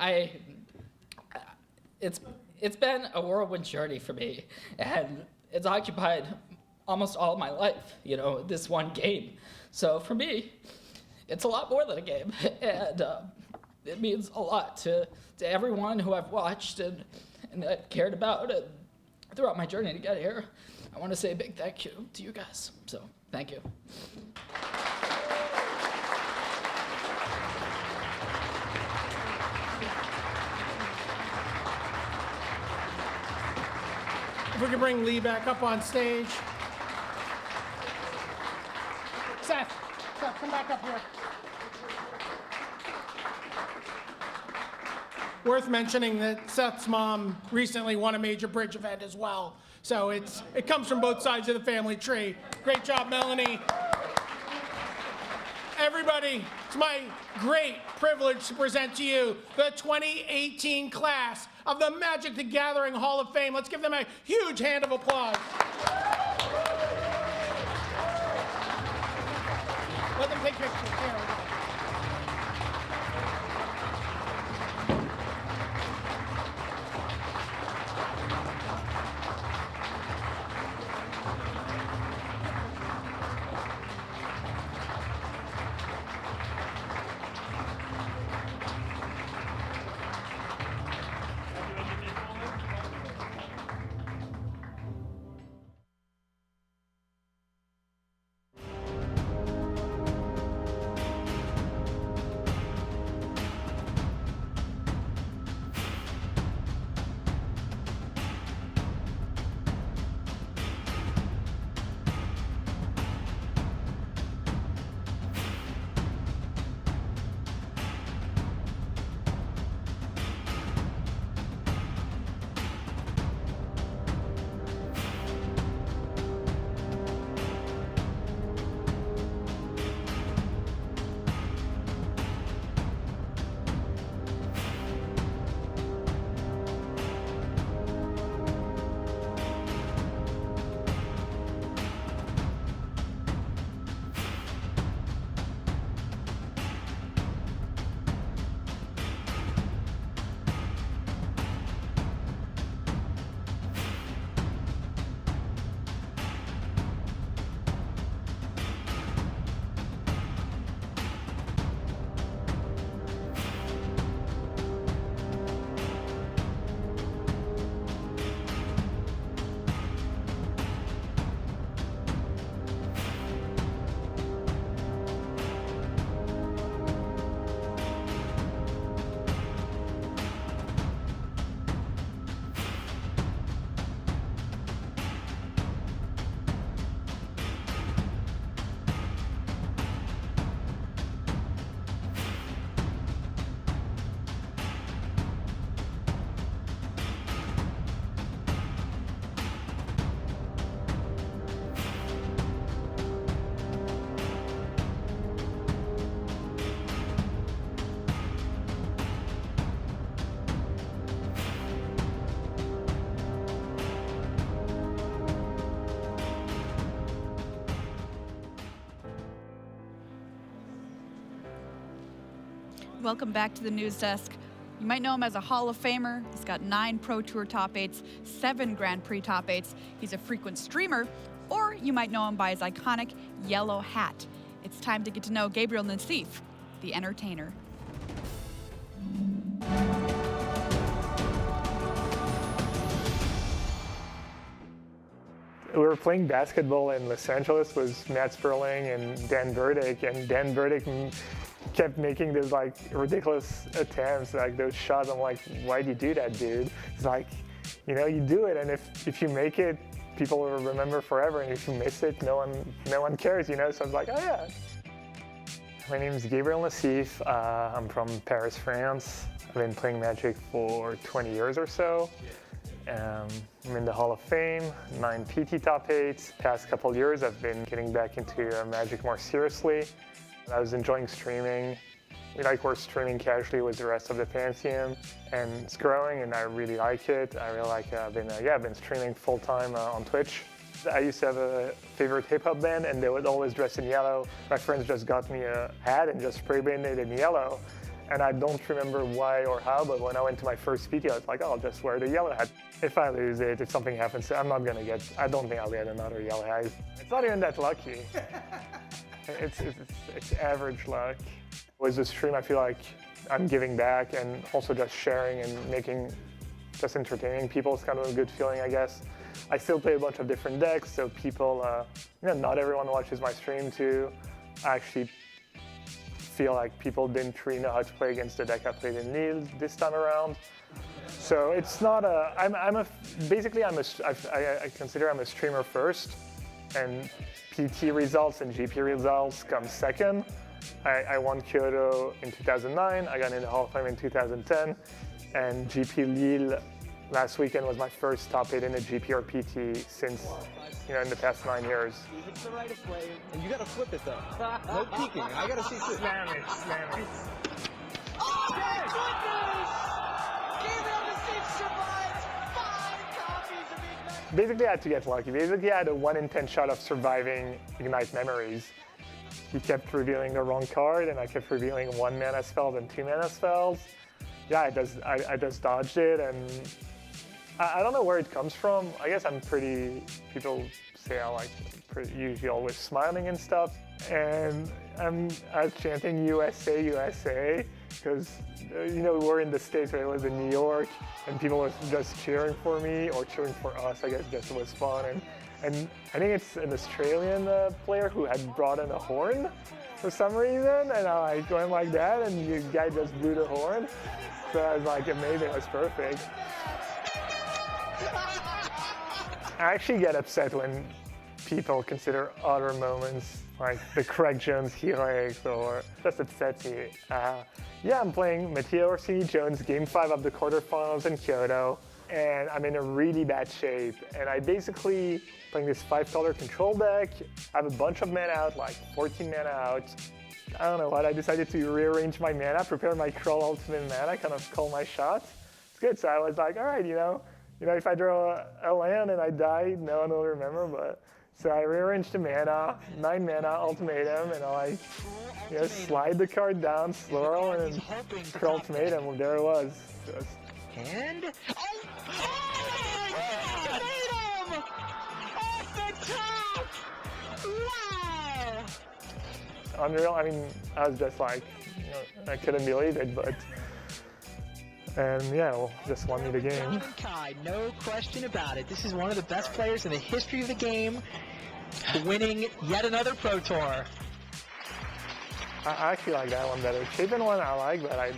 S17: it's been a whirlwind journey for me, and it's occupied almost all of my life, this one game. So for me, it's a lot more than a game, and it means a lot to everyone who I've watched and cared about throughout my journey to get here. I want to say a big thank you to you guys. So thank you.
S5: If we could bring Lee back up on stage. Seth, come back up here. Worth mentioning that Seth's mom recently won a major bridge event as well. So it comes from both sides of the family tree. Great job, Melanie. Everybody, it's my great privilege to present to you the 2018 class of the Magic the Gathering Hall of Fame. Let's give them a huge hand of applause. Let them take pictures. There we go.
S4: Welcome back to the news desk. You might know him as a Hall of Famer. He's got 9 Pro Tour top 8s, 7 Grand Prix top 8s. He's a frequent streamer, or you might know him by his iconic yellow hat. It's time to get to know Gabriel Nassif, the entertainer.
S18: We were playing basketball in Los Angeles with Matt Sperling and Dan Burdick, and Dan Burdick kept making those like ridiculous attempts, like those shots. I'm like, why'd you do that, dude? It's like, you do it, and if you make it, people will remember forever, and if you miss it, no one cares, So I was like, oh yeah. My name is Gabriel Nassif. I'm from Paris, France. I've been playing Magic for 20 years or so. I'm in the Hall of Fame, 9 PT top 8s. Past couple years, I've been getting back into Magic more seriously. I was enjoying streaming. We're streaming casually with the rest of the fan team, and it's growing, and I really like it. I really like. I've been streaming full time on Twitch. I used to have a favorite hip hop band, and they would always dress in yellow. My friends just got me a hat and just spray painted it in yellow. And I don't remember why or how, but when I went to my first PT, I was like, oh, I'll just wear the yellow hat. If I lose it, if something happens, I don't think I'll get another yellow hat. It's not even that lucky. It's average luck. With the stream, I feel like I'm giving back and also just sharing and just entertaining people is kind of a good feeling, I guess. I still play a bunch of different decks, so people, not everyone watches my stream too. I actually feel like people didn't really know how to play against the deck I played in Lille this time around. So it's not I consider I'm a streamer first, and PT results and GP results come second. I won Kyoto in 2009, I got into Hall of Fame in 2010, and GP Lille last weekend was my first top 8 in a GP or PT since, in the past 9 years.
S19: It's the right of play, and you gotta flip it though. No peeking, I gotta see it.
S18: Slam it.
S19: Oh my goodness! Gabriel Nassif survived 5 copies of Ignite.
S18: Basically, I had to get lucky. Basically, I had a 1 in 10 shot of surviving Ignite Memories. He kept revealing the wrong card, and I kept revealing 1 mana spells and 2 mana spells. Yeah, I just dodged it, and I don't know where it comes from. I guess people say I usually always smiling and stuff. And I was chanting USA, USA, because, we're in the States, where it was in New York, and people were just cheering for me, or cheering for us, I guess just was fun. And I think it's an Australian player who had brought in a horn for some reason, and I went like that, and the guy just blew the horn. So I was like, amazing, it was perfect. I actually get upset when people consider other moments like the Craig Jones Helix, or just upsets me. I'm playing Matteo Orsini Jones Game 5 of the quarterfinals in Kyoto, and I'm in a really bad shape. And I basically playing this 5-color control deck. I have a bunch of mana out, like 14 mana out. I don't know what, I decided to rearrange my mana, prepare my Crawl Ultimate mana, kind of call my shot. It's good, so I was like, all right, if I draw a land and I die, no one will remember, but. So I rearranged the mana, 9 mana ultimatum, and I slide the card down, swirl, and Crawl Ultimatum, and there it was.
S19: And ultimatum! Off the top! Wow!
S18: Unreal. I mean, I was just like, I couldn't believe it, but. And just won me the game.
S19: Kai, no question about it. This is one of the best players in the history of the game, winning yet another Pro Tour.
S18: I actually like that one better. Chapin one I like, but I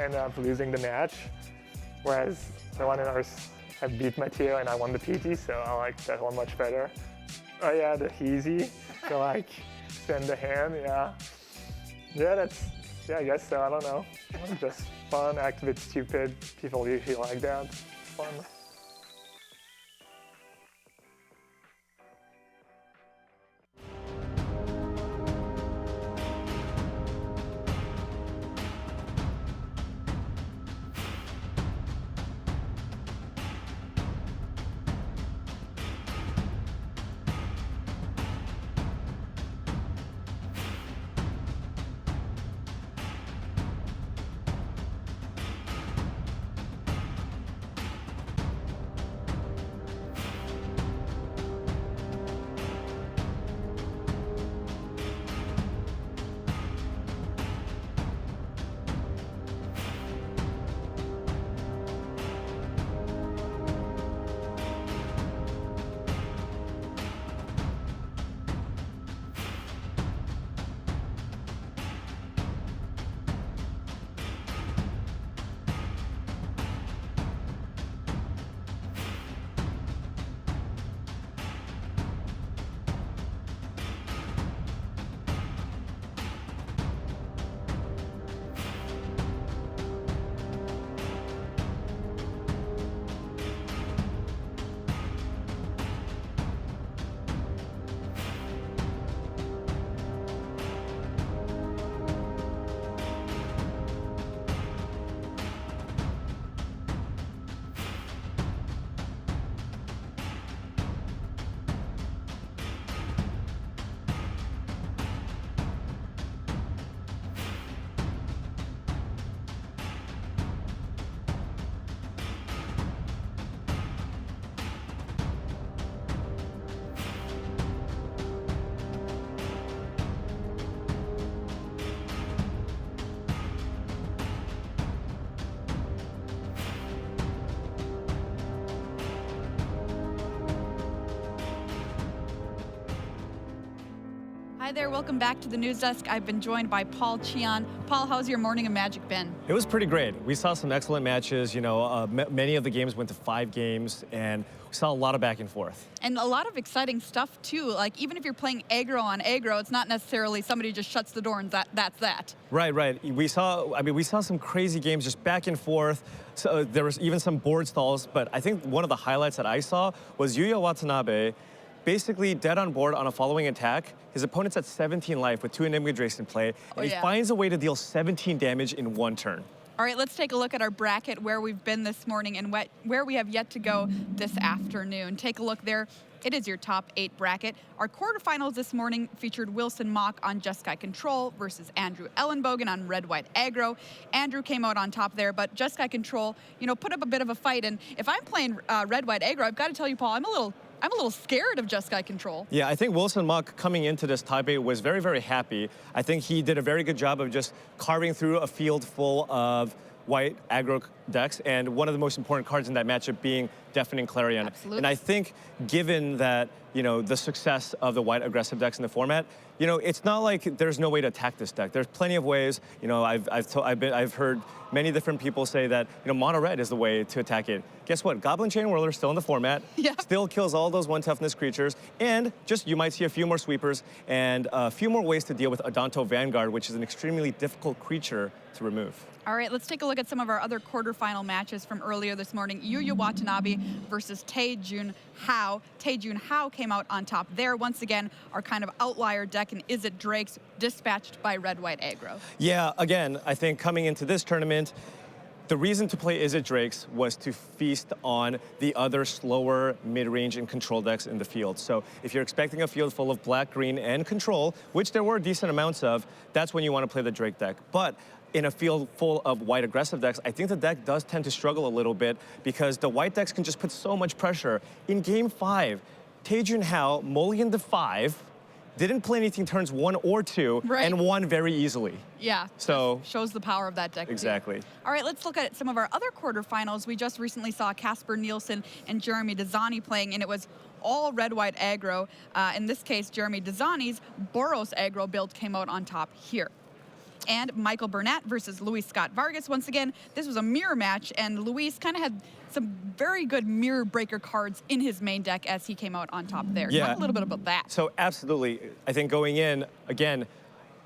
S18: ended up losing the match. Whereas the one in ours, I beat Matteo and I won the PT, so I like that one much better. Oh yeah, the Heezy. So send the hand, yeah. Yeah, I guess so, I don't know. Just fun, act a bit stupid. People usually like that. It's fun.
S4: Hi there, welcome back to the news desk. I've been joined by Paul Cheon. Paul, how's your morning of Magic been?
S20: It was pretty great. We saw some excellent matches. You know, many of the games went to 5 games, and we saw a lot of back and forth.
S4: And a lot of exciting stuff too. Like even if you're playing aggro on aggro, it's not necessarily somebody just shuts the door and that's that.
S20: Right. We saw some crazy games just back and forth. So there was even some board stalls, but I think one of the highlights that I saw was Yuya Watanabe basically dead on board on a following attack. His opponent's at 17 life with 2 Enigma Drakes in play, and he finds a way to deal 17 damage in 1 turn.
S4: All right, let's take a look at our bracket, where we've been this morning and where we have yet to go this afternoon. Take a look there. It is your top 8 bracket. Our quarterfinals this morning featured Wilson Mock on Jeskai Control versus Andrew Ellenbogen on Red-White Aggro. Andrew came out on top there, but Jeskai Control, you know, put up a bit of a fight. And if I'm playing Red-White Aggro, I've got to tell you, Paul, I'm a little scared of Jeskai Control.
S20: Yeah, I think Wilson Mock coming into this top 8 was very, very happy. I think he did a very good job of just carving through a field full of white aggro decks, and one of the most important cards in that matchup being Deafening Clarion.
S4: Absolutely.
S20: And I think given that, you know, the success of the white aggressive decks in the format, you know, it's not like there's no way to attack this deck. There's plenty of ways. You know, I've heard many different people say that, you know, mono red is the way to attack it. Guess what? Goblin Chain Whirler is still in the format.
S4: Yeah.
S20: Still kills all those 1 toughness creatures, and just you might see a few more sweepers and a few more ways to deal with Adanto Vanguard, which is an extremely difficult creature to remove.
S4: All right, let's take a look at some of our other quarterfinal matches from earlier this morning. Yuya Watanabe versus Tae-Jun Hao. Tae-Jun Hao came out on top there. Once again, our kind of outlier deck in Is It Drakes, dispatched by Red-White Aggro.
S20: Yeah, again, I think coming into this tournament, the reason to play Is It Drakes was to feast on the other slower mid-range and control decks in the field. So if you're expecting a field full of black, green, and control, which there were decent amounts of, that's when you want to play the Drake deck. But in a field full of white aggressive decks, I think the deck does tend to struggle a little bit because the white decks can just put so much pressure. In Game 5, Tae-Jun Hao mulliganed to 5, didn't play anything turns 1 or 2, and won very easily.
S4: Yeah,
S20: so
S4: shows the power of that deck.
S20: Exactly.
S4: Too. All right, let's look at some of our other quarterfinals. We just recently saw Kasper Nielsen and Jérémy Dezani playing, and it was all red-white aggro. In this case, Jérémy Dezani's Boros aggro build came out on top here. And Michael Burnett versus Luis Scott-Vargas. Once again, this was a mirror match, and Luis kind of had some very good mirror breaker cards in his main deck as he came out on top there.
S20: Yeah.
S4: Talk a little bit about that.
S20: So absolutely, I think going in, again,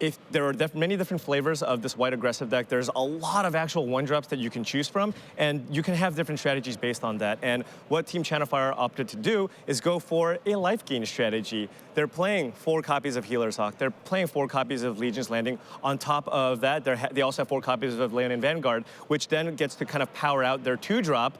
S20: if there are many different flavors of this white aggressive deck, there's a lot of actual 1-drops that you can choose from, and you can have different strategies based on that. And what Team Channelfire opted to do is go for a life gain strategy. They're playing 4 copies of Healer's Hawk. They're playing 4 copies of Legion's Landing. On top of that, they also have 4 copies of Leonin Vanguard, which then gets to kind of power out their 2-drop,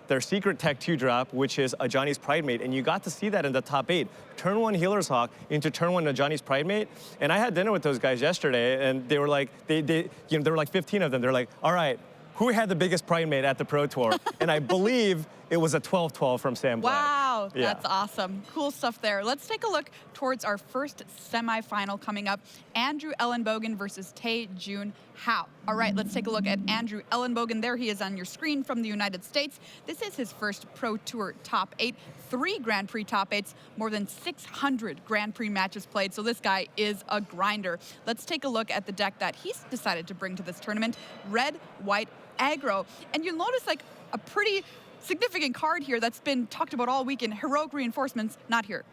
S20: their secret tech 2-drop, which is Ajani's Pridemate, and you got to see that in the top 8. Turn 1 Healer's Hawk into turn 1 Ajani's Pridemate, and I had dinner with those guys yesterday, and they were like, there were like 15 of them. They're like, all right, who had the biggest Pridemate at the Pro Tour? And I believe it was a 12-12 from Sam Black.
S4: Wow,
S20: Yeah.
S4: that's awesome. Cool stuff there. Let's take a look towards our first semifinal coming up. Andrew Ellenbogen versus Tae-Jun Hao. All right, let's take a look at Andrew Ellenbogen. There he is on your screen from the United States. This is his first Pro Tour top 8. 3 Grand Prix top 8s, more than 600 Grand Prix matches played, so this guy is a grinder. Let's take a look at the deck that he's decided to bring to this tournament, Red, White, Aggro. And you'll notice like a pretty significant card here that's been talked about all weekend, Heroic Reinforcements, not here.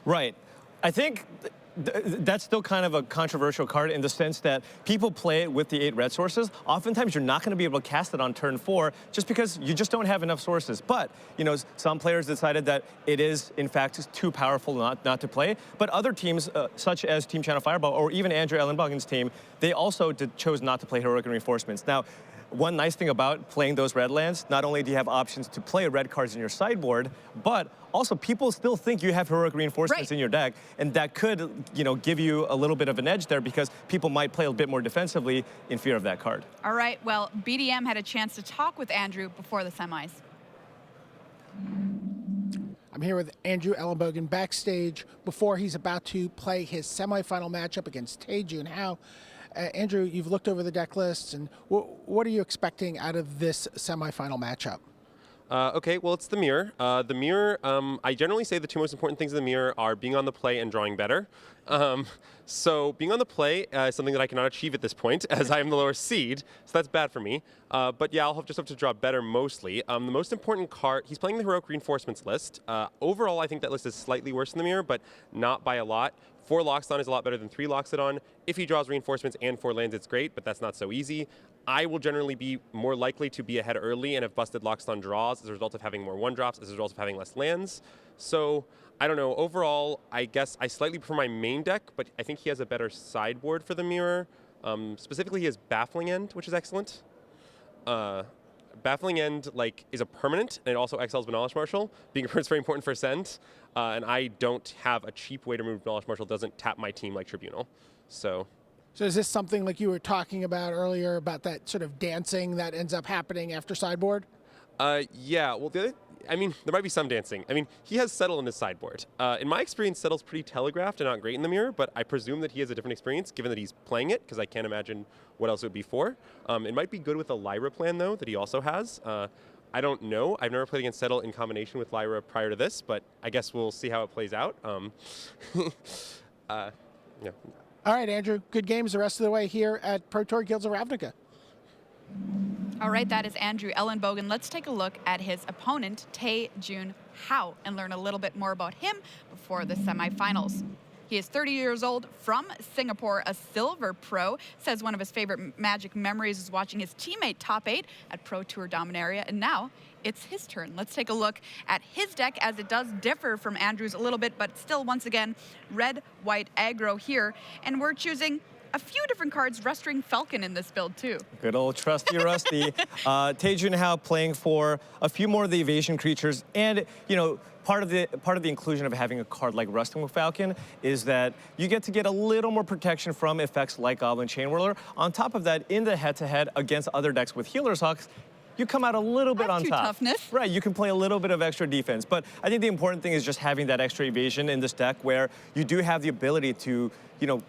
S20: Right. I think that's still kind of a controversial card in the sense that people play it with the 8 red sources. Oftentimes, you're not going to be able to cast it on turn 4 just because you just don't have enough sources. But, you know, some players decided that it is, in fact, too powerful not to play. But other teams, such as Team Channel Fireball or even Andrew Ellenbogen's team, they also chose not to play Heroic Reinforcements. Now, one nice thing about playing those red lands, not only do you have options to play red cards in your sideboard, but also people still think you have Heroic Reinforcements in your deck, and that could, you know, give you a little bit of an edge there because people might play a bit more defensively in fear of that card.
S4: All right, well, BDM had a chance to talk with Andrew before the semis.
S5: I'm here with Andrew Ellenbogen backstage before he's about to play his semifinal matchup against Tae-Jun Hao. Andrew, you've looked over the deck lists, and what are you expecting out of this semifinal matchup?
S21: Okay, well, it's the mirror. The mirror, I generally say the two most important things in the mirror are being on the play and drawing better. So being on the play is something that I cannot achieve at this point, as I am the lower seed, so that's bad for me. But yeah, I'll just have to draw better mostly. The most important card, he's playing the Heroic Reinforcements list. Overall, I think that list is slightly worse than the mirror, but not by a lot. 4 Loxodon is a lot better than 3 Loxodon. If he draws reinforcements and 4 lands, it's great, but that's not so easy. I will generally be more likely to be ahead early and have busted Loxodon draws as a result of having more 1-drops, as a result of having less lands. So, I don't know. Overall, I guess I slightly prefer my main deck, but I think he has a better sideboard for the mirror. Specifically, he has Baffling End, which is excellent. Baffling End is a permanent, and it also exiles Benalish Marshal. Being a permanent is very important for Ascent, and I don't have a cheap way to remove Benalish Marshal. Doesn't tap my team like Tribunal. So
S5: is this something like you were talking about earlier about that sort of dancing that ends up happening after sideboard?
S21: Yeah, well, there might be some dancing. He has Settle in his sideboard. In my experience, Settle's pretty telegraphed and not great in the mirror, but I presume that he has a different experience given that he's playing it, because I can't imagine what else it would be for. It might be good with a Lyra plan, though, that he also has. I don't know. I've never played against Settle in combination with Lyra prior to this, but I guess we'll see how it plays out. Yeah.
S5: All right, Andrew, good games the rest of the way here at Pro Tour Guilds of Ravnica.
S4: All right, that is Andrew Ellenbogen. Let's take a look at his opponent, Tae-Jun Hao, and learn a little bit more about him before the semifinals. He is 30 years old, from Singapore, a silver pro. Says one of his favorite Magic memories is watching his teammate top 8 at Pro Tour Dominaria, and now it's his turn. Let's take a look at his deck, as it does differ from Andrew's a little bit, but still, once again, red-white aggro here. And we're choosing a few different cards, Rustring Falcon in this build too.
S20: Good old trusty Rusty. Tae-Jun Hao playing for a few more of the evasion creatures, and part of the inclusion of having a card like Rustring Falcon is that you get to get a little more protection from effects like Goblin Chain Whirler. On top of that, in the head-to-head against other decks with Healer's Hawks, you come out a little bit on top.
S4: Toughness.
S20: Right, you can play a little bit of extra defense. But I think the important thing is just having that extra evasion in this deck where you do have the ability to,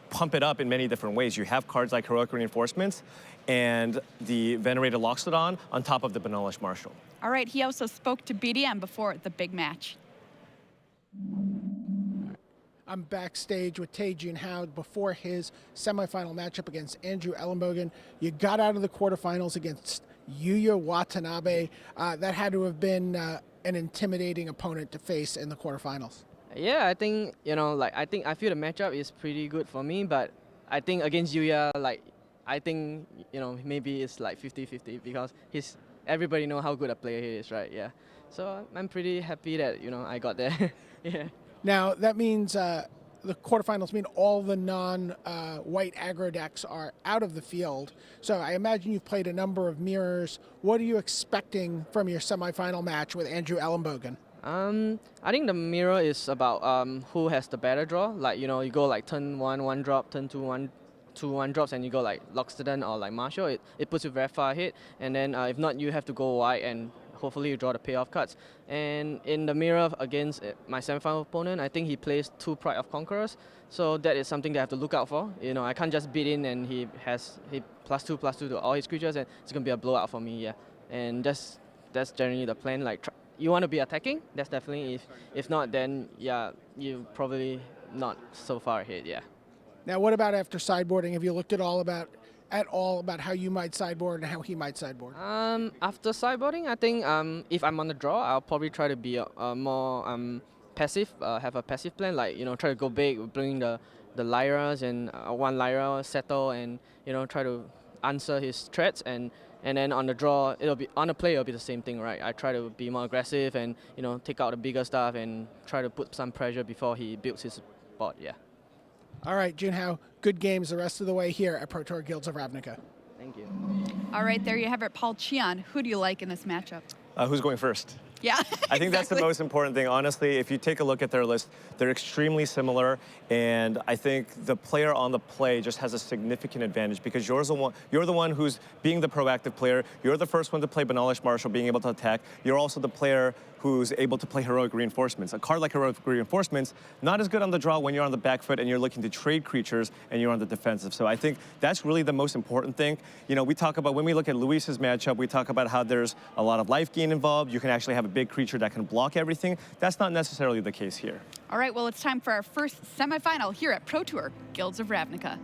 S20: pump it up in many different ways. You have cards like Heroic Reinforcements and the Venerated Loxodon on top of the Benalish Marshal.
S4: All right, he also spoke to BDM before the big match.
S5: I'm backstage with Tae-Jun Hao before his semifinal matchup against Andrew Ellenbogen. You got out of the quarterfinals against Yuya Watanabe. That had to have been an intimidating opponent to face in the quarterfinals.
S22: Yeah, I think, I feel the matchup is pretty good for me, but I think against Yuya, maybe it's 50-50 because everybody know how good a player he is, right? Yeah. So I'm pretty happy that, I got there. Yeah.
S5: Now, that means the quarterfinals mean all the non-white aggro decks are out of the field. So I imagine you've played a number of mirrors. What are you expecting from your semifinal match with Andrew Ellenbogen?
S22: I think the mirror is about who has the better draw. You go turn 1 drop, turn 2 1 drops, and you go Loxodon or Marshall. It puts you very far ahead. And then if not, you have to go wide and hopefully you draw the payoff cards. And in the mirror against my semifinal opponent, I think he plays 2 Pride of Conquerors. So that is something that I have to look out for. I can't just beat in and he +2/+2 to all his creatures, and it's gonna be a blowout for me. Yeah, and that's generally the plan. You want to be attacking. That's definitely if not, then yeah, you probably not so far ahead. Yeah.
S5: Now, what about after sideboarding? Have you looked at all about how you might sideboard and how he might sideboard?
S22: After sideboarding, I think if I'm on the draw, I'll probably try to be more passive, have a passive plan, try to go big, bring the Lyras and 1 Lyra settle, and try to answer his threats, and then on the draw, on the play it'll be the same thing, right? I try to be more aggressive and take out the bigger stuff and try to put some pressure before he builds his board. Yeah.
S5: All right, Jun Hao, good games the rest of the way here at Pro Tour Guilds of Ravnica.
S22: Thank you.
S4: All right, there you have it. Paul Chian, who do you like in this matchup?
S20: Who's going first?
S4: Yeah,
S20: I think that's the most important thing. Honestly, if you take a look at their list, they're extremely similar, and I think the player on the play just has a significant advantage because you're the one who's being the proactive player. You're the first one to play Benalish Marshal, being able to attack. You're also the player who's able to play Heroic Reinforcements. A card like Heroic Reinforcements, not as good on the draw when you're on the back foot and you're looking to trade creatures and you're on the defensive. So I think that's really the most important thing. You know, we talk about, when we look at Luis's matchup, we talk about how there's a lot of life gain involved. You can actually have a big creature that can block everything. That's not necessarily the case here.
S4: All right, well, it's time for our first semifinal here at Pro Tour Guilds of Ravnica.